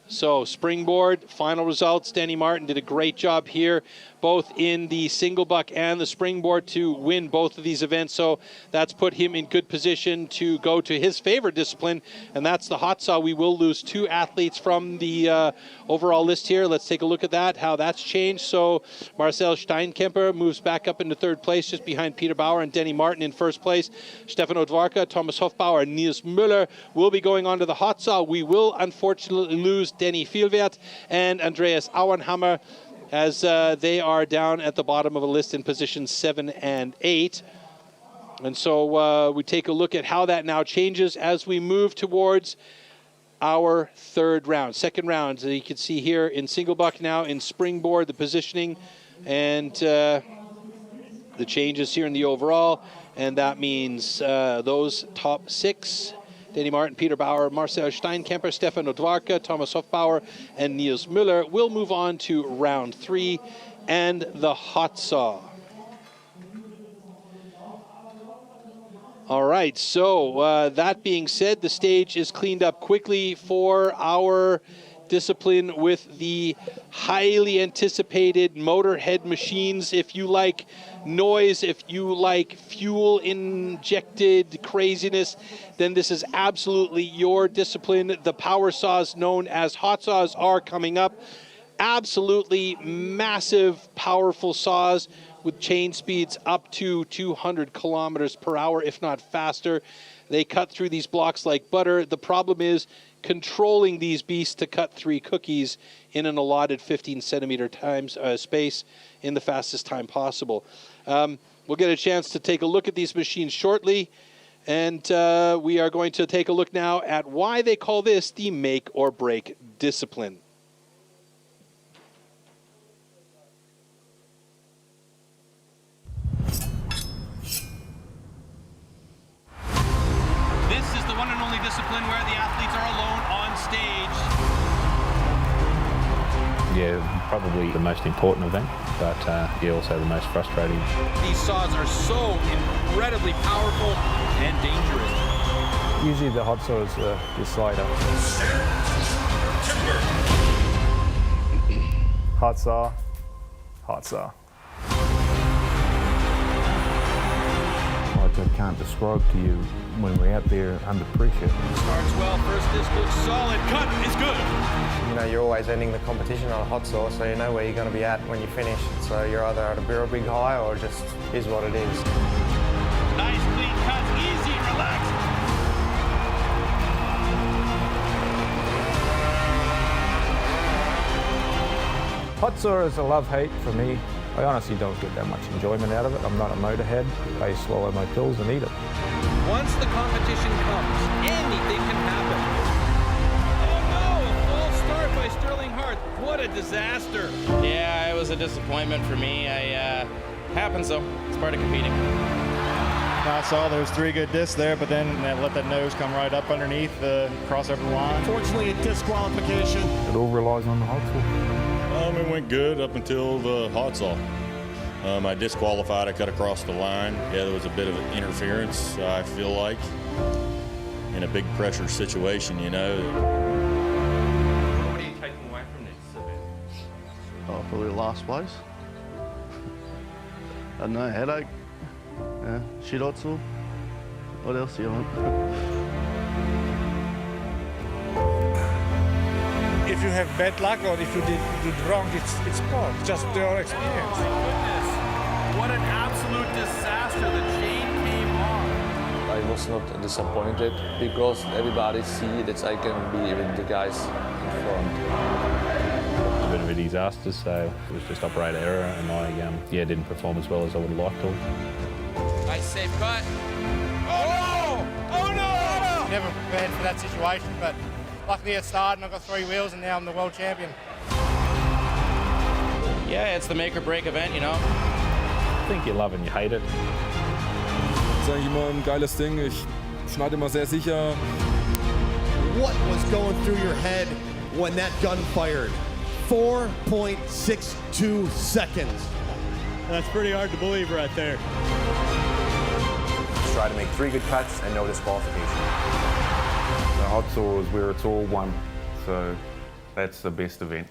So springboard, final results. Denny Martin did a great job here, both in the single buck and the springboard, to win both of these events. So that's put him in good position to go to his favorite discipline, and that's the hot saw. We will lose 2 athletes from the overall list here. Let's take a look at that, how that's changed. So Marcel Steinkemper moves back up into third place, just behind Peter Bauer and Denny Martin in first place. Stefano Dwarka, Thomas Hofbauer, and Nils Müller will be going on to the hot saw. We will unfortunately lose Denny Fieldwert and Andreas Auenhammer, as they are down at the bottom of a list in positions 7 and 8. And so we take a look at how that now changes as we move towards our third round. Second round, you can see here in single buck now, in springboard, the positioning and the changes here in the overall. And that means those top 6, Denny Martin, Peter Bauer, Marcel Steinkemper, Stefano Dwarka, Thomas Hofbauer, and Nils Müller will move on to round 3 and the hot saw. All right, so that being said, the stage is cleaned up quickly for our discipline with the highly anticipated motorhead machines. If you like noise, if you like fuel injected craziness, then this is absolutely your discipline. The power saws known as hot saws are coming up. Absolutely massive, powerful saws with chain speeds up to 200 kilometers per hour, if not faster. They cut through these blocks like butter. The problem is controlling these beasts to cut 3 cookies in an allotted 15 centimeter space in the fastest time possible. We'll get a chance to take a look at these machines shortly, and we are going to take a look now at why they call this the make or break discipline. This is the one and only discipline where the athletes are alone on stage. Yeah, probably the most important event, but yeah, also the most frustrating. These saws are so incredibly powerful and dangerous. Usually the hot saw is the slider. Hot saw, hot saw. I can't describe to you when we're out there under pressure. Starts well, first disc looks solid, cut is good. You know, you're always ending the competition on a hot saw, so you know where you're going to be at when you finish. So you're either at a real big high or just is what it is. Nice clean cut, easy, relaxed. Hot saw is a love-hate for me. I honestly don't get that much enjoyment out of it. I'm not a motorhead. I swallow my pills and eat it. Once the competition comes, anything can happen. Oh no, a false start by Sterling Hart. What a disaster. Yeah, it was a disappointment for me. Happens though, it's part of competing. I saw there was 3 good discs there, but then they let that nose come right up underneath the crossover line. Fortunately, a disqualification. It all relies on the hot saw. It went good up until the hot saw. I disqualified, I cut across the line. Yeah, there was a bit of interference, I feel like, in a big pressure situation, you know. What are you taking away from this event? Oh, probably last place. I don't know, headache. Yeah, shit hot saw. What else do you want? If you have bad luck or if you did wrong, it's part, just your experience. Oh my goodness, what an absolute disaster, the chain came off. I was not disappointed because everybody see that I can be with the guys in front. It was a bit of a disaster, so it was just operator error, and I didn't perform as well as I would have liked to. Nice safe cut. Oh no! Oh no! Never prepared for that situation, but luckily it started and I got 3 wheels and now I'm the world champion. Yeah, it's the make or break event, you know. I think you love it and you hate it. Das ist eigentlich immer ein geiles Ding. Ich schneide immer sehr sicher. What was going through your head when that gun fired? 4.62 seconds. That's pretty hard to believe right there. Just try to make 3 good cuts and no disqualification. The hot saw is where it's all won, so that's the best event.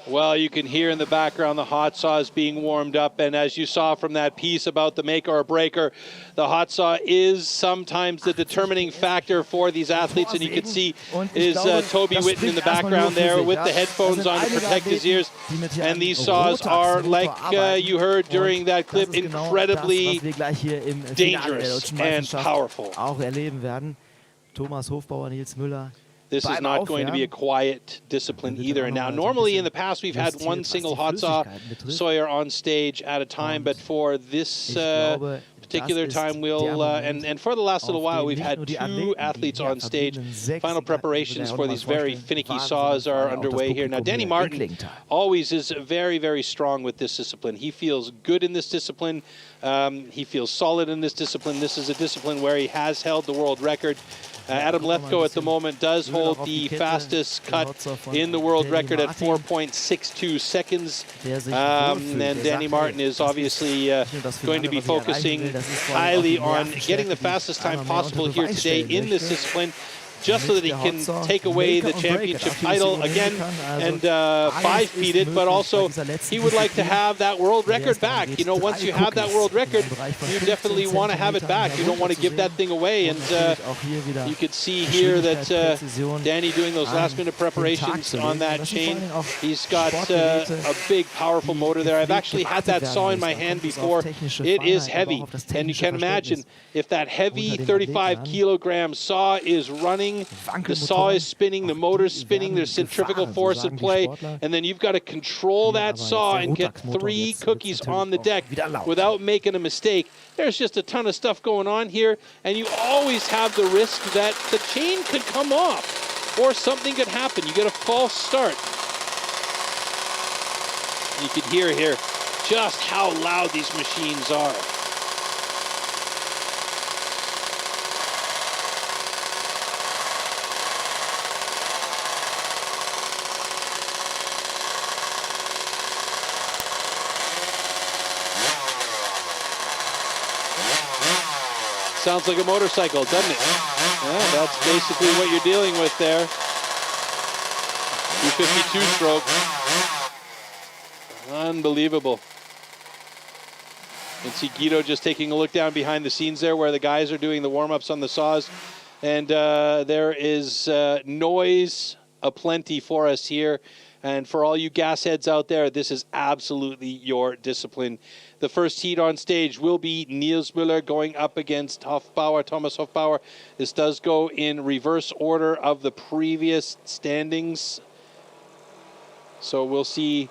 Well, you can hear in the background the hot saw is being warmed up, and as you saw from that piece about the maker or breaker, the hot saw is sometimes the determining factor for these athletes, and you can see is Toby Witten in the background there with the headphones on to protect his ears, and these saws are, like you heard during that clip, incredibly dangerous and powerful. Auch erleben werden. Thomas Hofbauer, Nils Müller. This is not going to be a quiet discipline either. And now, normally in the past, we've had one single hot saw Sawyer on stage at a time, but for this particular time, we'll, and for the last little while, we've had 2 athletes on stage. Final preparations for these very finicky saws are underway here. Now, Danny Martin always is very, very strong with this discipline. He feels good in this discipline. He feels solid in this discipline. This is a discipline where he has held the world record. Adam Lethko at the moment does hold the fastest cut in the world record at 4.62 seconds. And Danny Martin is obviously going to be focusing highly on getting the fastest time possible here today in this discipline, just so that he can take away the championship title again and 5-feet it, but also he would like to have that world record back. You know, once you have that world record, you definitely want to have it back. You don't want to give that thing away. And you could see here that Danny doing those last-minute preparations on that chain. He's got a big, powerful motor there. I've actually had that saw in my hand before. It is heavy, and you can imagine if that heavy 35-kilogram saw is running, the saw is spinning, the motor's spinning, there's centrifugal force at play, and then you've got to control that saw and get 3 cookies on the deck without making a mistake. There's just a ton of stuff going on here, and you always have the risk that the chain could come off or something could happen. You get a false start. You can hear here just how loud these machines are. Sounds like a motorcycle, doesn't it? Yeah, that's basically what you're dealing with there. 252 stroke. Unbelievable. You can see Guido just taking a look down behind the scenes there where the guys are doing the warm-ups on the saws. And there is noise aplenty for us here. And for all you gas heads out there, this is absolutely your discipline. The first heat on stage will be Niels Müller going up against Hofbauer, Thomas Hofbauer. This does go in reverse order of the previous standings. So we'll see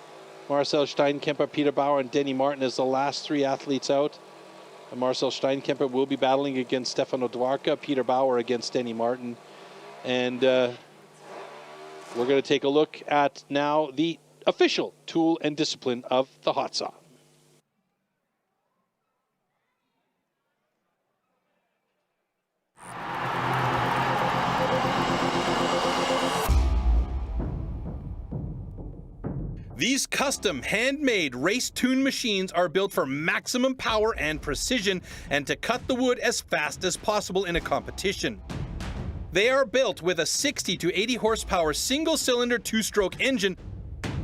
Marcel Steinkemper, Peter Bauer, and Danny Martin as the last 3 athletes out. And Marcel Steinkemper will be battling against Stefano Dwarka, Peter Bauer against Danny Martin. And we're going to take a look at now the official tool and discipline of the hot saw. These custom handmade race-tuned machines are built for maximum power and precision and to cut the wood as fast as possible in a competition. They are built with a 60 to 80 horsepower single-cylinder 2-stroke engine,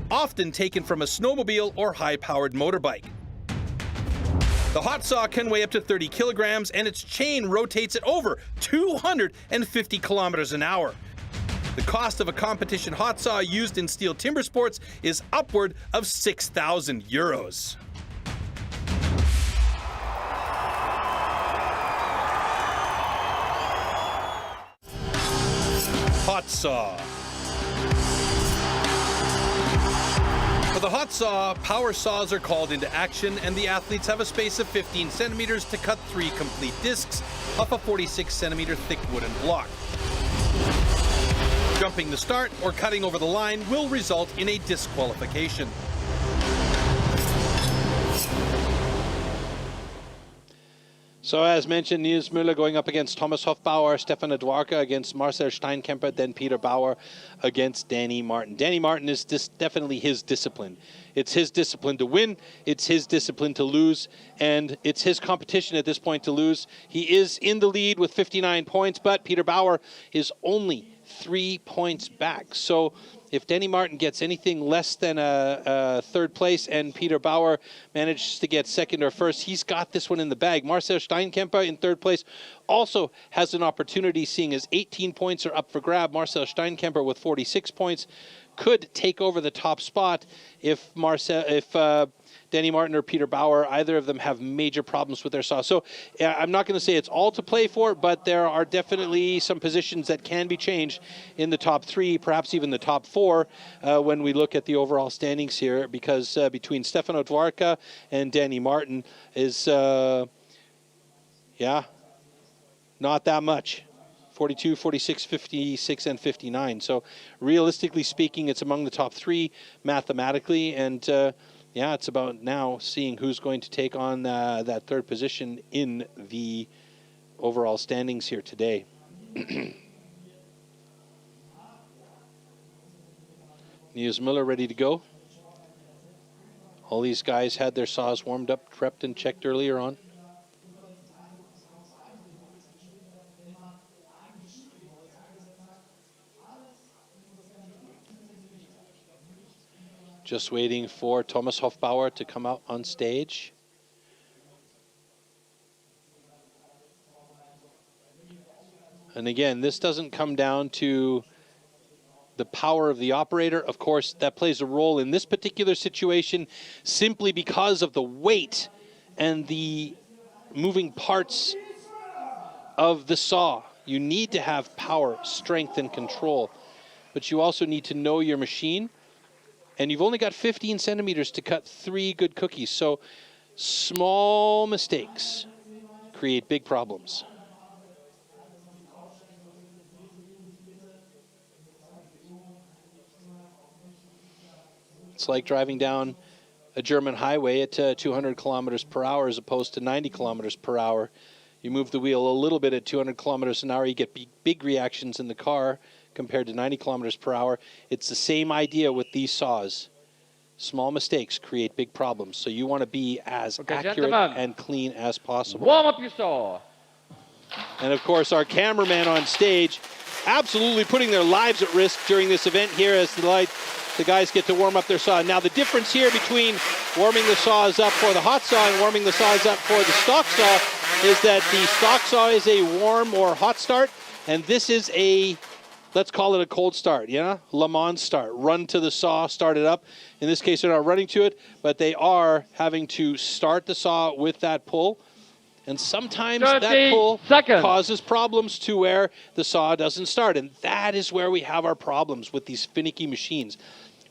often taken from a snowmobile or high-powered motorbike. The hot saw can weigh up to 30 kilograms and its chain rotates at over 250 kilometers an hour. The cost of a competition hot saw used in STIHL Timbersports is upward of 6,000 euros. Hot saw. For the hot saw, power saws are called into action and the athletes have a space of 15 centimeters to cut 3 complete discs off a 46 centimeter thick wooden block. Jumping the start or cutting over the line will result in a disqualification. So as mentioned, Niels Müller going up against Thomas Hofbauer, Stefano Dwarka against Marcel Steinkemper, then Peter Bauer against Danny Martin. Danny Martin is definitely his discipline. It's his discipline to win, it's his discipline to lose, and it's his competition at this point to lose. He is in the lead with 59 points, but Peter Bauer is only 3 points back. So if Danny Martin gets anything less than a 3rd place and Peter Bauer manages to get 2nd or 1st, he's got this one in the bag. Marcel Steinkemper in 3rd place also has an opportunity, seeing as 18 points are up for grab. Marcel Steinkemper with 46 points could take over the top spot if Danny Martin or Peter Bauer, either of them have major problems with their saw. So I'm not going to say it's all to play for, but there are definitely some positions that can be changed in the top 3, perhaps even the top 4, when we look at the overall standings here, because between Stefano Dwarka and Danny Martin is Yeah, not that much. 42, 46, 56, and 59. So realistically speaking, it's among the top 3 mathematically. And yeah, it's about now seeing who's going to take on that 3rd position in the overall standings here today. Niels Müller ready to go. All these guys had their saws warmed up, prepped, and checked earlier on. Just waiting for Thomas Hofbauer to come out on stage. And again, this doesn't come down to the power of the operator. Of course, that plays a role in this particular situation simply because of the weight and the moving parts of the saw. You need to have power, strength, and control. But you also need to know your machine. And you've only got 15 centimeters to cut 3 good cookies. So small mistakes create big problems. It's like driving down a German highway at 200 kilometers per hour as opposed to 90 kilometers per hour. You move the wheel a little bit at 200 kilometers an hour, you get big reactions in the car compared to 90 kilometers per hour. It's the same idea with these saws. Small mistakes create big problems. So you want to be as accurate and clean as possible. Warm up your saw. And of course, our cameraman on stage absolutely putting their lives at risk during this event here as the guys get to warm up their saw. Now the difference here between warming the saws up for the hot saw and warming the saws up for the stock saw is that the stock saw is a warm or hot start, and this is a, let's call it a cold start, yeah? Le Mans start. Run to the saw, start it up. In this case, they're not running to it, but they are having to start the saw with that pull. And sometimes that pull causes problems to where the saw doesn't start. And that is where we have our problems with these finicky machines.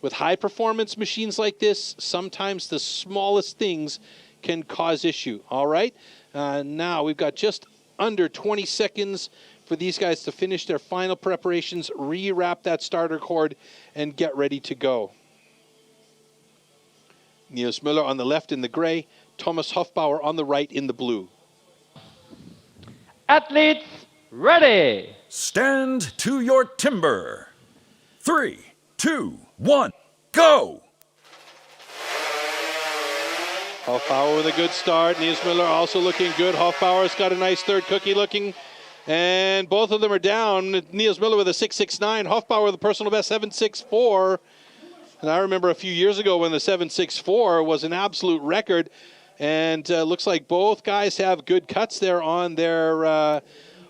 With high-performance machines like this, sometimes the smallest things can cause issue. All right? Now we've got just under 20 seconds for these guys to finish their final preparations, re-wrap that starter cord, and get ready to go. Niels Müller on the left in the gray, Thomas Hofbauer on the right in the blue. Athletes, ready! Stand to your timber. 3, 2, 1, go! Hofbauer with a good start. Niels Müller also looking good. Hofbauer's got a nice 3rd cookie looking. And both of them are down. Niels Müller with a 6.69. Hofbauer with a personal best 7.64. And I remember a few years ago when the 7.64 was an absolute record. And looks like both guys have good cuts there on their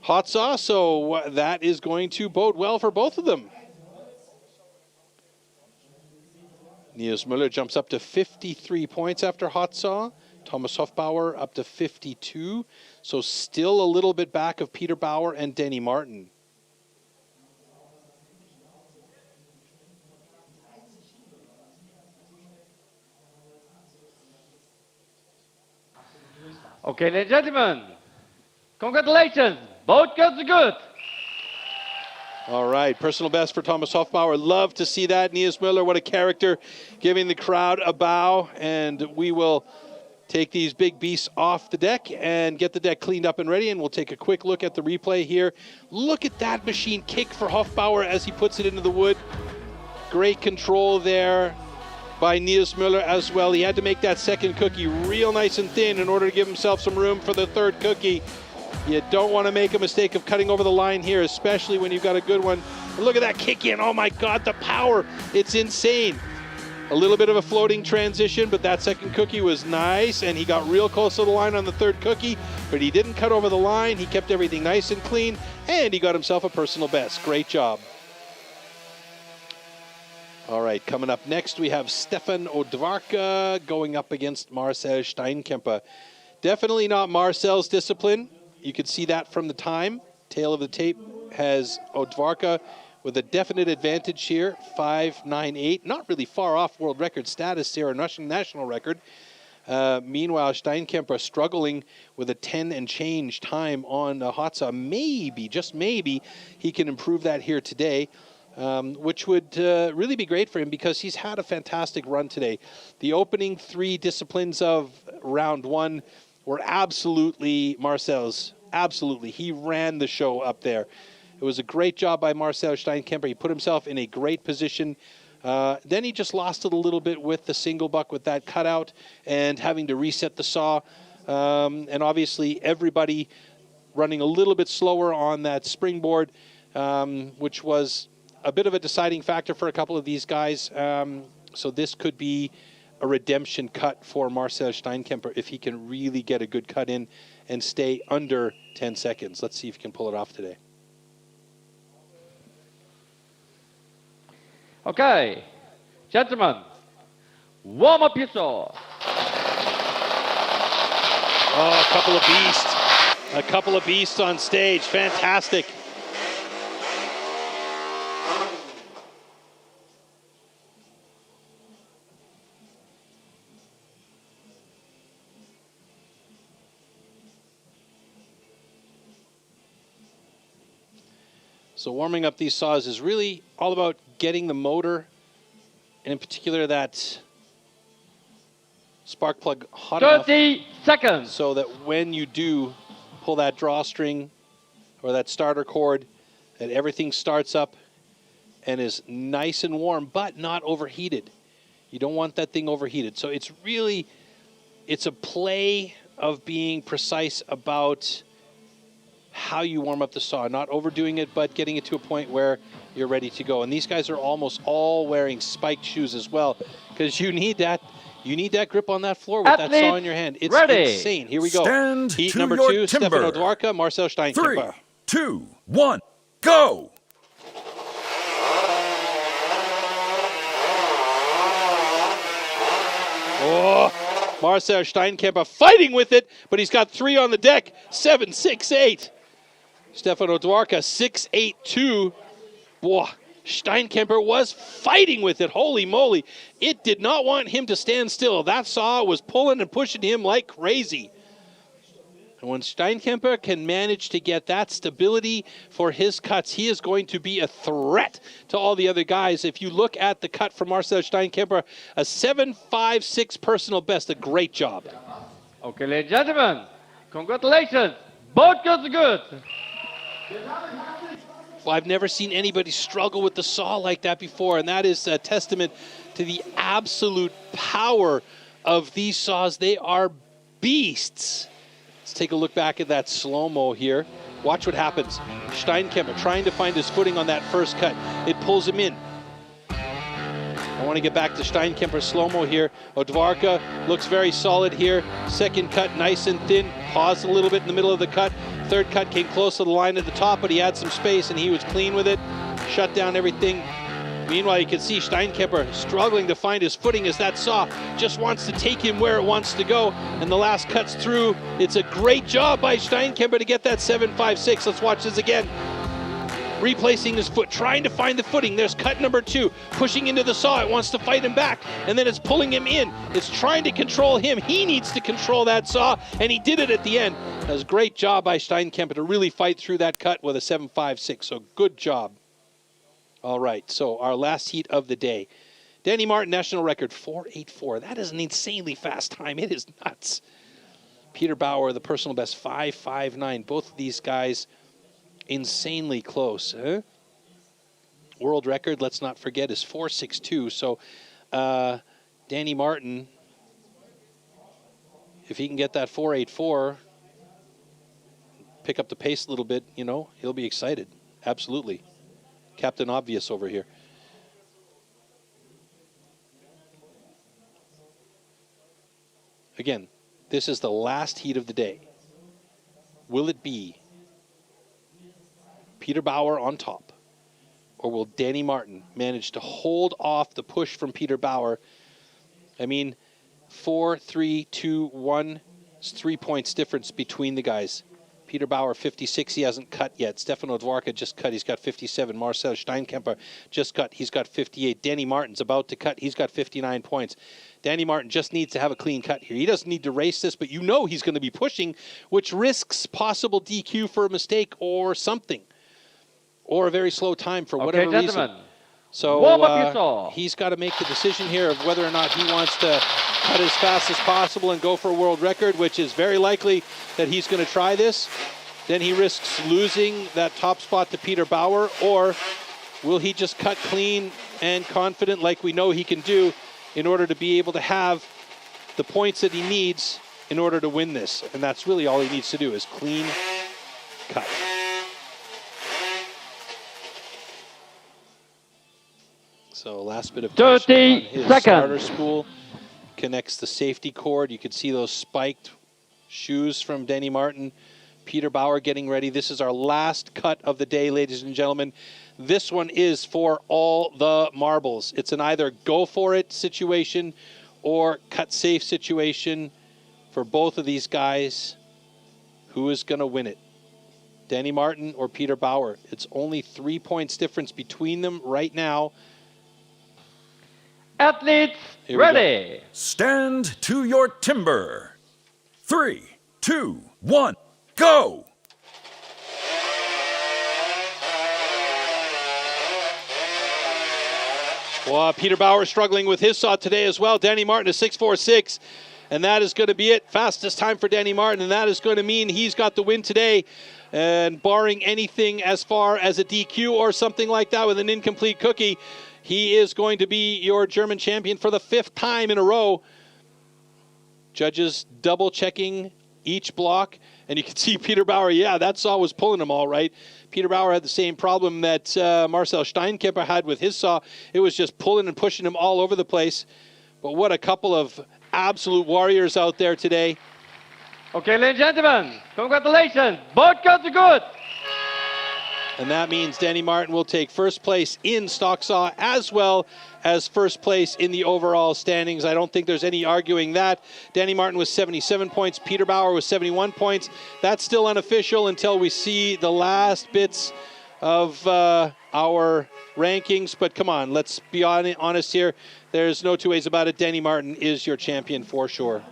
hot saw. So that is going to bode well for both of them. Niels Müller jumps up to 53 points after hot saw. Thomas Hofbauer up to 52. So still a little bit back of Peter Bauer and Denny Martin. Okay, ladies and gentlemen, congratulations. Both cuts are good. All right, personal best for Thomas Hofbauer. Love to see that. Niels Müller, what a character, giving the crowd a bow. And we will take these big beasts off the deck and get the deck cleaned up and ready. And we'll take a quick look at the replay here. Look at that machine kick for Hofbauer as he puts it into the wood. Great control there by Niels Müller as well. He had to make that 2nd cookie real nice and thin in order to give himself some room for the 3rd cookie. You don't want to make a mistake of cutting over the line here, especially when you've got a good one. And look at that kick in. Oh my God, the power. It's insane. A little bit of a floating transition, but that 2nd cookie was nice, and he got real close to the line on the 3rd cookie, but he didn't cut over the line. He kept everything nice and clean, and he got himself a personal best. Great job. All right, coming up next, we have Stefan Odvarka going up against Marcel Steinkemper. Definitely not Marcel's discipline. You could see that from the time. Tail of the tape has Odvarka with a definite advantage here, 5.98. Not really far off world record status here, or national record. Meanwhile, Steinkemper struggling with a 10 and change time on hot saw. Maybe, just maybe, he can improve that here today, which would really be great for him because he's had a fantastic run today. The opening 3 disciplines of round 1 were absolutely Marcel's. Absolutely. He ran the show up there. It was a great job by Marcel Steinkemper. He put himself in a great position. Then he just lost it a little bit with the single buck with that cutout and having to reset the saw. And obviously everybody running a little bit slower on that springboard, which was a bit of a deciding factor for a couple of these guys. So this could be a redemption cut for Marcel Steinkemper if he can really get a good cut in and stay under 10 seconds. Let's see if he can pull it off today. Okay, gentlemen, warm up your saw. Oh, a couple of beasts. A couple of beasts on stage. Fantastic. So warming up these saws is really all about getting the motor, and in particular that spark plug hot 30 seconds. So that when you do pull that drawstring or that starter cord, that everything starts up and is nice and warm, but not overheated. You don't want that thing overheated. So it's really, it's a play of being precise about how you warm up the saw, not overdoing it, but getting it to a point where you're ready to go. And these guys are almost all wearing spiked shoes as well, because you need that grip on that floor with that saw in your hand. It's insane. Here we go. Stand Heat to number your 2, timber. Stefano Dwarka, Marcel Steinkemper. 3, 2, 1, go! Oh, Marcel Steinkemper fighting with it, but he's got 3 on the deck. 7, 6, 8. Stefano Dwarka 6-8-2. Boy, Steinkemper was fighting with it. Holy moly. It did not want him to stand still. That saw was pulling and pushing him like crazy. And when Steinkemper can manage to get that stability for his cuts, he is going to be a threat to all the other guys. If you look at the cut from Marcel Steinkemper, a 7.56 personal best, a great job. Okay, ladies and gentlemen, congratulations. Both cuts are good. Well, I've never seen anybody struggle with the saw like that before, and that is a testament to the absolute power of these saws. They are beasts. Let's take a look back at that slow-mo here. Watch what happens. Steinkemper trying to find his footing on that first cut. It pulls him in. I want to get back to Steinkemper's slow-mo here. Dwarka looks very solid here. Second cut, nice and thin. Paused a little bit in the middle of the cut. Third cut came close to the line at the top, but he had some space and he was clean with it. Shut down everything. Meanwhile, you can see Steinkemper struggling to find his footing as that saw just wants to take him where it wants to go. And the last cut's through. It's a great job by Steinkemper to get that 7.56. Let's watch this again. Replacing his foot, trying to find the footing. There's cut number 2, pushing into the saw. It wants to fight him back, and then it's pulling him in. It's trying to control him. He needs to control that saw, and he did it at the end. That was a great job by Steinkemper to really fight through that cut with a 7.56, so good job. All right, so our last heat of the day. Danny Martin, national record, 4.84. That is an insanely fast time. It is nuts. Peter Bauer, the personal best, 5.59. Both of these guys insanely close. Huh? World record, let's not forget, is 4.62. So Danny Martin, if he can get that 4.84, pick up the pace a little bit, you know, he'll be excited. Absolutely. Captain Obvious over here. Again, this is the last heat of the day. Will it be Peter Bauer on top, or will Danny Martin manage to hold off the push from Peter Bauer? I mean, 4, 3, 2, 1, it's 3 points difference between the guys. Peter Bauer, 56, he hasn't cut yet. Stefano Dvorka just cut, he's got 57. Marcel Steinkemper just cut, he's got 58. Danny Martin's about to cut, he's got 59 points. Danny Martin just needs to have a clean cut here. He doesn't need to race this, but you know he's going to be pushing, which risks possible DQ for a mistake or something. Or a very slow time for whatever reason. So he's got to make the decision here of whether or not he wants to cut as fast as possible and go for a world record, which is very likely that he's going to try this. Then he risks losing that top spot to Peter Bauer, or will he just cut clean and confident like we know he can do in order to be able to have the points that he needs in order to win this? And that's really all he needs to do is clean cut. So last bit of 30 his seconds. starter spool connects the safety cord. You can see those spiked shoes from Danny Martin. Peter Bauer getting ready. This is our last cut of the day, ladies and gentlemen. This one is for all the marbles. It's an either go for it situation or cut safe situation for both of these guys. Who is going to win it? Danny Martin or Peter Bauer? It's only 3 points difference between them right now. Athletes ready. Stand to your timber. 3, 2, 1, go! Well, Peter Bauer struggling with his saw today as well. Danny Martin is 6.46, and that is going to be it. Fastest time for Danny Martin, and that is going to mean he's got the win today. And barring anything as far as a DQ or something like that with an incomplete cookie, he is going to be your German champion for the 5th time in a row. Judges double checking each block, and you can see Peter Bauer, yeah, that saw was pulling him all right. Peter Bauer had the same problem that Marcel Steinkemper had with his saw. It was just pulling and pushing him all over the place. But what a couple of absolute warriors out there today. Okay, ladies and gentlemen, congratulations. Both cuts are good. And that means Danny Martin will take first place in stock saw as well as first place in the overall standings. I don't think there's any arguing that. Danny Martin was 77 points. Peter Bauer was 71 points. That's still unofficial until we see the last bits of our rankings. But come on, let's be honest here. There's no two ways about it. Danny Martin is your champion for sure.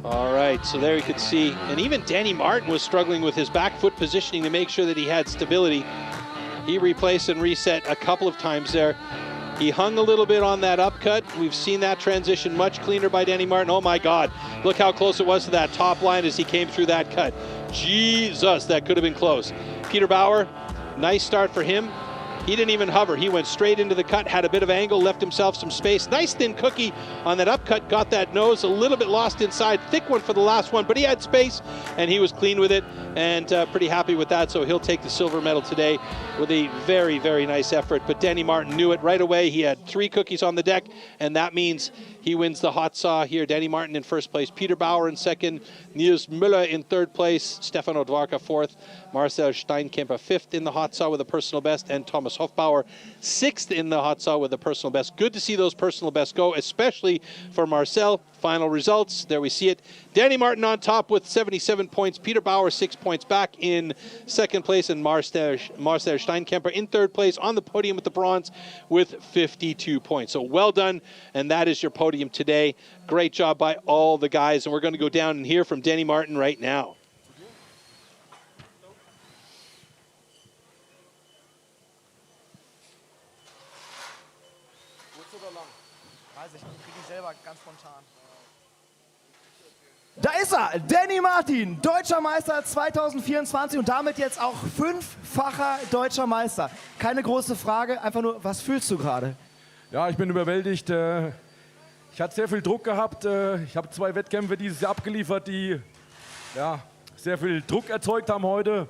All right, so there you can see, and even Danny Martin was struggling with his back foot positioning to make sure that he had stability. He replaced and reset a couple of times there. He hung a little bit on that upcut. We've seen that transition much cleaner by Danny Martin. Oh my God, look how close it was to that top line as he came through that cut. Jesus, that could have been close. Peter Bauer, nice start for him. He didn't even hover. He went straight into the cut, had a bit of angle, left himself some space. Nice thin cookie on that upcut, got that nose a little bit lost inside. Thick one for the last one, but he had space and he was clean with it and pretty happy with that. So he'll take the silver medal today with a very, very nice effort. But Danny Martin knew it right away. He had 3 cookies on the deck, and that means he wins the hot saw here. Danny Martin in first place, Peter Bauer in second, Nils Müller in third place, Stefano Dvorka fourth, Marcel Steinkemper fifth in the hot saw with a personal best, and Thomas Hofbauer sixth in the hot saw with a personal best. Good to see those personal bests go, especially for Marcel. Final results, there we see it. Danny Martin on top with 77 points, Peter Bauer 6 points back in second place, and Marcel Steinkemper in third place on the podium with the bronze with 52 points. So well done, and that is your podium today. Great job by all the guys, and we're going to go down and hear from Danny Martin right now. Da ist er, Danny Martin, Deutscher Meister 2024 und damit jetzt auch 5-facher Deutscher Meister. Keine große Frage, einfach nur, was fühlst du gerade? Ja, ich bin überwältigt. Ich hatte sehr viel Druck gehabt. Ich habe 2 Wettkämpfe dieses Jahr abgeliefert, die ja, sehr viel Druck erzeugt haben heute.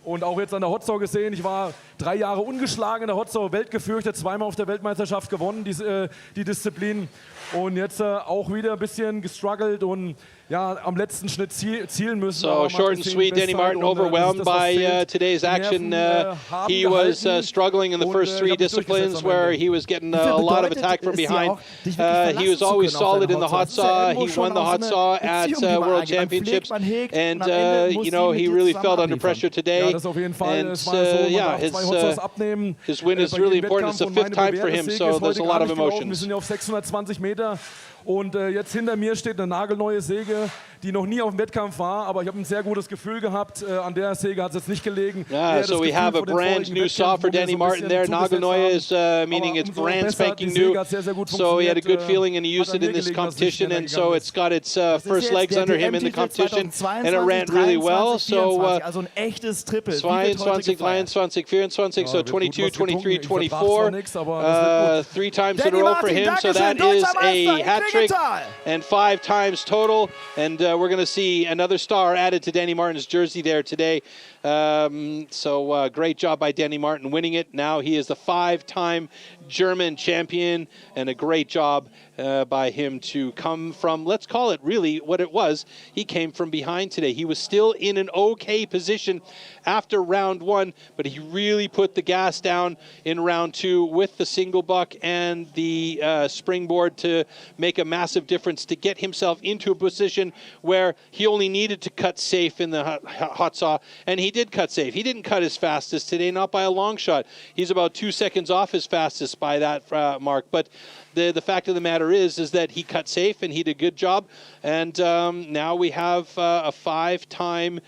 Und auch jetzt an der Hot Saw gesehen, ich war 3 Jahre ungeschlagen in der Hotsaw, weltgefürchtet, zweimal auf der Weltmeisterschaft gewonnen, die Disziplin. Und jetzt auch wieder ein bisschen gestruggelt und ja, am letzten Schnitt zielen müssen. So short and sweet, Danny Martin overwhelmed by today's action. He was struggling in the first 3 disciplines where he was getting a lot of attack from behind. He was always solid in the hot saw. He won the hot saw at World Championships, and you know, he really felt under pressure today. And yeah, his win is really important. It's the 5th time for him, so there's a lot of emotions. Und jetzt hinter mir steht eine nagelneue Säge, die noch nie auf dem Wettkampf war, aber ich habe ein sehr gutes Gefühl gehabt. An der Säge hat es jetzt nicht gelegen. Yeah, so we have a brand new saw for Danny Martin there. Nagelneue is meaning it's brand spanking new. So he had a good feeling and he used it in this competition, and so it's got its first legs under him in the competition, and it ran really well. So 22, 23, 24, so 22, 23, 24. 3 times in a row for him, so that is a hat trick and 5 times total. And we're going to see another star added to Danny Martin's jersey there today. So great job by Danny Martin winning it. Now he is the 5-time German champion, and a great job by him to come from, let's call it really what it was. He came from behind today. He was still in an okay position after round 1, but he really put the gas down in round 2 with the single buck and the springboard to make a massive difference, to get himself into a position where he only needed to cut safe in the hot saw, and he did cut safe. He didn't cut his fastest today, not by a long shot. He's about 2 seconds off his fastest by that mark, but the fact of the matter is that he cut safe and he did a good job. And now we have a 5-time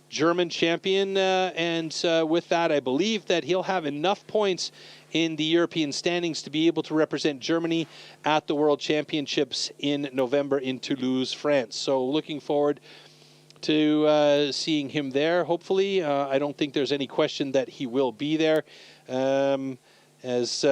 German champion, and with that, I believe that he'll have enough points in the European standings to be able to represent Germany at the World Championships in November in Toulouse, France. So looking forward to seeing him there, hopefully. I don't think there's any question that he will be there, as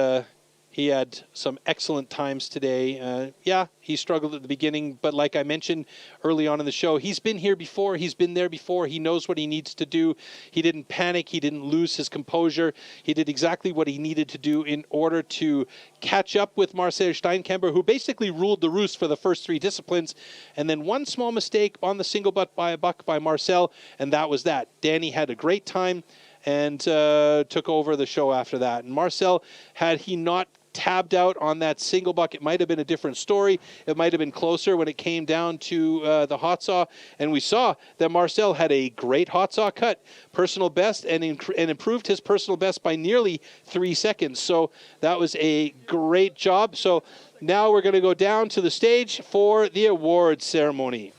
he had some excellent times today. Yeah, he struggled at the beginning, but like I mentioned early on in the show, he's been here before, he's been there before, he knows what he needs to do. He didn't panic, he didn't lose his composure. He did exactly what he needed to do in order to catch up with Marcel Steinkemper, who basically ruled the roost for the first 3 disciplines. And then one small mistake on the single buck by Marcel, and that was that. Danny had a great time and took over the show after that. And Marcel, had he not tabbed out on that single buck, it might have been a different story. It might have been closer when it came down to the hot saw. And we saw that Marcel had a great hot saw cut, personal best, and improved his personal best by nearly 3 seconds. So that was a great job. So now we're going to go down to the stage for the awards ceremony.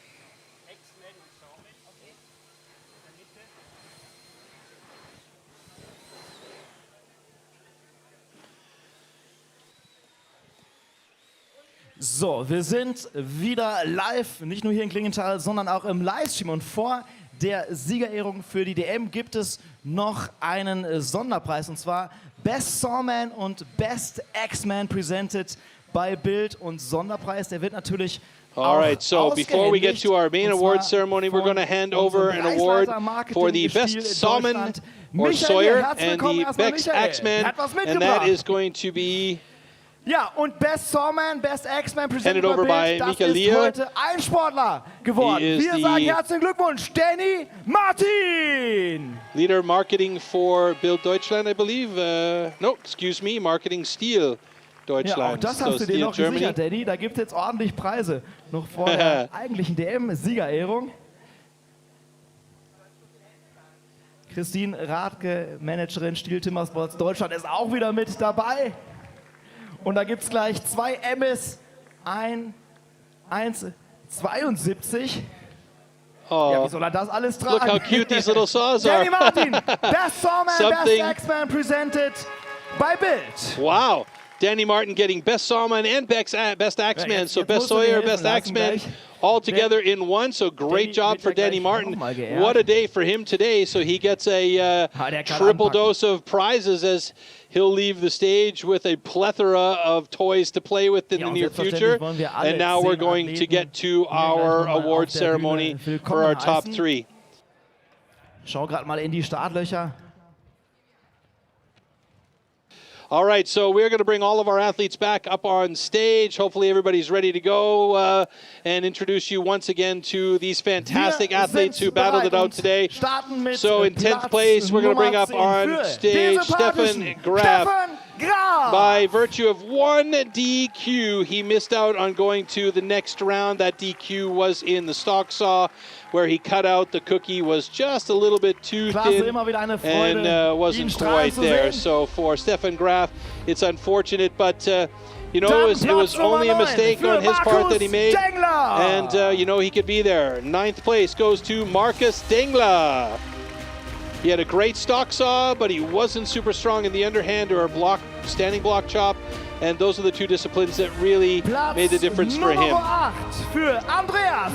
So, wir sind wieder live, nicht nur hier in Klingenthal, sondern auch im Livestream. Und vor der Siegerehrung für die DM gibt es noch einen Sonderpreis, und zwar Best Sawman und Best X-Man presented by Bild. Und Sonderpreis, der wird natürlich All right, so before we get to our main award ceremony, we're going to hand over an award for the Best Sawman or Sawyer and the Best X-Man, and that is going to be... Ja, und Best Sawman, Best X-Man presented over by das Michael ist Lear. heute ein Sportler geworden. Wir sagen herzlichen Glückwunsch, Danny Martin! Leader Marketing for Build Deutschland, I believe. No, excuse me, Marketing STIHL Deutschland. Ja, auch das hast du dir noch gesichert, Danny. Da gibt es jetzt ordentlich Preise, noch vor der eigentlichen DM-Siegerehrung. Christine Radke, Managerin STIHL Timbersports Deutschland, ist auch wieder mit dabei. Und da gibt es gleich 2 Emmys, 1,72. Oh, ja, wie soll er das alles tragen? Look how cute these little saws are. Danny Martin, Best Sawman, Best X-Man presented by Bild. Wow. Danny Martin getting Best Sawman and Best X-Man. So Best Sawyer, Best X-Man all together in one. So great job for Danny Martin. What a day for him today. So he gets a triple dose of prizes as he'll leave the stage with a plethora of toys to play with in the near future. And now we're going to get to our award ceremony for our top 3. Schau gerade mal in die Startlöcher. All right, so we're going to bring all of our athletes back up on stage. Hopefully everybody's ready to go and introduce you once again to these fantastic athletes who battled it out today. So in 10th place, we're going to bring up on stage Stefan Graf. By virtue of one DQ, he missed out on going to the next round. That DQ was in the stock saw, where he cut out the cookie, was just a little bit too thin and wasn't quite there. So for Stefan Graf, it's unfortunate, but you know, it was only a mistake on his part that he made, and you know, he could be there. 9th place goes to Marcus Dengla. He had a great stock saw, but he wasn't super strong in the underhand or standing block chop. And those are the two disciplines that really made the difference for him.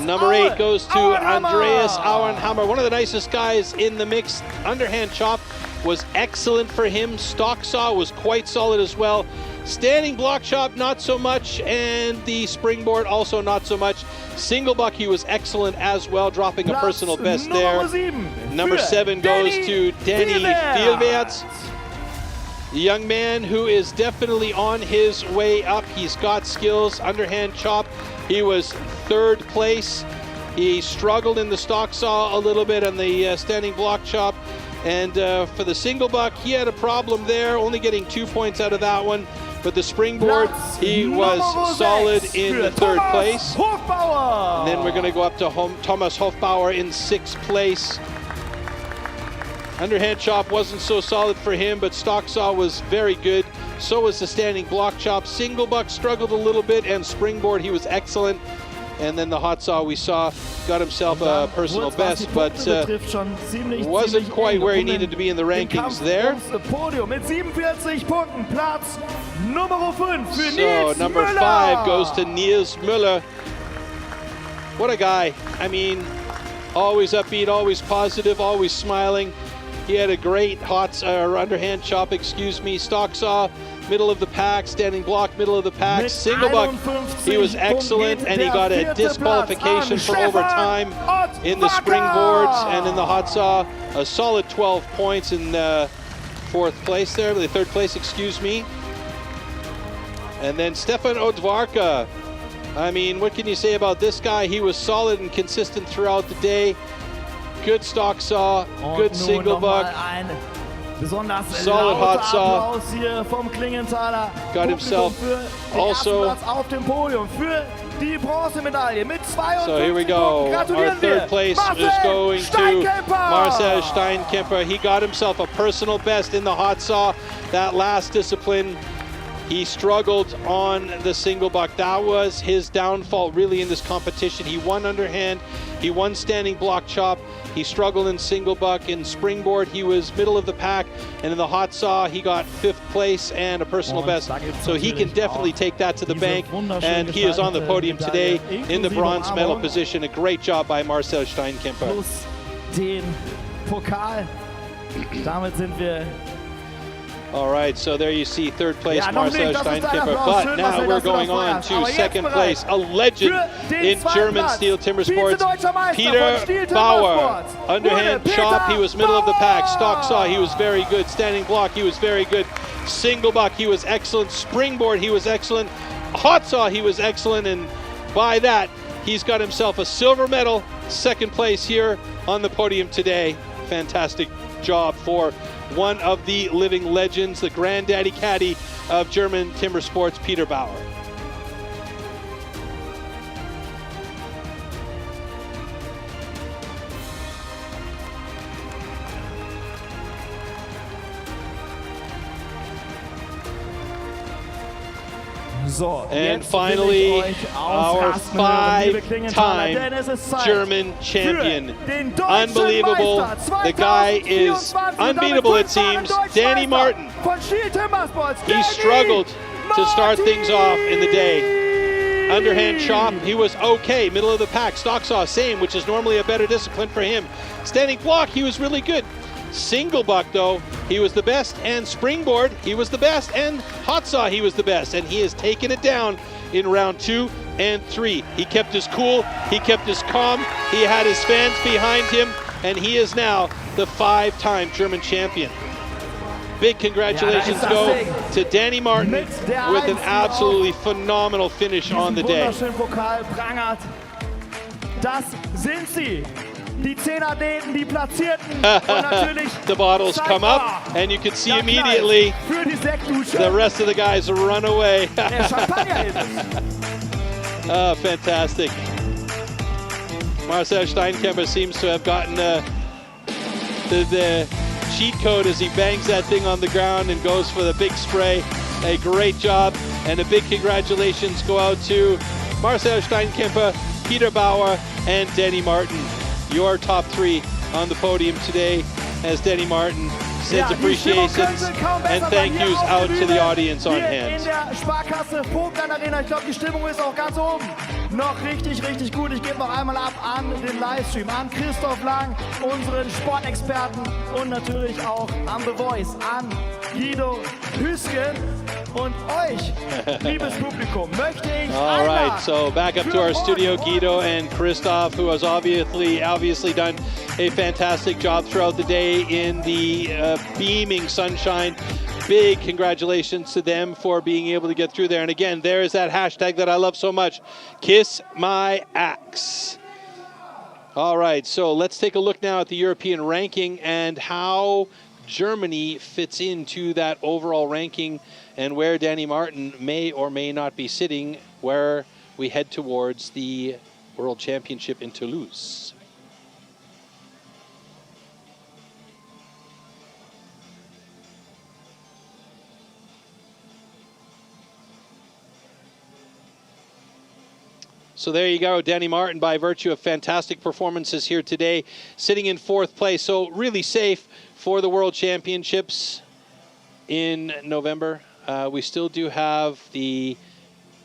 Number 8 goes to Andreas Auenhammer, one of the nicest guys in the mix. Underhand chop was excellent for him. Stock saw was quite solid as well. Standing block chop, not so much, and the springboard also not so much. Single buck, he was excellent as well, dropping a personal best there. Number 7 goes to Danny Vielwerts. The young man who is definitely on his way up. He's got skills. Underhand chop, he was 3rd place. He struggled in the stock saw a little bit on the standing block chop. And for the single buck, he had a problem there, only getting 2 points out of that one. But the springboard, he was solid in the 3rd place. And then we're going to go up to Thomas Hofbauer in 6th place. Underhand chop wasn't so solid for him, but stock saw was very good. So was the standing block chop. Single buck struggled a little bit, and springboard, he was excellent. And then the hot saw we saw got himself a personal best, but wasn't quite where he needed to be in the rankings there. So number 5 goes to Nils Müller. What a guy. I mean, always upbeat, always positive, always smiling. He had a great underhand chop, stock saw, middle of the pack, standing block, middle of the pack, single buck. He was excellent, and he got a disqualification for overtime in the springboards, and in the hot saw, a solid 12 points in 4th place there, the 3rd place, And then Stefan Odvarka. I mean, what can you say about this guy? He was solid and consistent throughout the day. Good stock saw, good single buck, solid hot saw. Got himself also. So here we go. Our 3rd place is going to Marcel Steinkemper. He got himself a personal best in the hot saw. That last discipline, he struggled on the single buck. That was his downfall really in this competition. He won underhand, he won standing block chop, he struggled in single buck. In springboard, he was middle of the pack, and in the hot saw, he got 5th place and a personal best. So he can definitely take that to the bank, and he is on the podium today in the bronze medal position. A great job by Marcel Steinkemper. Plus den Pokal. Damit sind wir. All right, so there you see 3rd place Marcel Steinkemper, but now we're going on to 2nd place, a legend in German steel timber sports, Peter Bauer. Underhand chop, he was middle of the pack. Stock saw, he was very good. Standing block, he was very good. Single buck, he was excellent. Springboard, he was excellent. Hot saw, he was excellent, and by that, he's got himself a silver medal, 2nd place here on the podium today. Fantastic job for one of the living legends, the granddaddy caddy of German timber sports, Peter Bauer. And finally, our 5-time German champion. Unbelievable. The guy is unbeatable, it seems. Danny Martin. He struggled to start things off in the day. Underhand chop, he was okay. Middle of the pack. Stock saw, same, which is normally a better discipline for him. Standing block, he was really good. Single buck, though, he was the best, and springboard, he was the best, and hot saw, he was the best, and he has taken it down in round 2 and 3. He kept his cool, he kept his calm, he had his fans behind him, and he is now the 5-time German champion. big congratulations go to Danny Martin with an absolutely phenomenal finish on the day. Pokal prangert. Das sind sie. Die 10-Athleten, die Platzierten. Und natürlich the bottles come up, and you can see immediately für die Sektdusche. the rest of the guys run away. Der Champagner ist es. Oh, fantastic. Marcel Steinkemper seems to have gotten the cheat code as he bangs that thing on the ground and goes for the big spray. A great job, and a big congratulations go out to Marcel Steinkemper, Peter Bauer, and Danny Martin. Your top 3 on the podium today as Danny Martin sends appreciations and thank yous out to the audience on hand. In der Sparkasse Vogtland Arena. Ich glaube, die Stimmung ist auch ganz oben. Noch richtig, richtig gut. Ich gebe noch einmal ab an den Livestream, an Christoph Lang, unseren Sportexperten und natürlich auch an The Voice, an Guido Hüsken und euch, liebes Publikum, möchte ich All right, so back up to our studio, Guido and Christoph, who has obviously done a fantastic job throughout the day in the beaming sunshine. Big congratulations to them for being able to get through there. And again, there is that hashtag that I love so much, Kiss My Axe. All right, so let's take a look now at the European ranking and how Germany fits into that overall ranking and where Danny Martin may or may not be sitting where we head towards the World Championship in Toulouse. So there you go, Danny Martin, by virtue of fantastic performances here today, sitting in 4th place. So really safe for the World Championships in November. We still do have the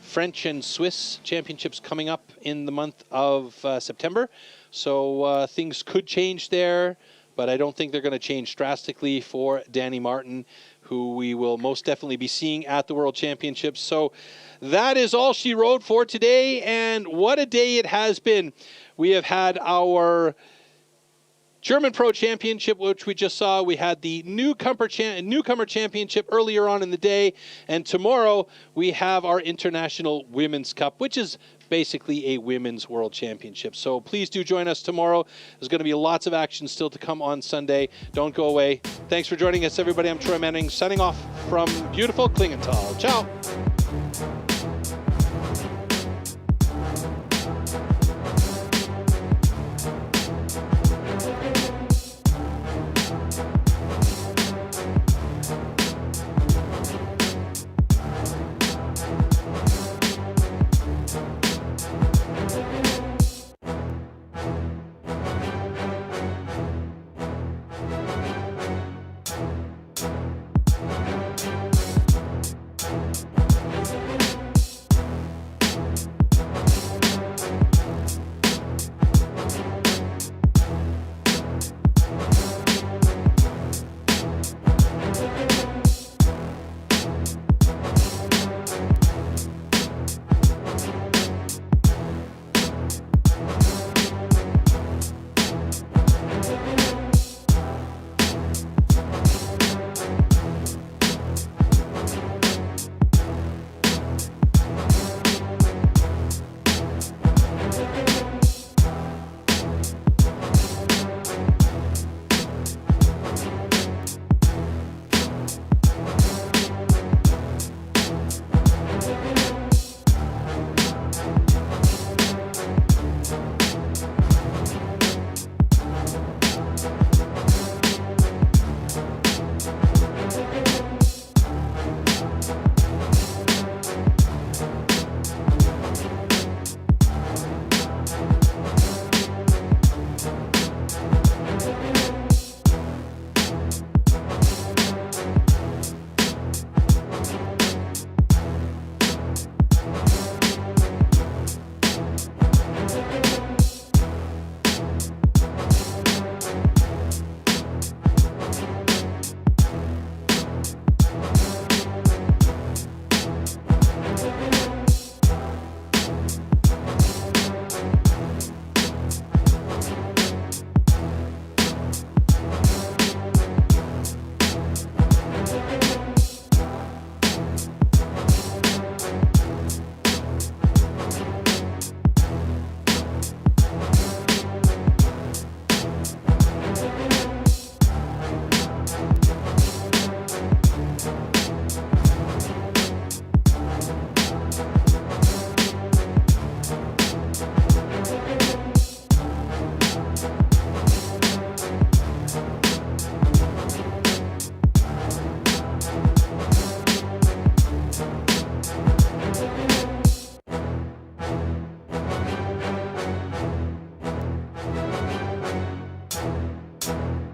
French and Swiss championships coming up in the month of September. So things could change there, but I don't think they're going to change drastically for Danny Martin, who we will most definitely be seeing at the World Championships. So that is all she wrote for today, and what a day it has been. We have had our German Pro Championship, which we just saw. We had the Newcomer Championship earlier on in the day, and tomorrow we have our International Women's Cup, which is basically a women's world championship. So please do join us tomorrow. There's going to be lots of action still to come on Sunday. Don't go away. Thanks for joining us, everybody. I'm Troy Manning, signing off from beautiful Klingenthal. Ciao. Ciao.